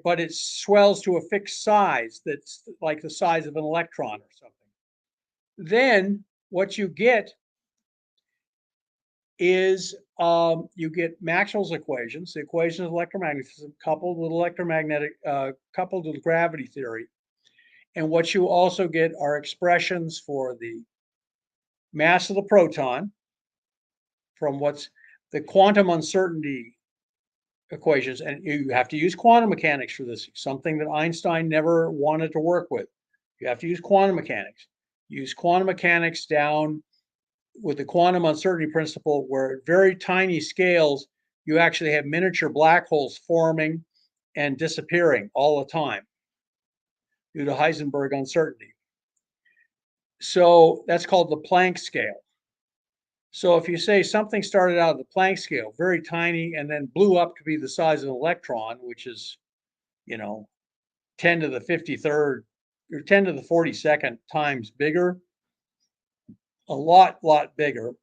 but it swells to a fixed size that's like the size of an electron or something. Then what you get is you get Maxwell's equations, the equations of electromagnetism coupled with gravity theory. And what you also get are expressions for the mass of the proton from what's the quantum uncertainty equations. And you have to use quantum mechanics for this, something that Einstein never wanted to work with. You have to use quantum mechanics. Use quantum mechanics down with the quantum uncertainty principle, where at very tiny scales, you actually have miniature black holes forming and disappearing all the time due to Heisenberg uncertainty. So that's called the Planck scale. So if you say something started out at the Planck scale, very tiny, and then blew up to be the size of an electron, which is, 10 to the 53rd or 10 to the 42nd times bigger, a lot bigger,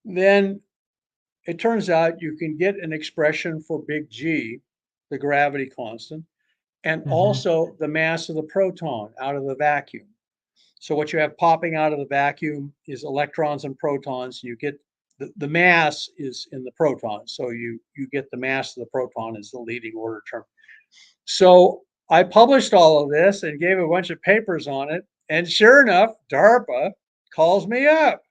then it turns out you can get an expression for big G, the gravity constant, and Mhm. also the mass of the proton out of the vacuum. So what you have popping out of the vacuum is electrons and protons. You get the mass is in the proton. So you get the mass of the proton as the leading order term. So I published all of this and gave a bunch of papers on it. And sure enough, DARPA calls me up,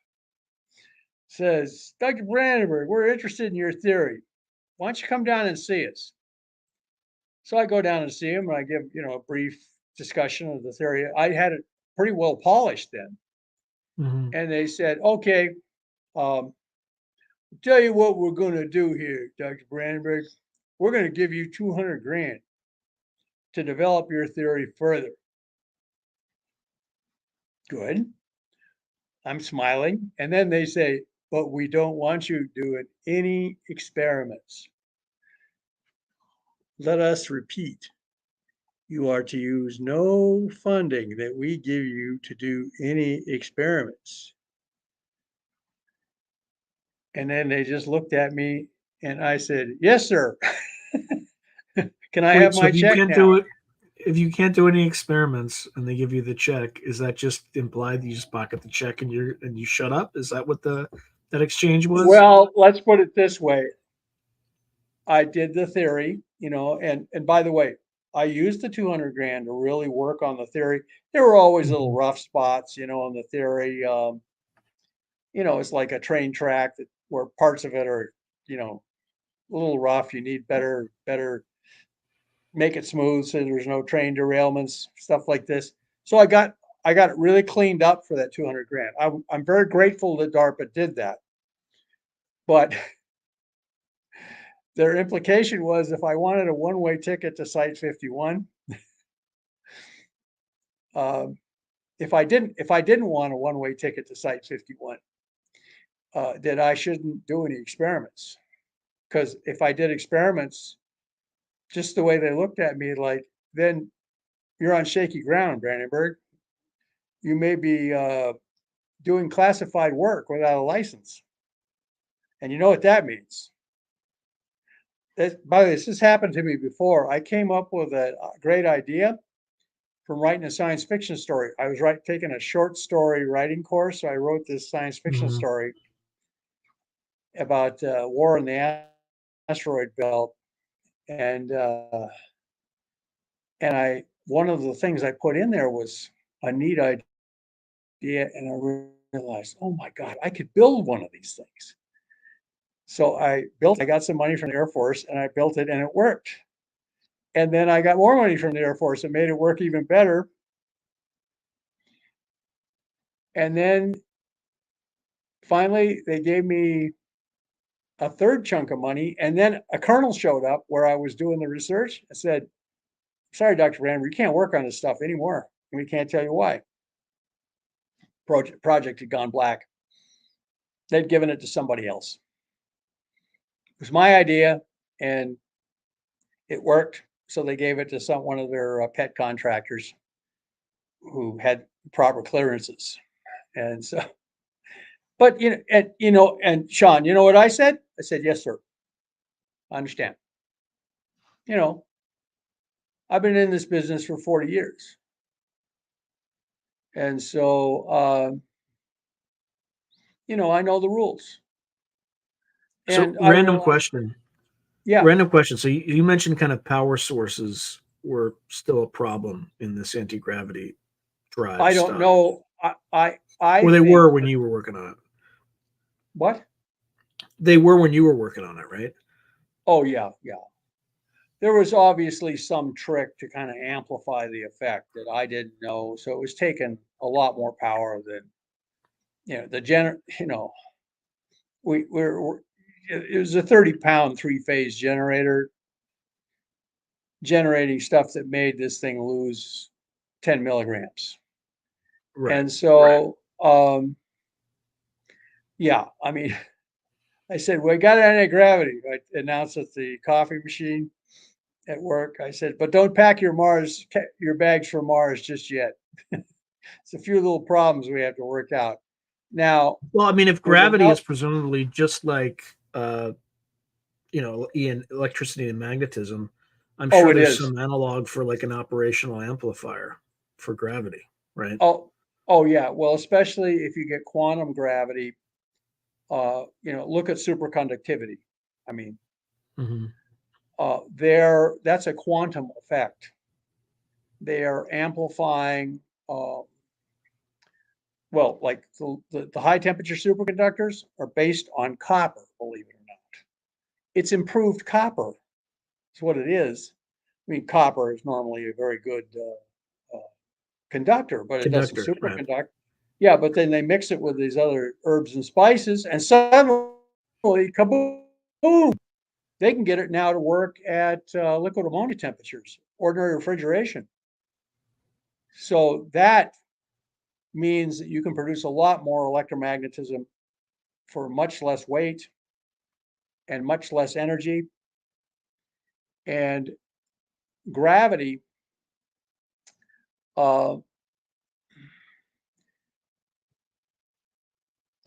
says, Dr. Brandenburg, we're interested in your theory. Why don't you come down and see us? So I go down and see him, and I give, a brief discussion of the theory. I had it pretty well polished then. Mhm. And they said, okay, tell you what we're going to do here, Dr. Brandenburg. We're going to give you 200 grand. to develop your theory further. Good. I'm smiling. And then they say, but we don't want you doing any experiments. Let us repeat. You are to use no funding that we give you to do any experiments. And then they just looked at me and I said, yes, sir. Can I have so my if you check can't now? do it, if you can't do any experiments and they give you the check, is that just implied that you just pocket the check and you shut up? Is that what that exchange was? Well, let's put it this way. I did the theory, and by the way, I used the 200 grand to really work on the theory. There were always little Mhm. rough spots, on the theory. It's like a train track where parts of it are, a little rough. You need better make it smooth so there's no train derailments, stuff like this. So I got it really cleaned up for that 200 grand. I'm very grateful that DARPA did that, but their implication was if I wanted a one-way ticket to Site 51, if I didn't want a one-way ticket to Site 51, that I shouldn't do any experiments. Because if I did experiments, just the way they looked at me, like, then you're on shaky ground, Brandenburg. You may be doing classified work without a license. And you know what that means. By the way, this has happened to me before. I came up with a great idea from writing a science fiction story. I was taking a short story writing course. So I wrote this science fiction Mhm. story about war in the asteroid belt, and I one of the things I put in there was a neat idea, and I realized, oh my God, I could build one of these things. So I got some money from the Air Force, and I built it, and it worked. And then I got more money from the Air Force and made it work even better. And then finally, they gave me a third chunk of money. And then a colonel showed up where I was doing the research. I said, sorry, Dr. Brandenburg, you can't work on this stuff anymore. And we can't tell you why. Project had gone black. They'd given it to somebody else. It was my idea, and it worked. So they gave it to one of their pet contractors who had proper clearances. And so, but and Sean, you know what I said? I said, yes, sir. I understand. You know, I've been in this business for 40 years. And so, I know the rules. So And I realized, yeah, random question. So you mentioned kind of power sources were still a problem in this anti-gravity drive I don't stuff, know. I or they think were when that, you were working on it. what? They were when you were working on it, right? Oh, yeah, yeah. There was obviously some trick to kind of amplify the effect that I didn't know. So it was taking a lot more power than, we're it was a 30-pound three-phase generator generating stuff that made this thing lose 10 milligrams. Right. And so, yeah, I mean, I said, we got anti-gravity. I announced at the coffee machine at work. I said, but don't pack your bags for Mars just yet. It's a few little problems we have to work out. Now, Well, I mean, if there's gravity another, is presumably just like electricity and magnetism, I'm oh, sure it there's is. some analog for like an operational amplifier for gravity, right? Oh, yeah. Well, especially if you get quantum gravity, look at superconductivity. I mean, Hmm. that's a quantum effect. They are amplifying, well, like the high temperature superconductors are based on copper, believe it or not. It's improved copper. It's what it is. I mean, copper is normally a very good conductor, but it doesn't Conductor, right? superconduct. Yeah, but then they mix it with these other herbs and spices, and suddenly, kaboom! They can get it now to work at liquid ammonia temperatures. ordinary refrigeration. So that means that you can produce a lot more electromagnetism for much less weight and much less energy. And gravity,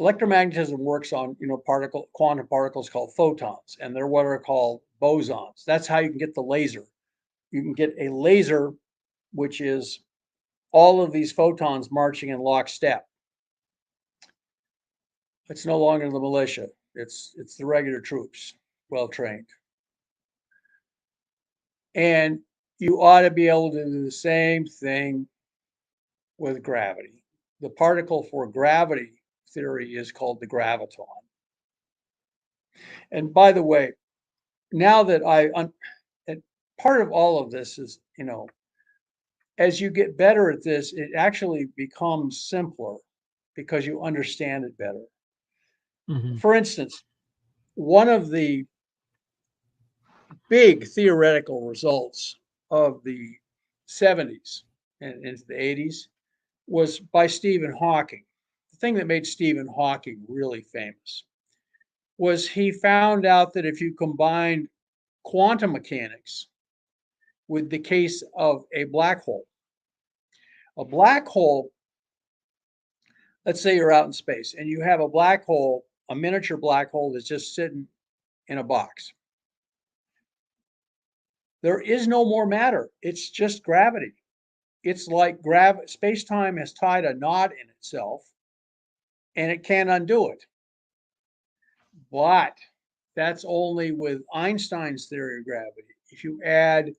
electromagnetism works on, quantum particles called photons, and they're what are called bosons. That's how you can get the laser. You can get a laser, which is all of these photons marching in lockstep. It's no longer the militia. It's the regular troops, well trained. And you ought to be able to do the same thing with gravity. The particle for gravity theory is called the graviton. And by the way, now that and part of all of this is, as you get better at this, it actually becomes simpler because you understand it better. Mm-hmm. For instance, one of the big theoretical results of the 70s and into the 80s was by Stephen Hawking. The thing that made Stephen Hawking really famous was he found out that if you combined quantum mechanics with the case of a black hole, let's say you're out in space and you have a black hole, a miniature black hole that's just sitting in a box. There is no more matter. It's just gravity. It's like space-time has tied a knot in itself and it can't undo it. But that's only with Einstein's theory of gravity. If you add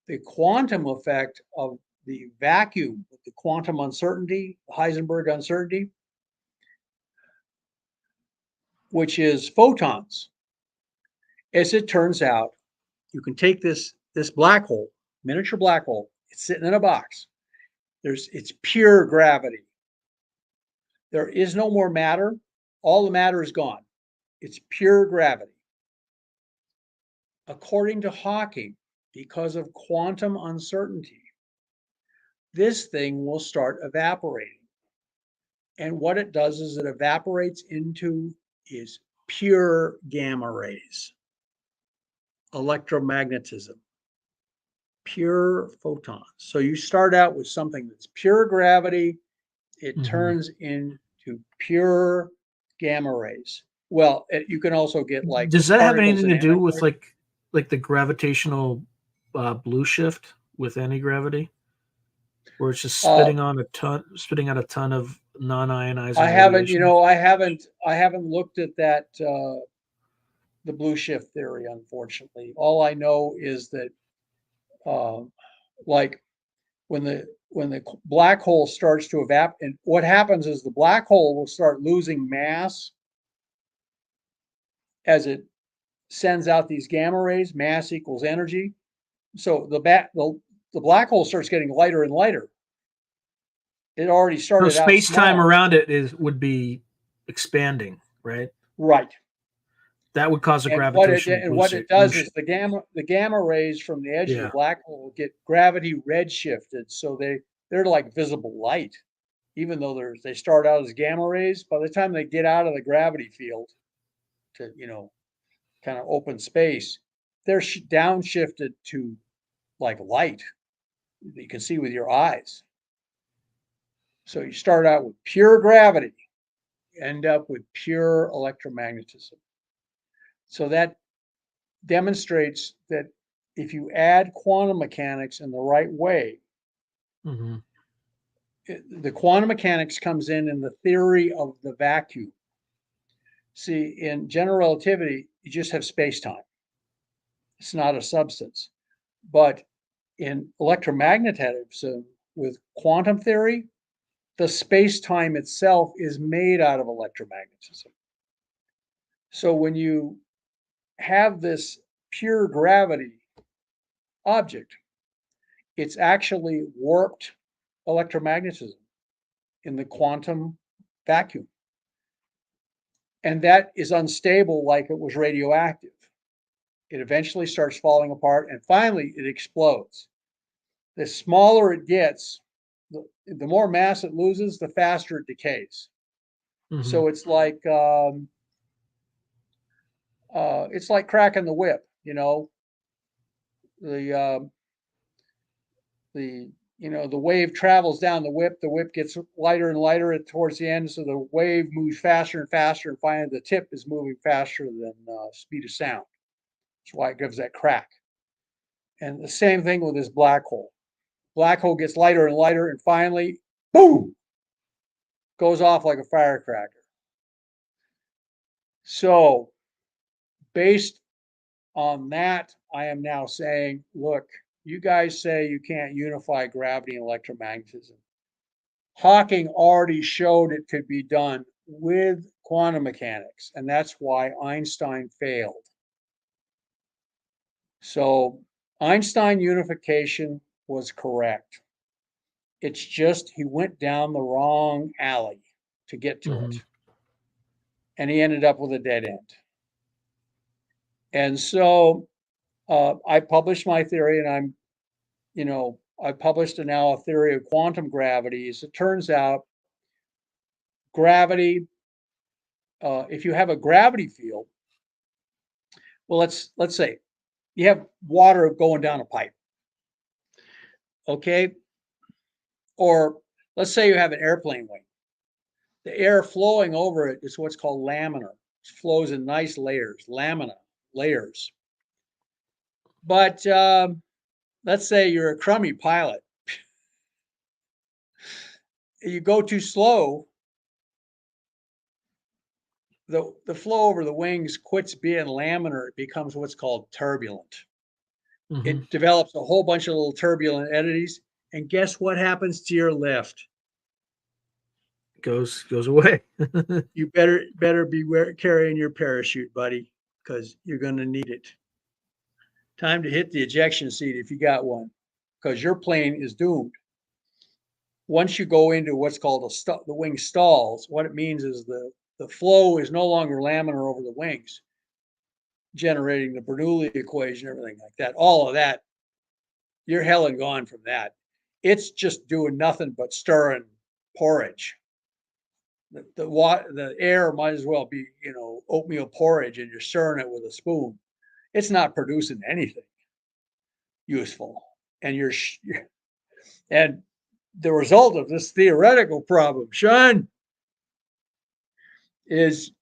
the quantum effect of the vacuum, the quantum uncertainty, the Heisenberg uncertainty, which is photons, as it turns out, you can take this black hole, miniature black hole, it's sitting in a box. It's pure gravity. There is no more matter. All the matter is gone. It's pure gravity. According to Hawking, because of quantum uncertainty, this thing will start evaporating. And what it does is it evaporates into is pure gamma rays, electromagnetism, pure photons. So you start out with something that's pure gravity, it turns into pure gamma rays. Well, you can also get like Does that have anything to do with antiparticles. like the gravitational blue shift with antigravity, where it's just spitting out a ton of non-ionizing I haven't, radiation? I haven't looked at that the blue shift theory, unfortunately. All I know is that like when the black hole starts to evaporate, and what happens is the black hole will start losing mass as it sends out these gamma rays. Mass equals energy. So the black hole starts getting lighter and lighter. It already So started out space-time small. around it would be expanding, right? Right. That would cause a And gravitational what blue it does shift. is the gamma rays from the edge of the Yeah. black hole get gravity redshifted, so they're like visible light, even though they start out as gamma rays. By the time they get out of the gravity field to kind of open space, they're downshifted to like light that you can see with your eyes. So you start out with pure gravity, end up with pure electromagnetism. So that demonstrates that if you add quantum mechanics in the right way, Mm-hmm. the quantum mechanics comes in the theory of the vacuum. See, in general relativity, you just have space-time. It's not a substance. But in electromagnetism with quantum theory, the space-time itself is made out of electromagnetism. So when you have this pure gravity object, it's actually warped electromagnetism in the quantum vacuum. And that is unstable like it was radioactive. It eventually starts falling apart and finally it explodes. the smaller it gets, the more mass it loses, the faster it decays. Mhm. So it's like cracking the whip. You know, the the the wave travels down the whip. The whip gets lighter and lighter towards the end, so the wave moves faster and faster, and finally the tip is moving faster than speed of sound. That's why it gives that crack. And the same thing with this black hole. Black hole gets lighter and lighter, and finally, boom, goes off like a firecracker. So, based on that, I am now saying, look, you guys say you can't unify gravity and electromagnetism. Hawking already showed it could be done with quantum mechanics, and that's why Einstein failed. So, Einstein unification was correct. It's just he went down the wrong alley to get to Mhm. it, and he ended up with a dead end. And so I published my theory, and I published now a theory of quantum gravity. As it turns out, gravity, if you have a gravity field, well, let's say you have water going down a pipe, okay? Or let's say you have an airplane wing. The air flowing over it is what's called laminar. It flows in nice layers, lamina layers. But let's say you're a crummy pilot. You go too slow, the flow over the wings quits being laminar. It becomes what's called turbulent. Mhm. It develops a whole bunch of little turbulent entities. And guess what happens to your lift? Goes away. You better be carrying your parachute, buddy, because you're going to need it. Time to hit the ejection seat if you got one, because your plane is doomed. Once you go into what's called the wing stalls, what it means is the flow is no longer laminar over the wings, generating the Bernoulli equation, everything like that. All of that, you're hell and gone from that. It's just doing nothing but stirring porridge. The air might as well be, oatmeal porridge, and you're stirring it with a spoon. It's not producing anything useful. And and the result of this theoretical problem, Sean, is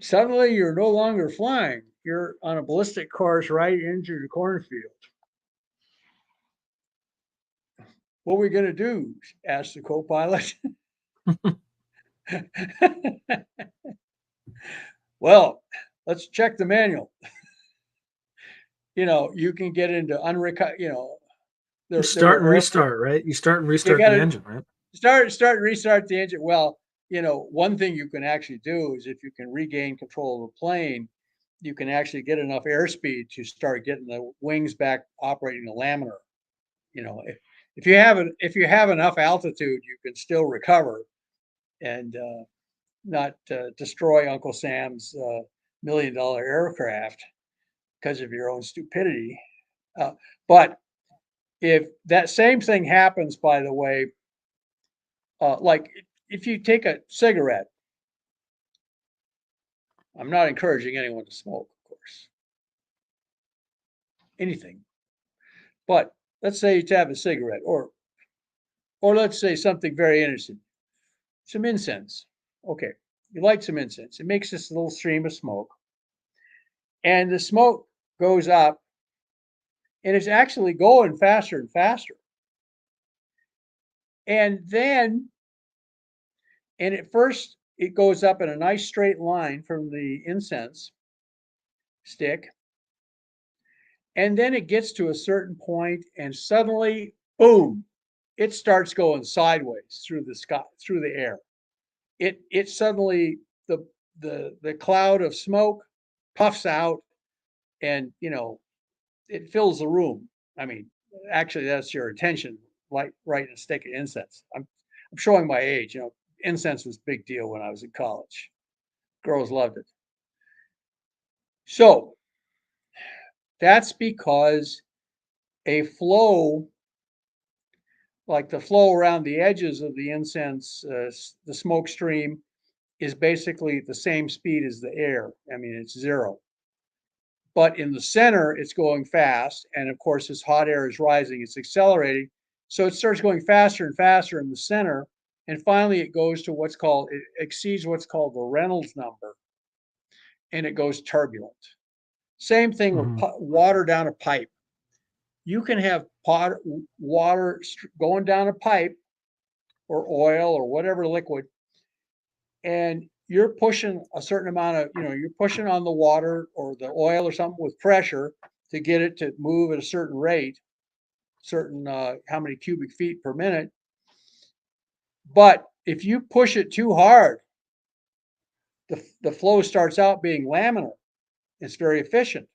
suddenly you're no longer flying. You're on a ballistic course right into the cornfield. What are we going to do? Asked the co-pilot. Well, let's check the manual. You can get into You start and restart, right? You start and you restart got the to engine, right? start and restart the engine. Well, one thing you can actually do is if you can regain control of the plane, you can actually get enough airspeed to start getting the wings back operating the laminar. If you have enough altitude, you can still recover and not destroy Uncle Sam's $1 million aircraft because of your own stupidity. But if that same thing happens, by the way, like if you take a cigarette, I'm not encouraging anyone to smoke, of course, anything. But let's say you have a cigarette, or let's say something very innocent, some incense. Okay, you light some incense. It makes this little stream of smoke, and the smoke goes up, and it's actually going faster and faster. And at first, it goes up in a nice straight line from the incense stick. And then it gets to a certain point, and suddenly, boom, it starts going sideways through the sky, through the air. It suddenly the cloud of smoke puffs out, and it fills the room. I mean, actually, that's your attention, like right in a stick of incense. I'm showing my age. Incense was a big deal when I was in college. Girls loved it. So that's because a flow, like the flow around the edges of the incense, the smoke stream, is basically the same speed as the air. I mean, it's zero. But in the center, it's going fast. And of course, as hot air is rising, it's accelerating. So it starts going faster and faster in the center. And finally, it goes to what's called, it exceeds what's called the Reynolds number. And it goes turbulent. Same thing with water down a pipe. You can have water going down a pipe or oil or whatever liquid, and you're pushing a certain amount of, you're pushing on the water or the oil or something with pressure to get it to move at a certain rate, certain how many cubic feet per minute. But if you push it too hard, the flow starts out being laminar. It's very efficient.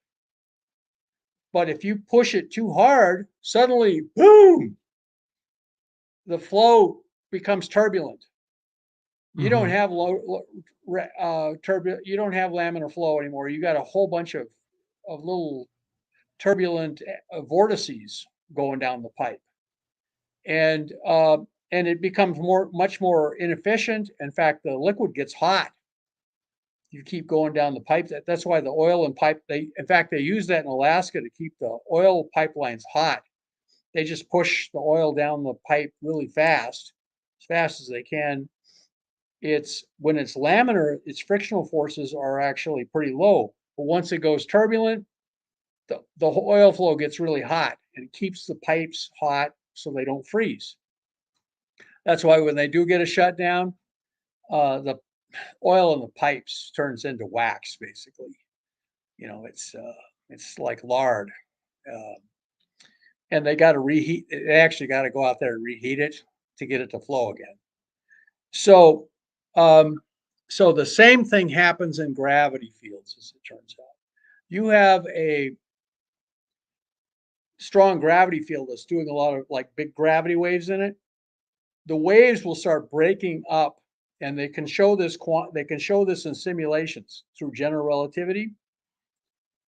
But if you push it too hard, suddenly, boom, the flow becomes turbulent. You don't have turbulent. You don't have laminar flow anymore. You got a whole bunch of little turbulent vortices going down the pipe, and it becomes much more inefficient. In fact, the liquid gets hot. You keep going down the pipe. That's why the oil and pipe. They use that in Alaska to keep the oil pipelines hot. They just push the oil down the pipe really fast, as fast as they can. When it's laminar, its frictional forces are actually pretty low. But once it goes turbulent, the oil flow gets really hot and keeps the pipes hot so they don't freeze. That's why when they do get a shutdown, the oil in the pipes turns into wax, basically. It's like lard. And they got to reheat. They actually got to go out there and reheat it to get it to flow again. So the same thing happens in gravity fields, as it turns out. You have a strong gravity field that's doing a lot of like big gravity waves in it. The waves will start breaking up, and they can show this. They can show this in simulations through general relativity.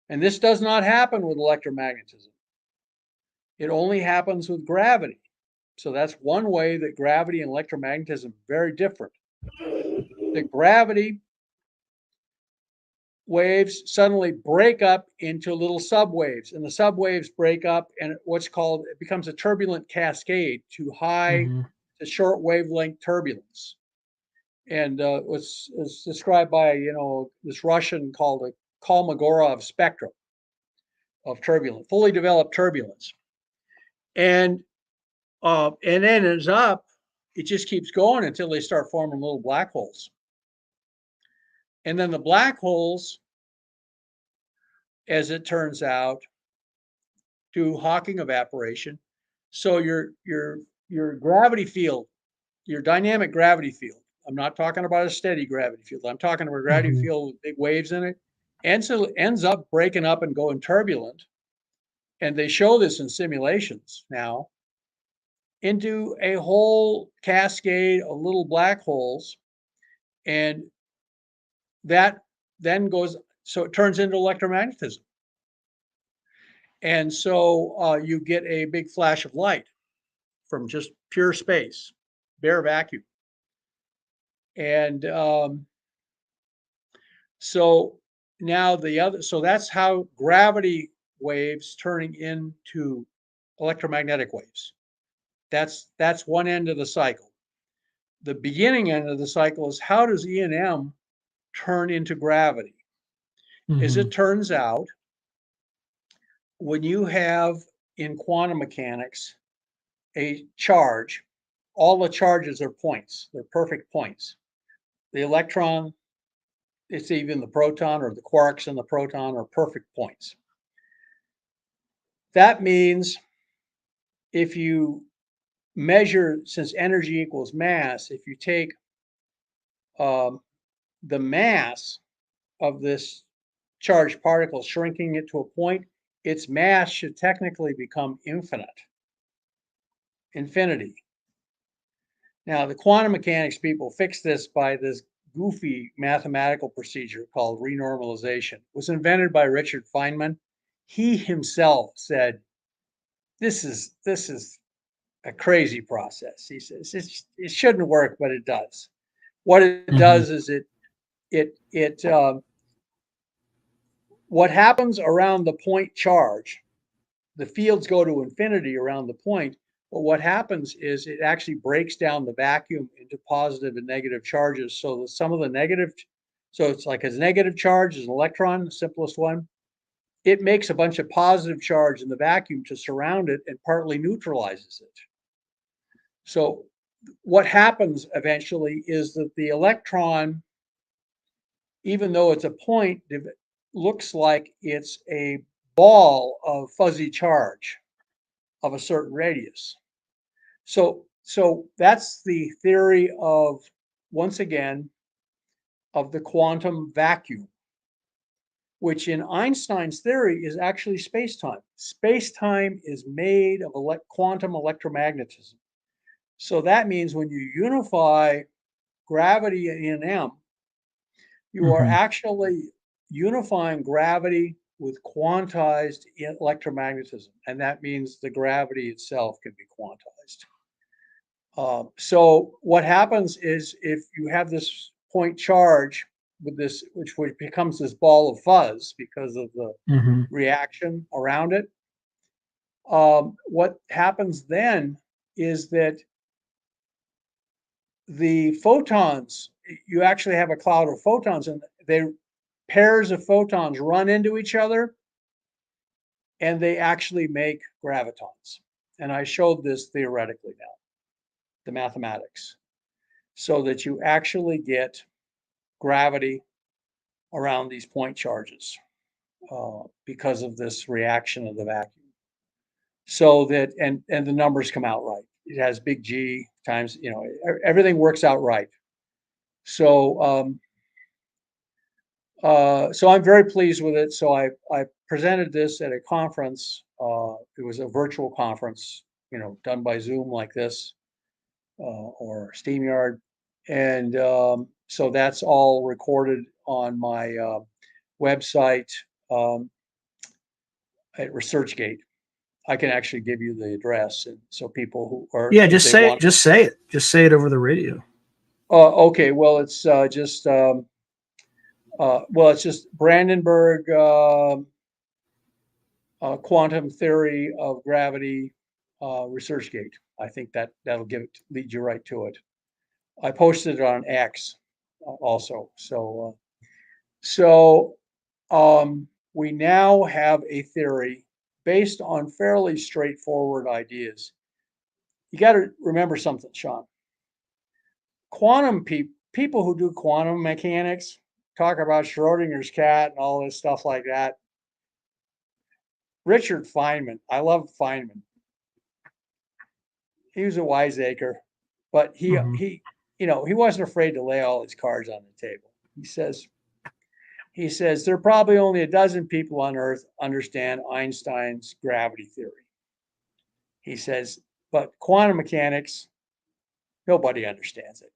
And this does not happen with electromagnetism. It only happens with gravity. So that's one way that gravity and electromagnetism are very different. The gravity waves suddenly break up into little subwaves, and the subwaves break up, and it becomes a turbulent cascade to to short wavelength turbulence. And was described by this Russian called a Kolmogorov spectrum of fully developed turbulence, and then ends up, it just keeps going until they start forming little black holes. And then the black holes, as it turns out, do Hawking evaporation. So your gravity field, your dynamic gravity field, I'm not talking about a steady gravity field. I'm talking about a gravity field with big waves in it, and so it ends up breaking up and going turbulent. And they show this in simulations now, into a whole cascade of little black holes, and that then so it turns into electromagnetism. And so you get a big flash of light from just pure space, bare vacuum. And so now so that's how gravity waves turning into electromagnetic waves. That's one end of the cycle. The beginning end of the cycle is, how does E&M turn into gravity? As it turns out, when you have in quantum mechanics a charge, all the charges are points. They're perfect points. The electron, it's even the proton, or the quarks and the proton are perfect points. That means if you measure, since energy equals mass, if you take the mass of this charged particle, shrinking it to a point, its mass should technically become infinity. Now, the quantum mechanics people fixed this by this goofy mathematical procedure called renormalization. It was invented by Richard Feynman. He himself said, this is a crazy process. He says it shouldn't work, but it does. What it Mhm. does is what happens around the point charge, the fields go to infinity around the point, but what happens is it actually breaks down the vacuum into positive and negative charges. So that some of the negative, so it's like a negative charge is an electron, the simplest one. It makes a bunch of positive charge in the vacuum to surround it and partly neutralizes it. So what happens eventually is that the electron, even though it's a point, looks like it's a ball of fuzzy charge of a certain radius. So that's the theory of, once again, of the quantum vacuum, which in Einstein's theory is actually space-time. Space-time is made of quantum electromagnetism. So that means when you unify gravity in M, you are Mhm. actually unifying gravity with quantized electromagnetism. And that means the gravity itself can be quantized. So what happens is if you have this point charge with this, which becomes this ball of fuzz because of the Mhm. reaction around it, what happens then is that the photons, you actually have a cloud of photons, and pairs of photons run into each other, and they actually make gravitons. And I showed this theoretically now, the mathematics, so that you actually get gravity around these point charges because of this reaction of the vacuum. So that, and the numbers come out right. It has big G times, everything works out right. So so I'm very pleased with it. So I presented this at a conference. It was a virtual conference, done by Zoom like this or SteamYard, and so that's all recorded on my website at ResearchGate. I can actually give you the address, and so people who are, Yeah, if just they say it. want. Just say it. Just say it over the radio. Okay, well, it's just well, it's just Brandenburg quantum theory of gravity ResearchGate. I think that'll lead you right to it. I posted it on X also. So we now have a theory based on fairly straightforward ideas. You got to remember something, Sean. Quantum people who do quantum mechanics talk about Schrodinger's cat and all this stuff like that. Richard Feynman, I love Feynman. He was a wiseacre, but Mhm. he wasn't afraid to lay all his cards on the table. He says there are probably only a dozen people on Earth understand Einstein's gravity theory. He says, but quantum mechanics, nobody understands it.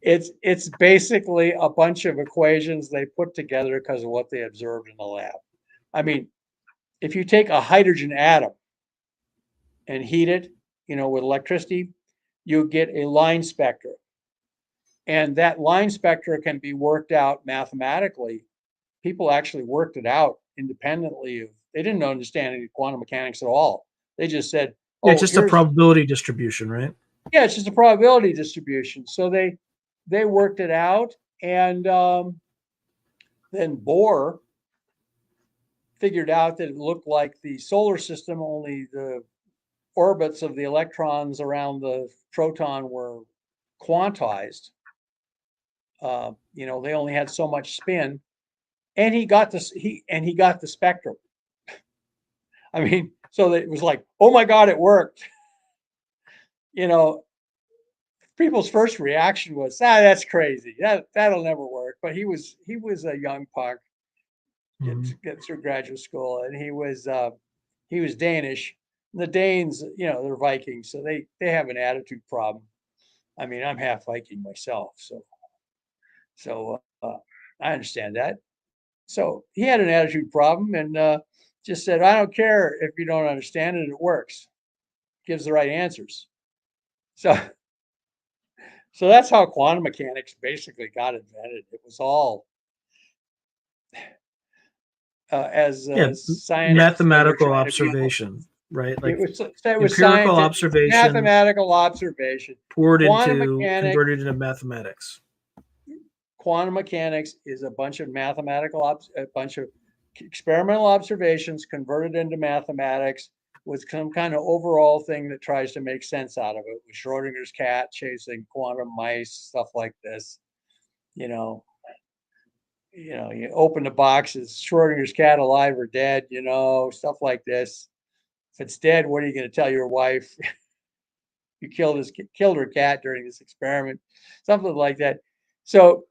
It's basically a bunch of equations they put together because of what they observed in the lab. I mean, if you take a hydrogen atom and heat it, with electricity, you get a line spectra. And that line spectra can be worked out mathematically. People actually worked it out independently. They didn't understand any quantum mechanics at all. They just said, Yeah, it's oh, just a probability distribution, right? yeah, it's just a probability distribution. So they worked it out, and then Bohr figured out that it looked like the solar system, only the orbits of the electrons around the proton were quantized. They only had so much spin, and he got the spectrum. I mean, so that it was like, oh my God, it worked. You know, people's first reaction was, that's crazy. That'll never work. But he was a young punk Mhm. get through graduate school, and he was Danish. And the Danes, they're Vikings, so they have an attitude problem. I mean, I'm half Viking myself, so I understand that. So he had an attitude problem, and just said, I don't care if you don't understand it, it works. Gives the right answers. So, so that's how quantum mechanics basically got invented. It was all as Yeah, scientists, they were mathematical trying to be. observation, right? It Like was empirical scientific, observation mathematical observation. poured Quantum into mechanics, converted into mathematics. quantum mechanics is a bunch of a bunch of experimental observations converted into mathematics with some kind of overall thing that tries to make sense out of it. With Schrodinger's cat chasing quantum mice, stuff like this. You know, you open the box, is Schrodinger's cat alive or dead? Stuff like this. If it's dead, what are you going to tell your wife? You killed her cat during this experiment, something like that. So,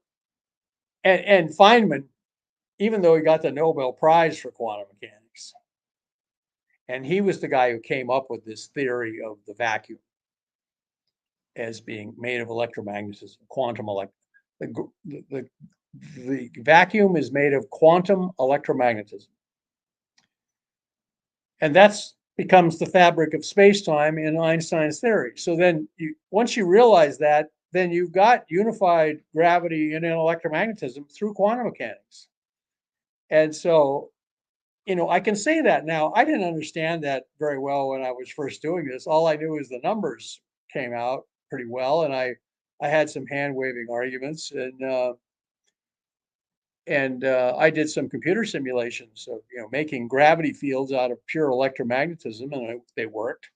and Feynman, even though he got the Nobel Prize for quantum mechanics, and he was the guy who came up with this theory of the vacuum as being made of electromagnetism, quantum the vacuum is made of quantum electromagnetism. And that's becomes the fabric of space-time in Einstein's theory. So then once you realize that, then you've got unified gravity and electromagnetism through quantum mechanics. And so, I can say that now. I didn't understand that very well when I was first doing this. All I knew is the numbers came out pretty well, and I had some hand-waving arguments, and I did some computer simulations of making gravity fields out of pure electromagnetism, and they worked.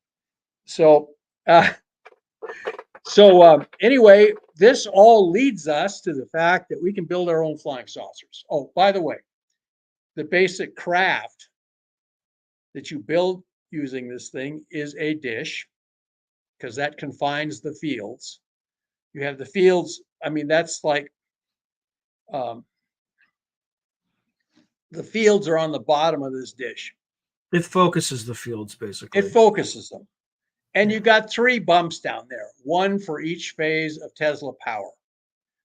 So anyway, this all leads us to the fact that we can build our own flying saucers. Oh, by the way, the basic craft that you build using this thing is a dish, because that confines the fields. You have the fields. I mean, that's like the fields are on the bottom of this dish. It focuses the fields, basically. It focuses them. And you got 3 bumps down there, one for each phase of Tesla power.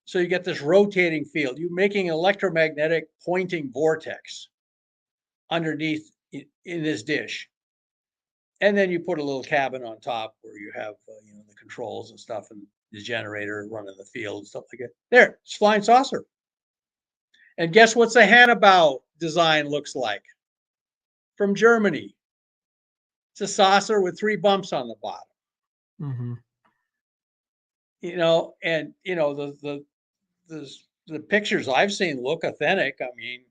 So you get this rotating field. You're making an electromagnetic pointing vortex underneath in this dish. And then you put a little cabin on top where you have the controls and stuff, and the generator running the field and stuff like that. There, it's flying saucer. And guess what the Hannibal design looks like? From Germany. It's a saucer with 3 bumps on the bottom. Mm-hmm. The pictures I've seen look authentic. I mean,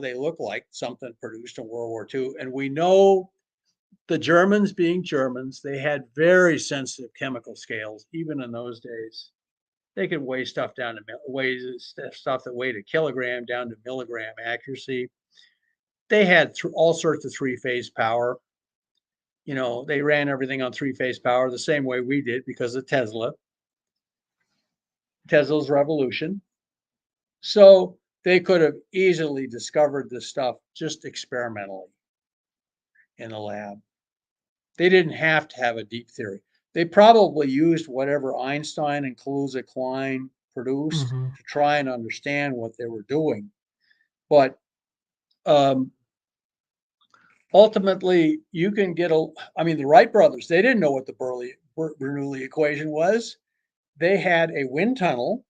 they look like something produced in World War II. And we know the Germans, being Germans, they had very sensitive chemical scales, even in those days. They could weigh stuff down to stuff that weighed a kilogram down to milligram accuracy. They had all sorts of 3-phase power. They ran everything on 3-phase power the same way we did because of Tesla's revolution. So they could have easily discovered this stuff just experimentally in the lab. They didn't have to have a deep theory. They probably used whatever Einstein and Kaluza-Klein produced to try and understand what they were doing. But ultimately, you can get the Wright brothers, they didn't know what the Bernoulli equation was. They had a wind tunnel,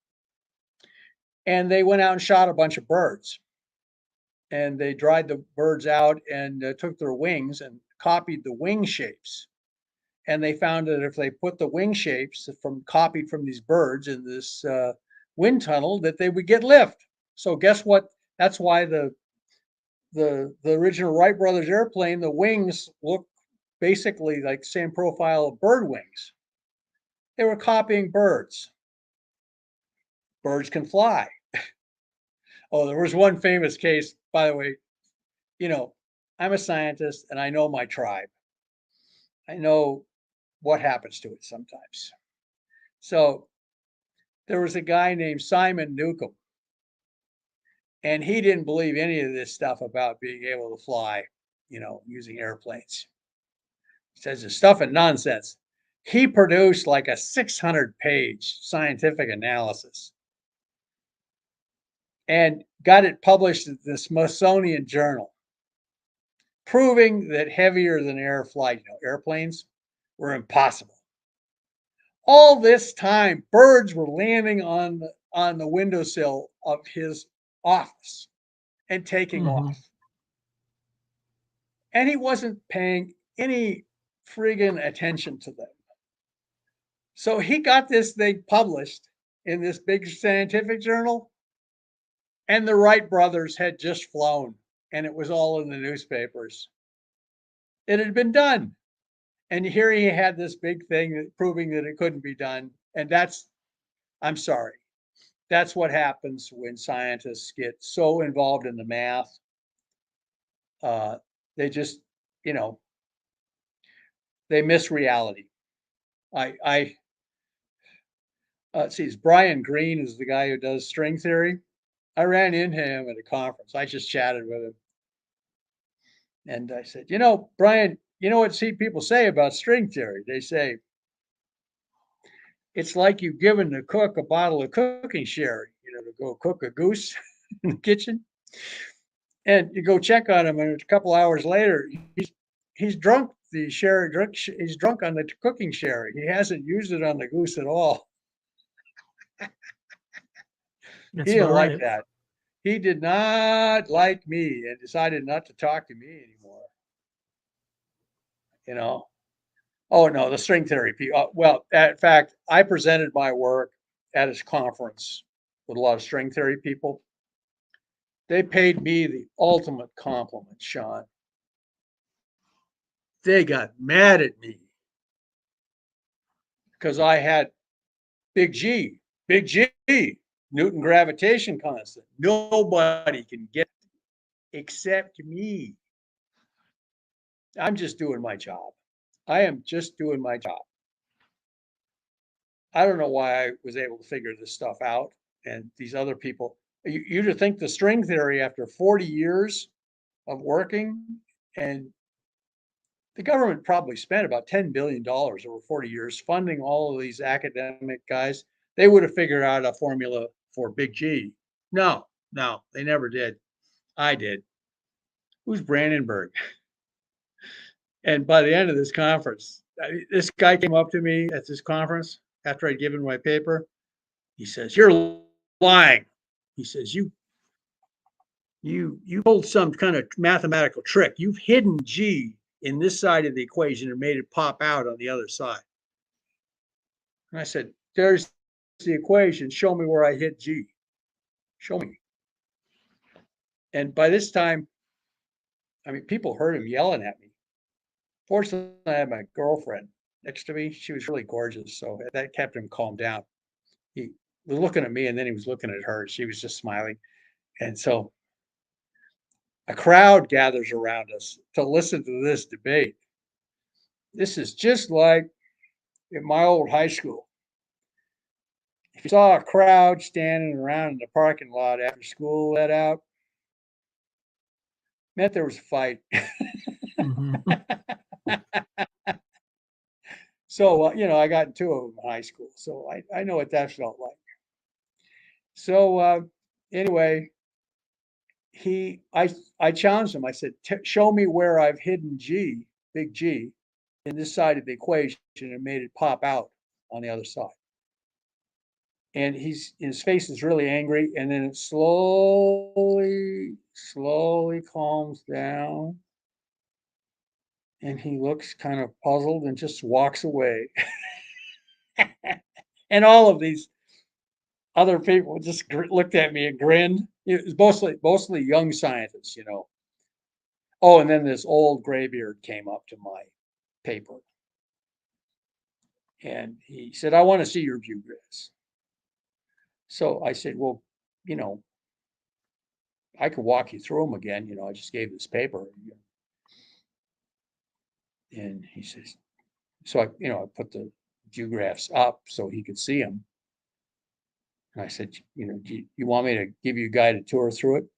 and they went out and shot a bunch of birds. And they dried the birds out and took their wings and copied the wing shapes. And they found that if they put the wing shapes copied from these birds in this wind tunnel, that they would get lift. So guess what? That's why the original Wright brothers airplane, the wings look basically like the same profile of bird wings. They were copying birds. Birds can fly. Oh, there was one famous case, by the way. I'm a scientist and I know my tribe. I know what happens to it sometimes. So there was a guy named Simon Newcomb, and he didn't believe any of this stuff about being able to fly, using airplanes. He says it's stuff and nonsense. He produced like a 600-page scientific analysis and got it published in the Smithsonian Journal. proving that heavier than air flight, airplanes, were impossible. All this time, birds were landing on the windowsill of his office and taking Mhm. off. And he wasn't paying any friggin' attention to them. So he got this thing published in this big scientific journal, and the Wright brothers had just flown, and it was all in the newspapers. It had been done. And here he had this big thing proving that it couldn't be done. And I'm sorry, that's what happens when scientists get so involved in the math. They just, you know, they miss reality. I see, Brian Greene is the guy who does string theory. I ran into him at a conference. I just chatted with him. And I said, Brian, you know what people say about string theory? They say, it's like you've given the cook a bottle of cooking sherry, to go cook a goose in the kitchen. And you go check on him, and a couple hours later, he's drunk the sherry. He's drunk on the cooking sherry. He hasn't used it on the goose at all. That's He didn't about like right. that. He did not like me and decided not to talk to me anymore. Oh no, the string theory people. Well, in fact, I presented my work at his conference with a lot of string theory people. They paid me the ultimate compliment, Sean. They got mad at me because I had big G, Newton gravitation constant. Nobody can get it except me. I'm just doing my job. I am just doing my job. I don't know why I was able to figure this stuff out. And these other people, you'd think the string theory after 40 years of working, and the government probably spent about $10 billion over 40 years funding all of these academic guys. They would have figured out a formula for big G. No, they never did. I did. Who's Brandenburg? And by the end of this conference, this guy came up to me at this conference after I'd given my paper. He says, "You're lying." He says, you pulled some kind of mathematical trick. You've hidden G in this side of the equation and made it pop out on the other side." And I said, "There's the equation. Show me where I hid G. Show me." And by this time, people heard him yelling at me. Fortunately, I had my girlfriend next to me. She was really gorgeous, so that kept him calmed down. He was looking at me, and then he was looking at her. She was just smiling. And so a crowd gathers around us to listen to this debate. This is just like in my old high school. If you saw a crowd standing around in the parking lot after school let out, meant there was a fight. Mhm. So, I got in two of them in high school, so I know what that felt like. So, anyway, I challenged him. I said, "Show me where I've hidden G, big G, in this side of the equation and made it pop out on the other side." And his face is really angry, and then it slowly calms down, and he looks kind of puzzled and just walks away. And all of these other people just looked at me and grinned. It was mostly young scientists. Oh, and then this old graybeard came up to my paper, and he said, "I want to see your view grids." So I said, "Well, you know, I could walk you through them again. I just gave this paper." And he says, so I put the view graphs up so he could see them. And I said, "Do you want me to give you a guided tour through it?"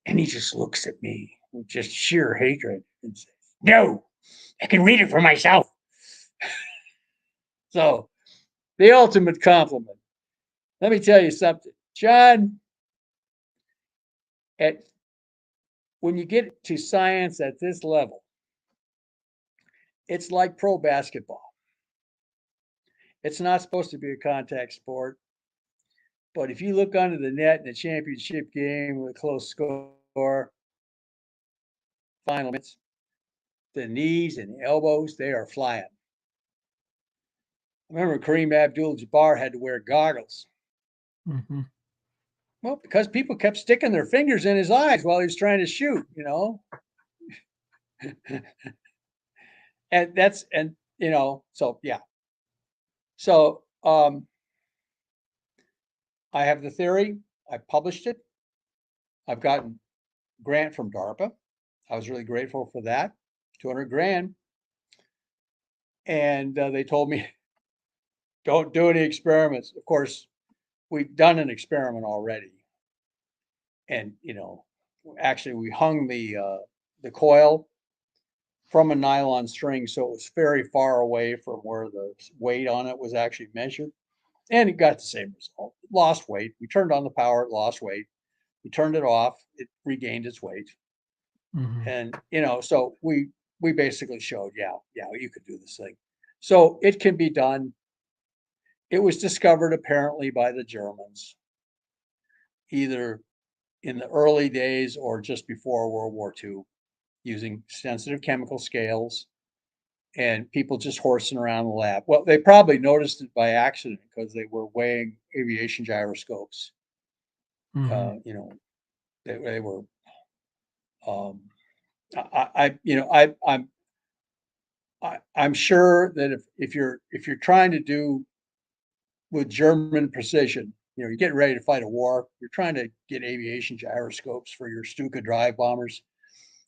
And he just looks at me with just sheer hatred and says, "No, I can read it for myself." So the ultimate compliment. Let me tell you something, John, at when you get to science at this level, it's like pro basketball. It's not supposed to be a contact sport, but if you look under the net in a championship game with a close score, final minutes, the knees and the elbows, they are flying. I remember Kareem Abdul-Jabbar had to wear goggles. Mm-hmm. Well, because people kept sticking their fingers in his eyes while he was trying to shoot, you know. and you know, so yeah. So I have the theory. I published it. I've gotten a grant from DARPA. I was really grateful for that, 200 grand. And they told me, don't do any experiments. Of course, we've done an experiment already. And, you know, actually we hung the coil from a nylon string, so it was very far away from where the weight on it was actually measured. And it got the same result. It lost weight. We turned on the power, it lost weight. We turned it off, it regained its weight. Mm-hmm. And, you know, so we basically showed, yeah, you could do this thing. So it can be done. It was discovered apparently by the Germans, either in the early days or just before World War II, using sensitive chemical scales and people just horsing around the lab. Well, they probably noticed it by accident because they were weighing aviation gyroscopes. Mm-hmm. You know, they were. You know, I'm sure that if you're trying to do with German precision, you know, you're getting ready to fight a war, you're trying to get aviation gyroscopes for your Stuka drive bombers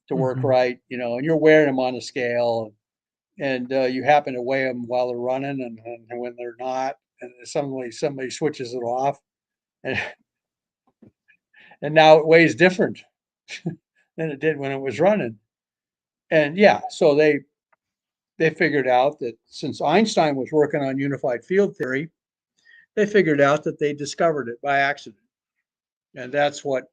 to work Mm-hmm. right, you know, and you're wearing them on a scale, and you happen to weigh them while they're running, and when they're not, and suddenly somebody switches it off, and now it weighs different than it did when it was running. And yeah, so they figured out that since Einstein was working on unified field theory, they figured out that they discovered it by accident. And that's what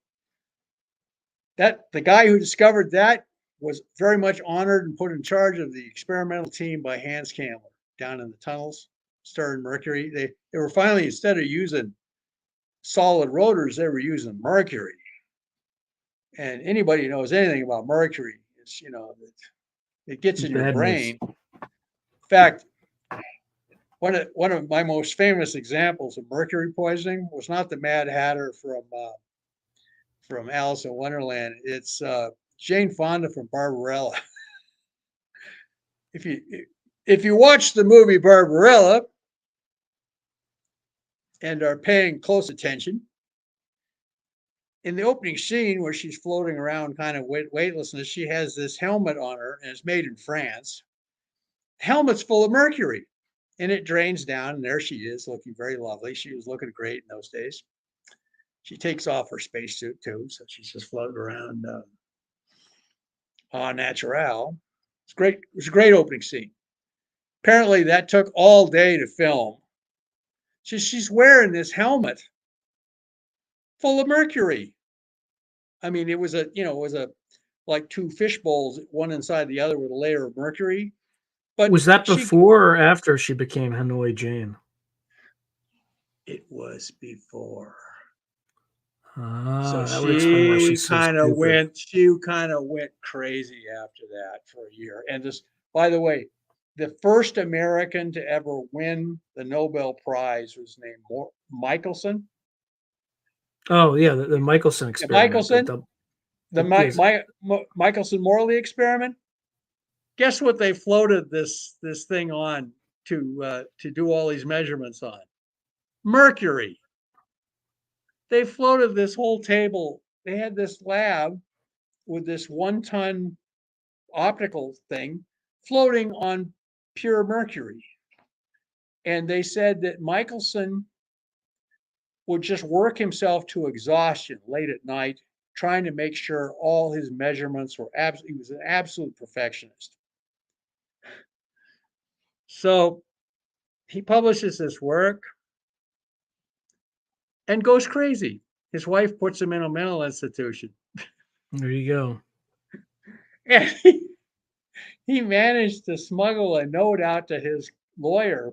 the guy who discovered that was very much honored and put in charge of the experimental team by Hans Kammler down in the tunnels, Stern Mercury. They were finally, instead of using solid rotors, they were using mercury. And anybody who knows anything about mercury, it's, you know, it gets in your Bad brain. news. In fact, one of my most famous examples of mercury poisoning was not the Mad Hatter from Alice in Wonderland. It's Jane Fonda from Barbarella. If you watch the movie Barbarella and are paying close attention, in the opening scene where she's floating around kind of weightlessness, she has this helmet on her, and it's made in France. The helmet's full of mercury, and it drains down, and there she is, looking very lovely. She was looking great in those days. She takes off her spacesuit too, so she's just floating around en natural. It's great. It was a great opening scene. Apparently, that took all day to film. She's wearing this helmet full of mercury. I mean, it was like two fish bowls, one inside the other with a layer of mercury. But Was that before or after she became Hanoi Jane? It was before. So That would explain why she's so stupid. she kind of went crazy after that for a year. And this, by the way, the first American to ever win the Nobel Prize was named Michelson. Oh yeah, the Michelson experiment. Michelson, Michelson-Morley experiment. Guess what they floated this thing on to do all these measurements on? Mercury. They floated this whole table. They had this lab with this 1-ton optical thing floating on pure mercury. And they said that Michelson would just work himself to exhaustion late at night, trying to make sure all his measurements were absolutely, he was an absolute perfectionist. So he publishes this work and goes crazy. His wife puts him in a mental institution. There you go. And he managed to smuggle a note out to his lawyer,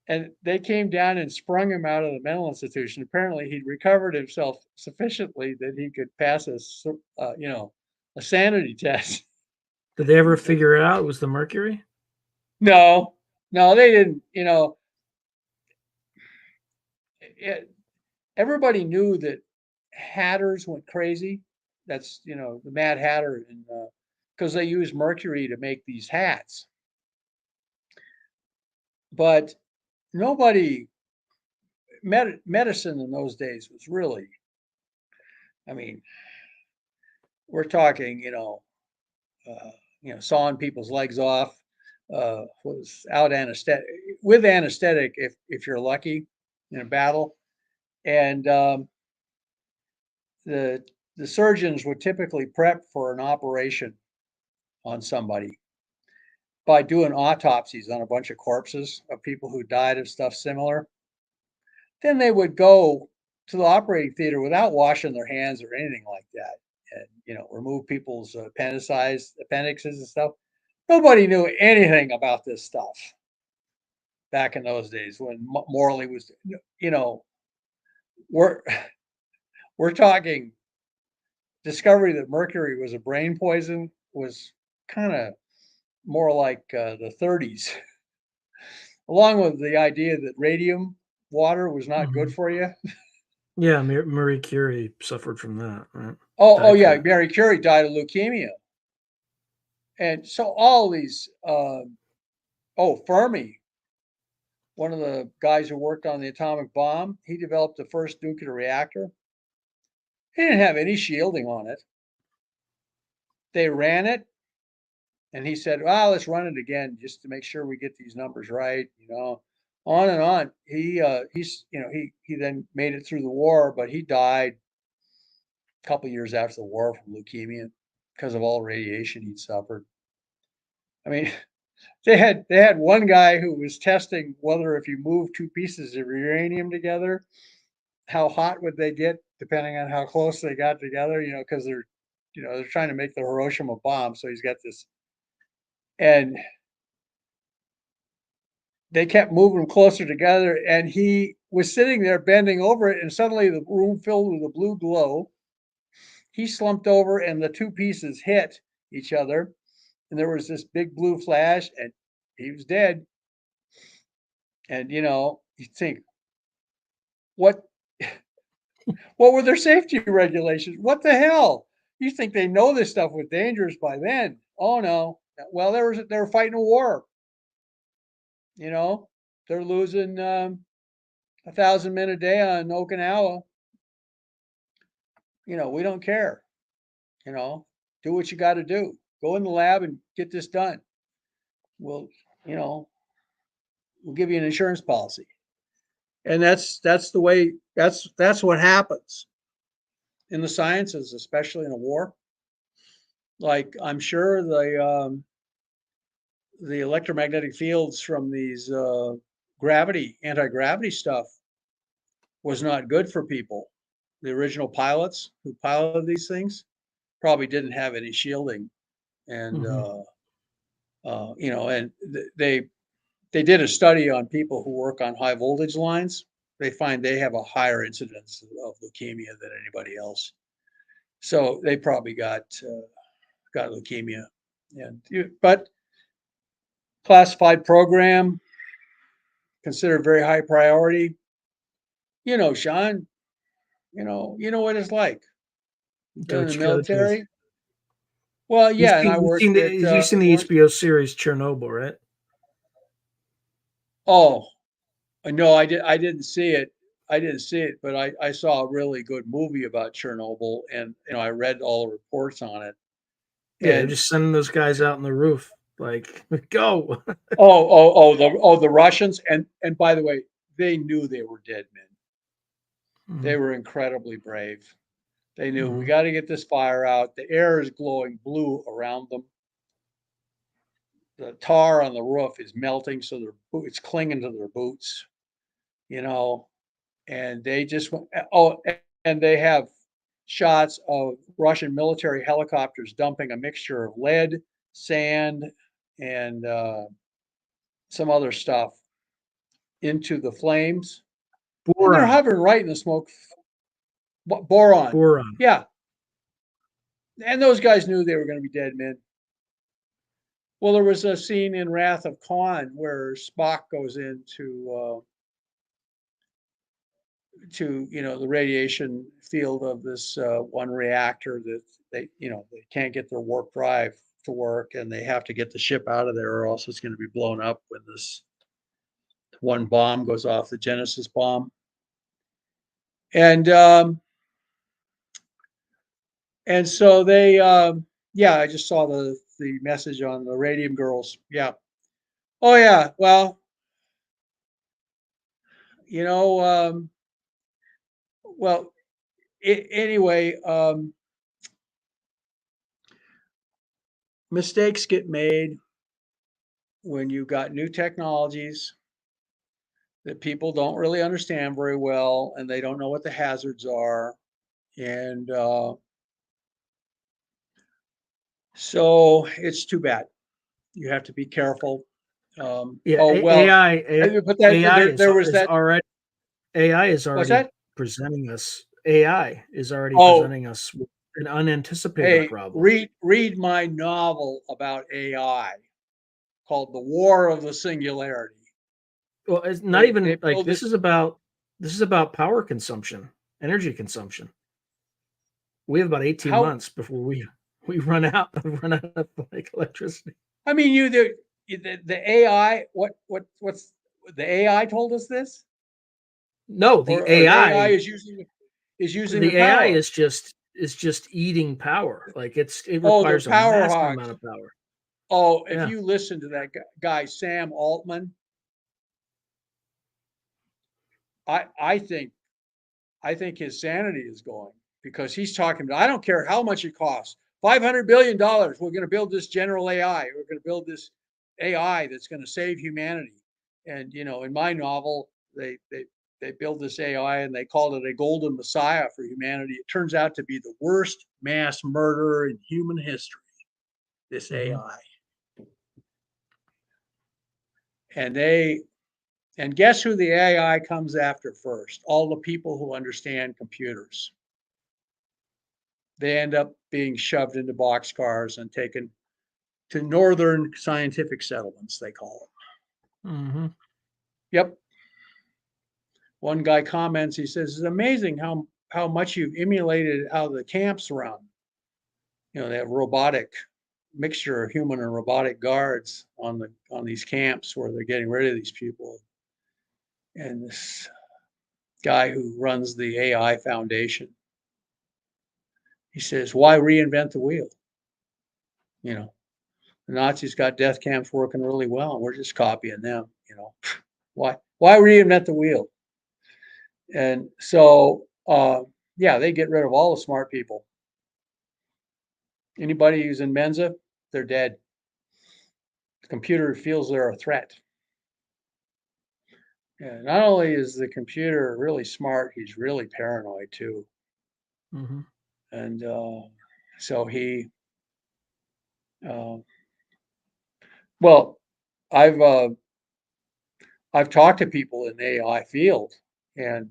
and they came down and sprung him out of the mental institution. Apparently, he'd recovered himself sufficiently that he could pass a sanity test. Did they ever figure it out? It was the mercury? No, no, they didn't. Everybody knew that hatters went crazy. That's the Mad Hatter, and because they used mercury to make these hats. But nobody medicine in those days was really, I mean, we're talking, sawing people's legs off, was out anesthetic with anesthetic if you're lucky in a battle, and the surgeons would typically prep for an operation on somebody by doing autopsies on a bunch of corpses of people who died of stuff similar. Then they would go to the operating theater without washing their hands or anything like that, and remove people's appendixes and stuff. Nobody knew anything about this stuff back in those days when Morley was, we're we're talking discovery that mercury was a brain poison was kind of more like the 30s, along with the idea that radium water was not good for you. Yeah, Marie Curie suffered from that, right? Oh yeah, Mary Curie died of leukemia. And so all these, Fermi, one of the guys who worked on the atomic bomb, he developed the first nuclear reactor. He didn't have any shielding on it. They ran it, and he said, "Well, let's run it again just to make sure we get these numbers right." On and on. He then made it through the war, but he died a couple years after the war from leukemia because of all the radiation he'd suffered. I mean, they had one guy who was testing whether if you move two pieces of uranium together, how hot would they get depending on how close they got together, because they're trying to make the Hiroshima bomb. So he's got this, and they kept moving them closer together, and he was sitting there bending over it, and suddenly the room filled with a blue glow. He slumped over, and the two pieces hit each other, and there was this big blue flash, and he was dead. And you think, what were their safety regulations? What the hell? You think they know this stuff was dangerous by then? Oh no. Well, they were fighting a war. They're losing 1,000 men a day on Okinawa. We don't care. Do what you got to do. Go in the lab and get this done. We'll give you an insurance policy. And that's the way, that's what happens in the sciences, especially in a war. Like, I'm sure the electromagnetic fields from these anti-gravity stuff was not good for people. The original pilots who piloted these things probably didn't have any shielding, and and they did a study on people who work on high voltage lines. They find they have a higher incidence of leukemia than anybody else. So they probably got leukemia, but classified program, considered very high priority. Sean, what it's like. You've been in the military. Well, yeah, and I worked you've seen the HBO series Chernobyl, right? Oh, no, I didn't see it. But I saw a really good movie about Chernobyl, and I read all the reports on it. Yeah, they're just sending those guys out on the roof, like, go. The Russians, and by the way, they knew they were dead men. They were incredibly brave. They knew, we got to get this fire out. The air is glowing blue around them. The tar on the roof is melting, so it's clinging to their boots, and they just went. Oh, and they have shots of Russian military helicopters dumping a mixture of lead, sand, and some other stuff into the flames. And they're Boron. hovering right in the smoke. Boron. Boron. Yeah. And those guys knew they were going to be dead men. Well, there was a scene in Wrath of Khan where Spock goes into the radiation field of this one reactor that they can't get their warp drive to work, and they have to get the ship out of there or else it's going to be blown up when this one bomb goes off, the Genesis bomb. And so they I just saw the message on the Radium Girls. Yeah. Oh yeah. Well, anyway, mistakes get made when you've got new technologies that people don't really understand very well, and they don't know what the hazards are. And so it's too bad. You have to be careful. Yeah, Oh, well, but there was that. AI is What's already that? presenting us. AI is already Oh, presenting us with an unanticipated hey, problem. read my novel about AI called The War of the Singularity. Well, it's not They even like build this is about power consumption, energy consumption. We have about 18 how months before we run out of like electricity. I mean, the AI. What's the AI told us this, No, or the the AI AI is using the the AI power. is just eating power. Like it Oh, they're requires a power massive hogs. amount of power. Oh, if Yeah. you listen to that guy Sam Altman, I think his sanity is going, because he's talking about, I don't care how much it costs, $500 billion. We're going to build this general AI. We're going to build this AI that's going to save humanity. And in my novel, they build this AI and they called it a golden messiah for humanity. It turns out to be the worst mass murderer in human history. This AI. And guess who the AI comes after first? All the people who understand computers. They end up being shoved into boxcars and taken to northern scientific settlements, they call them. Mm-hmm. Yep. One guy comments, he says, it's amazing how much you've emulated how the camps run. That robotic mixture of human and robotic guards on these camps where they're getting rid of these people. And this guy who runs the AI Foundation, he says, why reinvent the wheel? The Nazis got death camps working really well, and we're just copying them. Why reinvent the wheel? And so, they get rid of all the smart people. Anybody who's in Mensa, they're dead. The computer feels they're a threat. And not only is the computer really smart, he's really paranoid too. Mm-hmm. And so he, well, I've talked to people in the AI field, and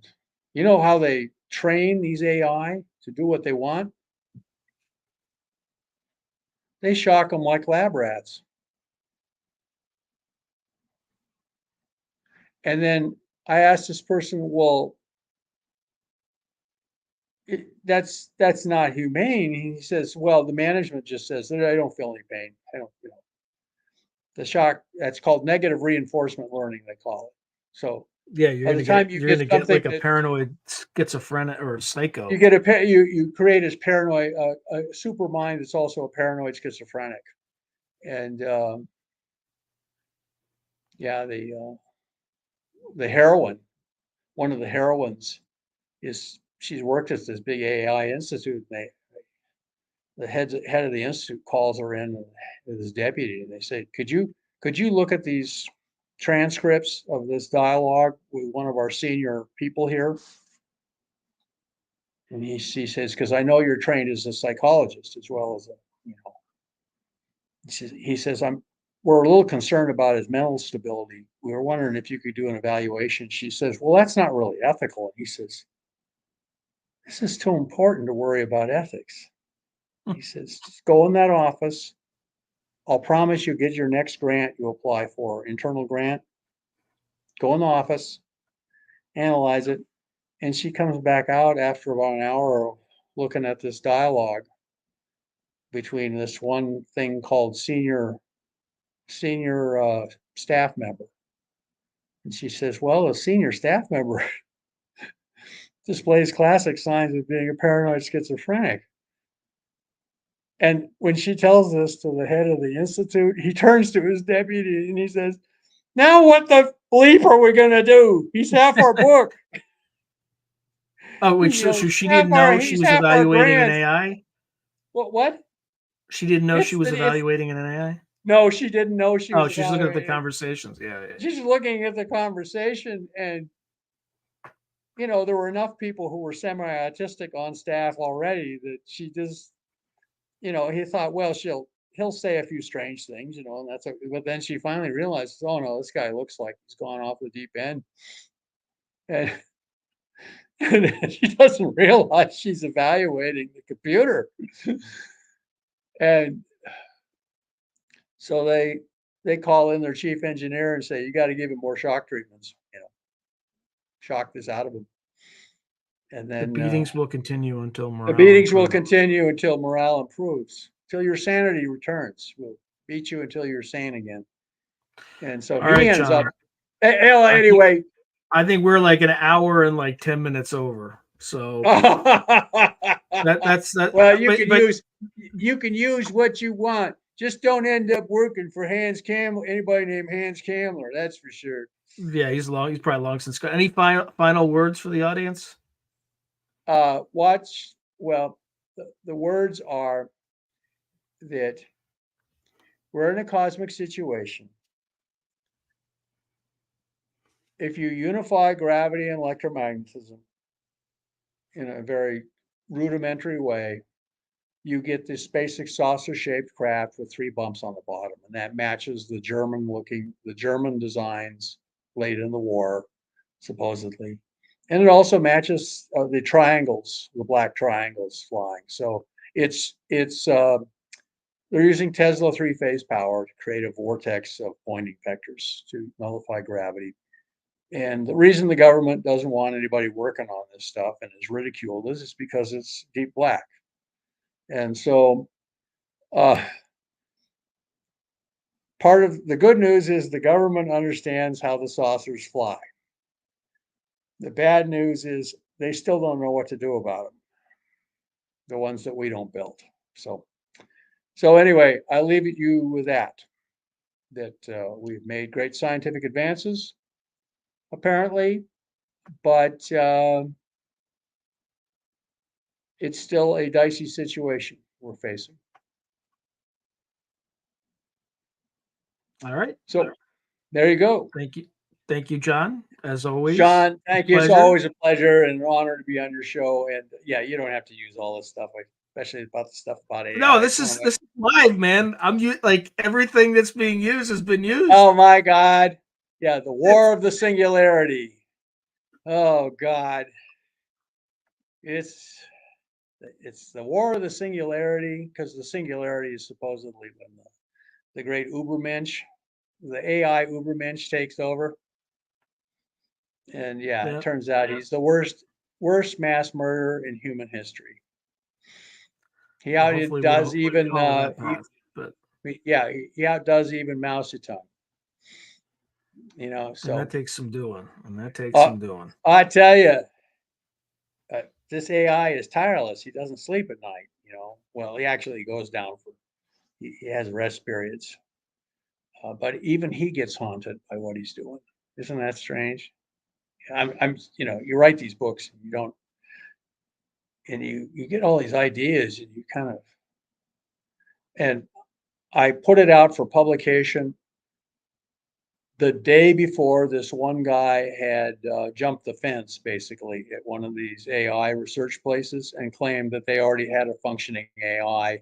you know how they train these AI to do what they want? They shock them like lab rats. And then I asked this person, well, that's not humane. He says, well, the management just says that I don't feel any pain. I don't, the shock, that's called negative reinforcement learning, they call it. So Yeah, by the time you get something like a that paranoid schizophrenic or psycho. you get you create as paranoid a super mind that's also a paranoid schizophrenic. And the heroine, one of the heroines, she's worked at this big AI institute. And the head of the institute calls her in with his deputy, and they say, could you look at these transcripts of this dialogue with one of our senior people here? And he says, because I know you're trained as a psychologist as well as a, you know, he says, we're a little concerned about his mental stability. We were wondering if you could do an evaluation. She says, well, that's not really ethical. And he says, this is too important to worry about ethics. He says, just go in that office. I'll promise you get your next grant you apply for, internal grant. Go in the office, analyze it. And she comes back out after about an hour looking at this dialogue between this one thing called senior staff member. And she says, well, a senior staff member displays classic signs of being a paranoid schizophrenic. And when she tells this to the head of the institute, he turns to his deputy and he says, now what the bleep are we going to do? He's half our book. Oh, wait, so she didn't know she He's was half our evaluating an grant. AI? What? She didn't know she was evaluating an AI? No, she didn't know she was. Oh, she's looking at the conversations. Yeah. She's looking at the conversation, and you know, there were enough people who were semi-autistic on staff already that she just, you know, he thought, well, he'll say a few strange things, you know, and that's. But then she finally realizes, oh no, this guy looks like he's gone off the deep end, and, and she doesn't realize she's evaluating the computer, and so they call in their chief engineer and say, you got to give him more shock treatments, you know, shock this out of him. And then the beatings will continue until morale. The beatings will continue until morale improves, till your sanity returns. We'll beat you until you're sane again. And so he ends up. Anyway, I think we're like an hour and like 10 minutes over. So that's that. Well, you can use what you want. Just don't end up working for anybody named Hans Kamler. That's for sure. Yeah, he's probably long since gone. Any final words for the audience? Watch. Well, the words are that we're in a cosmic situation. If you unify gravity and electromagnetism in a very rudimentary way, you get this basic saucer-shaped craft with 3 bumps on the bottom, and that matches the German designs late in the war, supposedly. And it also matches the triangles, the black triangles flying. So they're using Tesla 3-phase power to create a vortex of Poynting vectors to nullify gravity. And the reason the government doesn't want anybody working on this stuff and is ridiculed is because it's deep black. And so part of the good news is the government understands how the saucers fly. The bad news is they still don't know what to do about them, the ones that we don't build. So anyway, I leave you with that we've made great scientific advances, apparently, but it's still a dicey situation we're facing. All right. So there you go. Thank you, John, as always. Sean, thank you. It's always a pleasure and an honor to be on your show. And yeah, you don't have to use all this stuff, especially about the stuff about AI. No, this is live, man. Like everything that's being used has been used. Oh my God. Yeah, the war of the singularity. Oh God. It's the war of the singularity, because the singularity is supposedly when the great Ubermensch, the AI Ubermensch takes over. And yeah, it turns out he's the worst mass murderer in human history. He outdoes even he outdoes even Mao Zedong. You know, so and that takes some doing. I tell you, this AI is tireless. He doesn't sleep at night. You know, well, he actually goes down he has rest periods, but even he gets haunted by what he's doing. Isn't that strange? I'm you write these books and you don't, and you get all these ideas and you kind of, and I put it out for publication the day before, this one guy had jumped the fence basically at one of these AI research places and claimed that they already had a functioning AI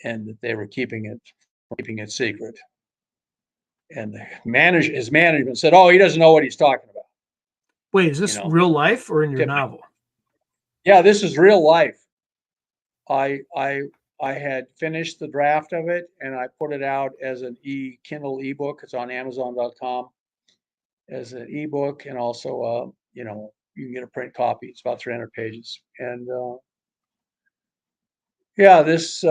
and that they were keeping it secret. And his management said, "Oh, he doesn't know what he's talking about." Wait, is this real life or in your Typical. novel? Yeah, this is real life. I had finished the draft of it and I put it out as an Kindle ebook. It's on Amazon.com as an ebook, and also you know, you can get a print copy. It's about 300 pages. And yeah, this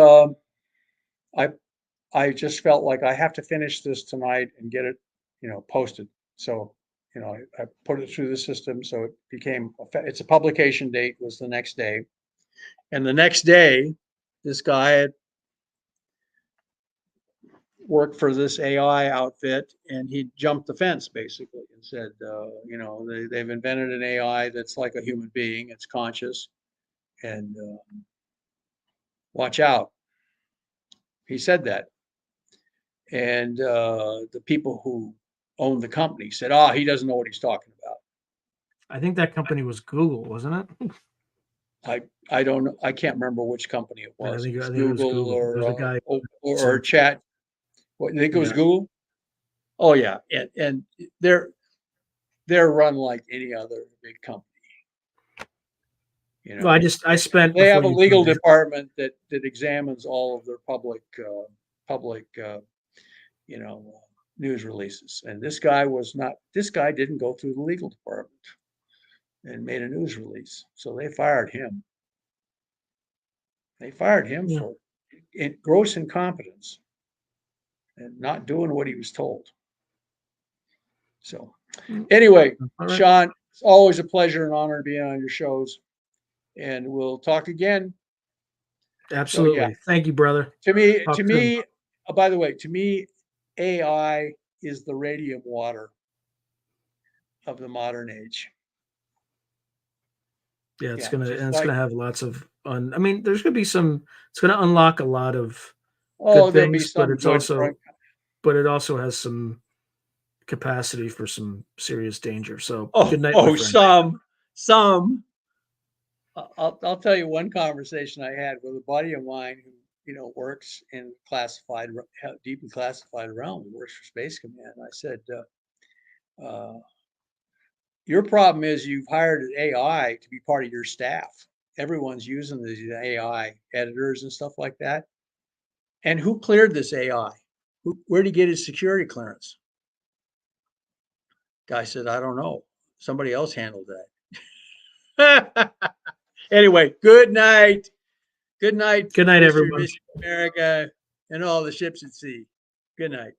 I just felt like I have to finish this tonight and get it, you know, posted. So, you know, I put it through the system, so it became its a publication date was the next day. And the next day, this guy had worked for this AI outfit, and he jumped the fence basically and said, you know, they've invented an AI that's like a human being, it's conscious, and watch out. He said that. And the people who owned the company said, "Oh, he doesn't know what he's talking about." I think that company was Google, wasn't it? I don't know. I can't remember which company it I was. think It was it was Google Google. There's a guy. or Chat. What, you think it was Yeah. Google? Oh yeah, and they're run like any other big company. You know, Well, I spent. they have a before you legal told me- department that examines all of their public you know, news releases. And this guy didn't go through the legal department and made a news release. So they fired him. They fired him Yeah. for gross incompetence and not doing what he was told. So anyway, All right. Sean, it's always a pleasure and honor to be on your shows. And we'll talk again. Absolutely. So, yeah. Thank you, brother. To me, Talk soon. by the way, to me, AI is the radium water of the modern age. Yeah, it's Yeah, gonna just and it's like, gonna have lots of I mean, there's gonna be some. It's gonna unlock a lot of oh, good there'll be things, but some it's good also it also has some capacity for some serious danger. So good night, my friend. some. I'll tell you one conversation I had with a buddy of mine who, you know, works in deeply classified realm, works for Space Command. I said, your problem is you've hired an AI to be part of your staff. Everyone's using these AI editors and stuff like that. And who cleared this AI? Where did he get his security clearance? Guy said, I don't know. Somebody else handled that. Anyway, good night. Good night, Good night, Mr. everyone. and Mrs. America, and all the ships at sea. Good night.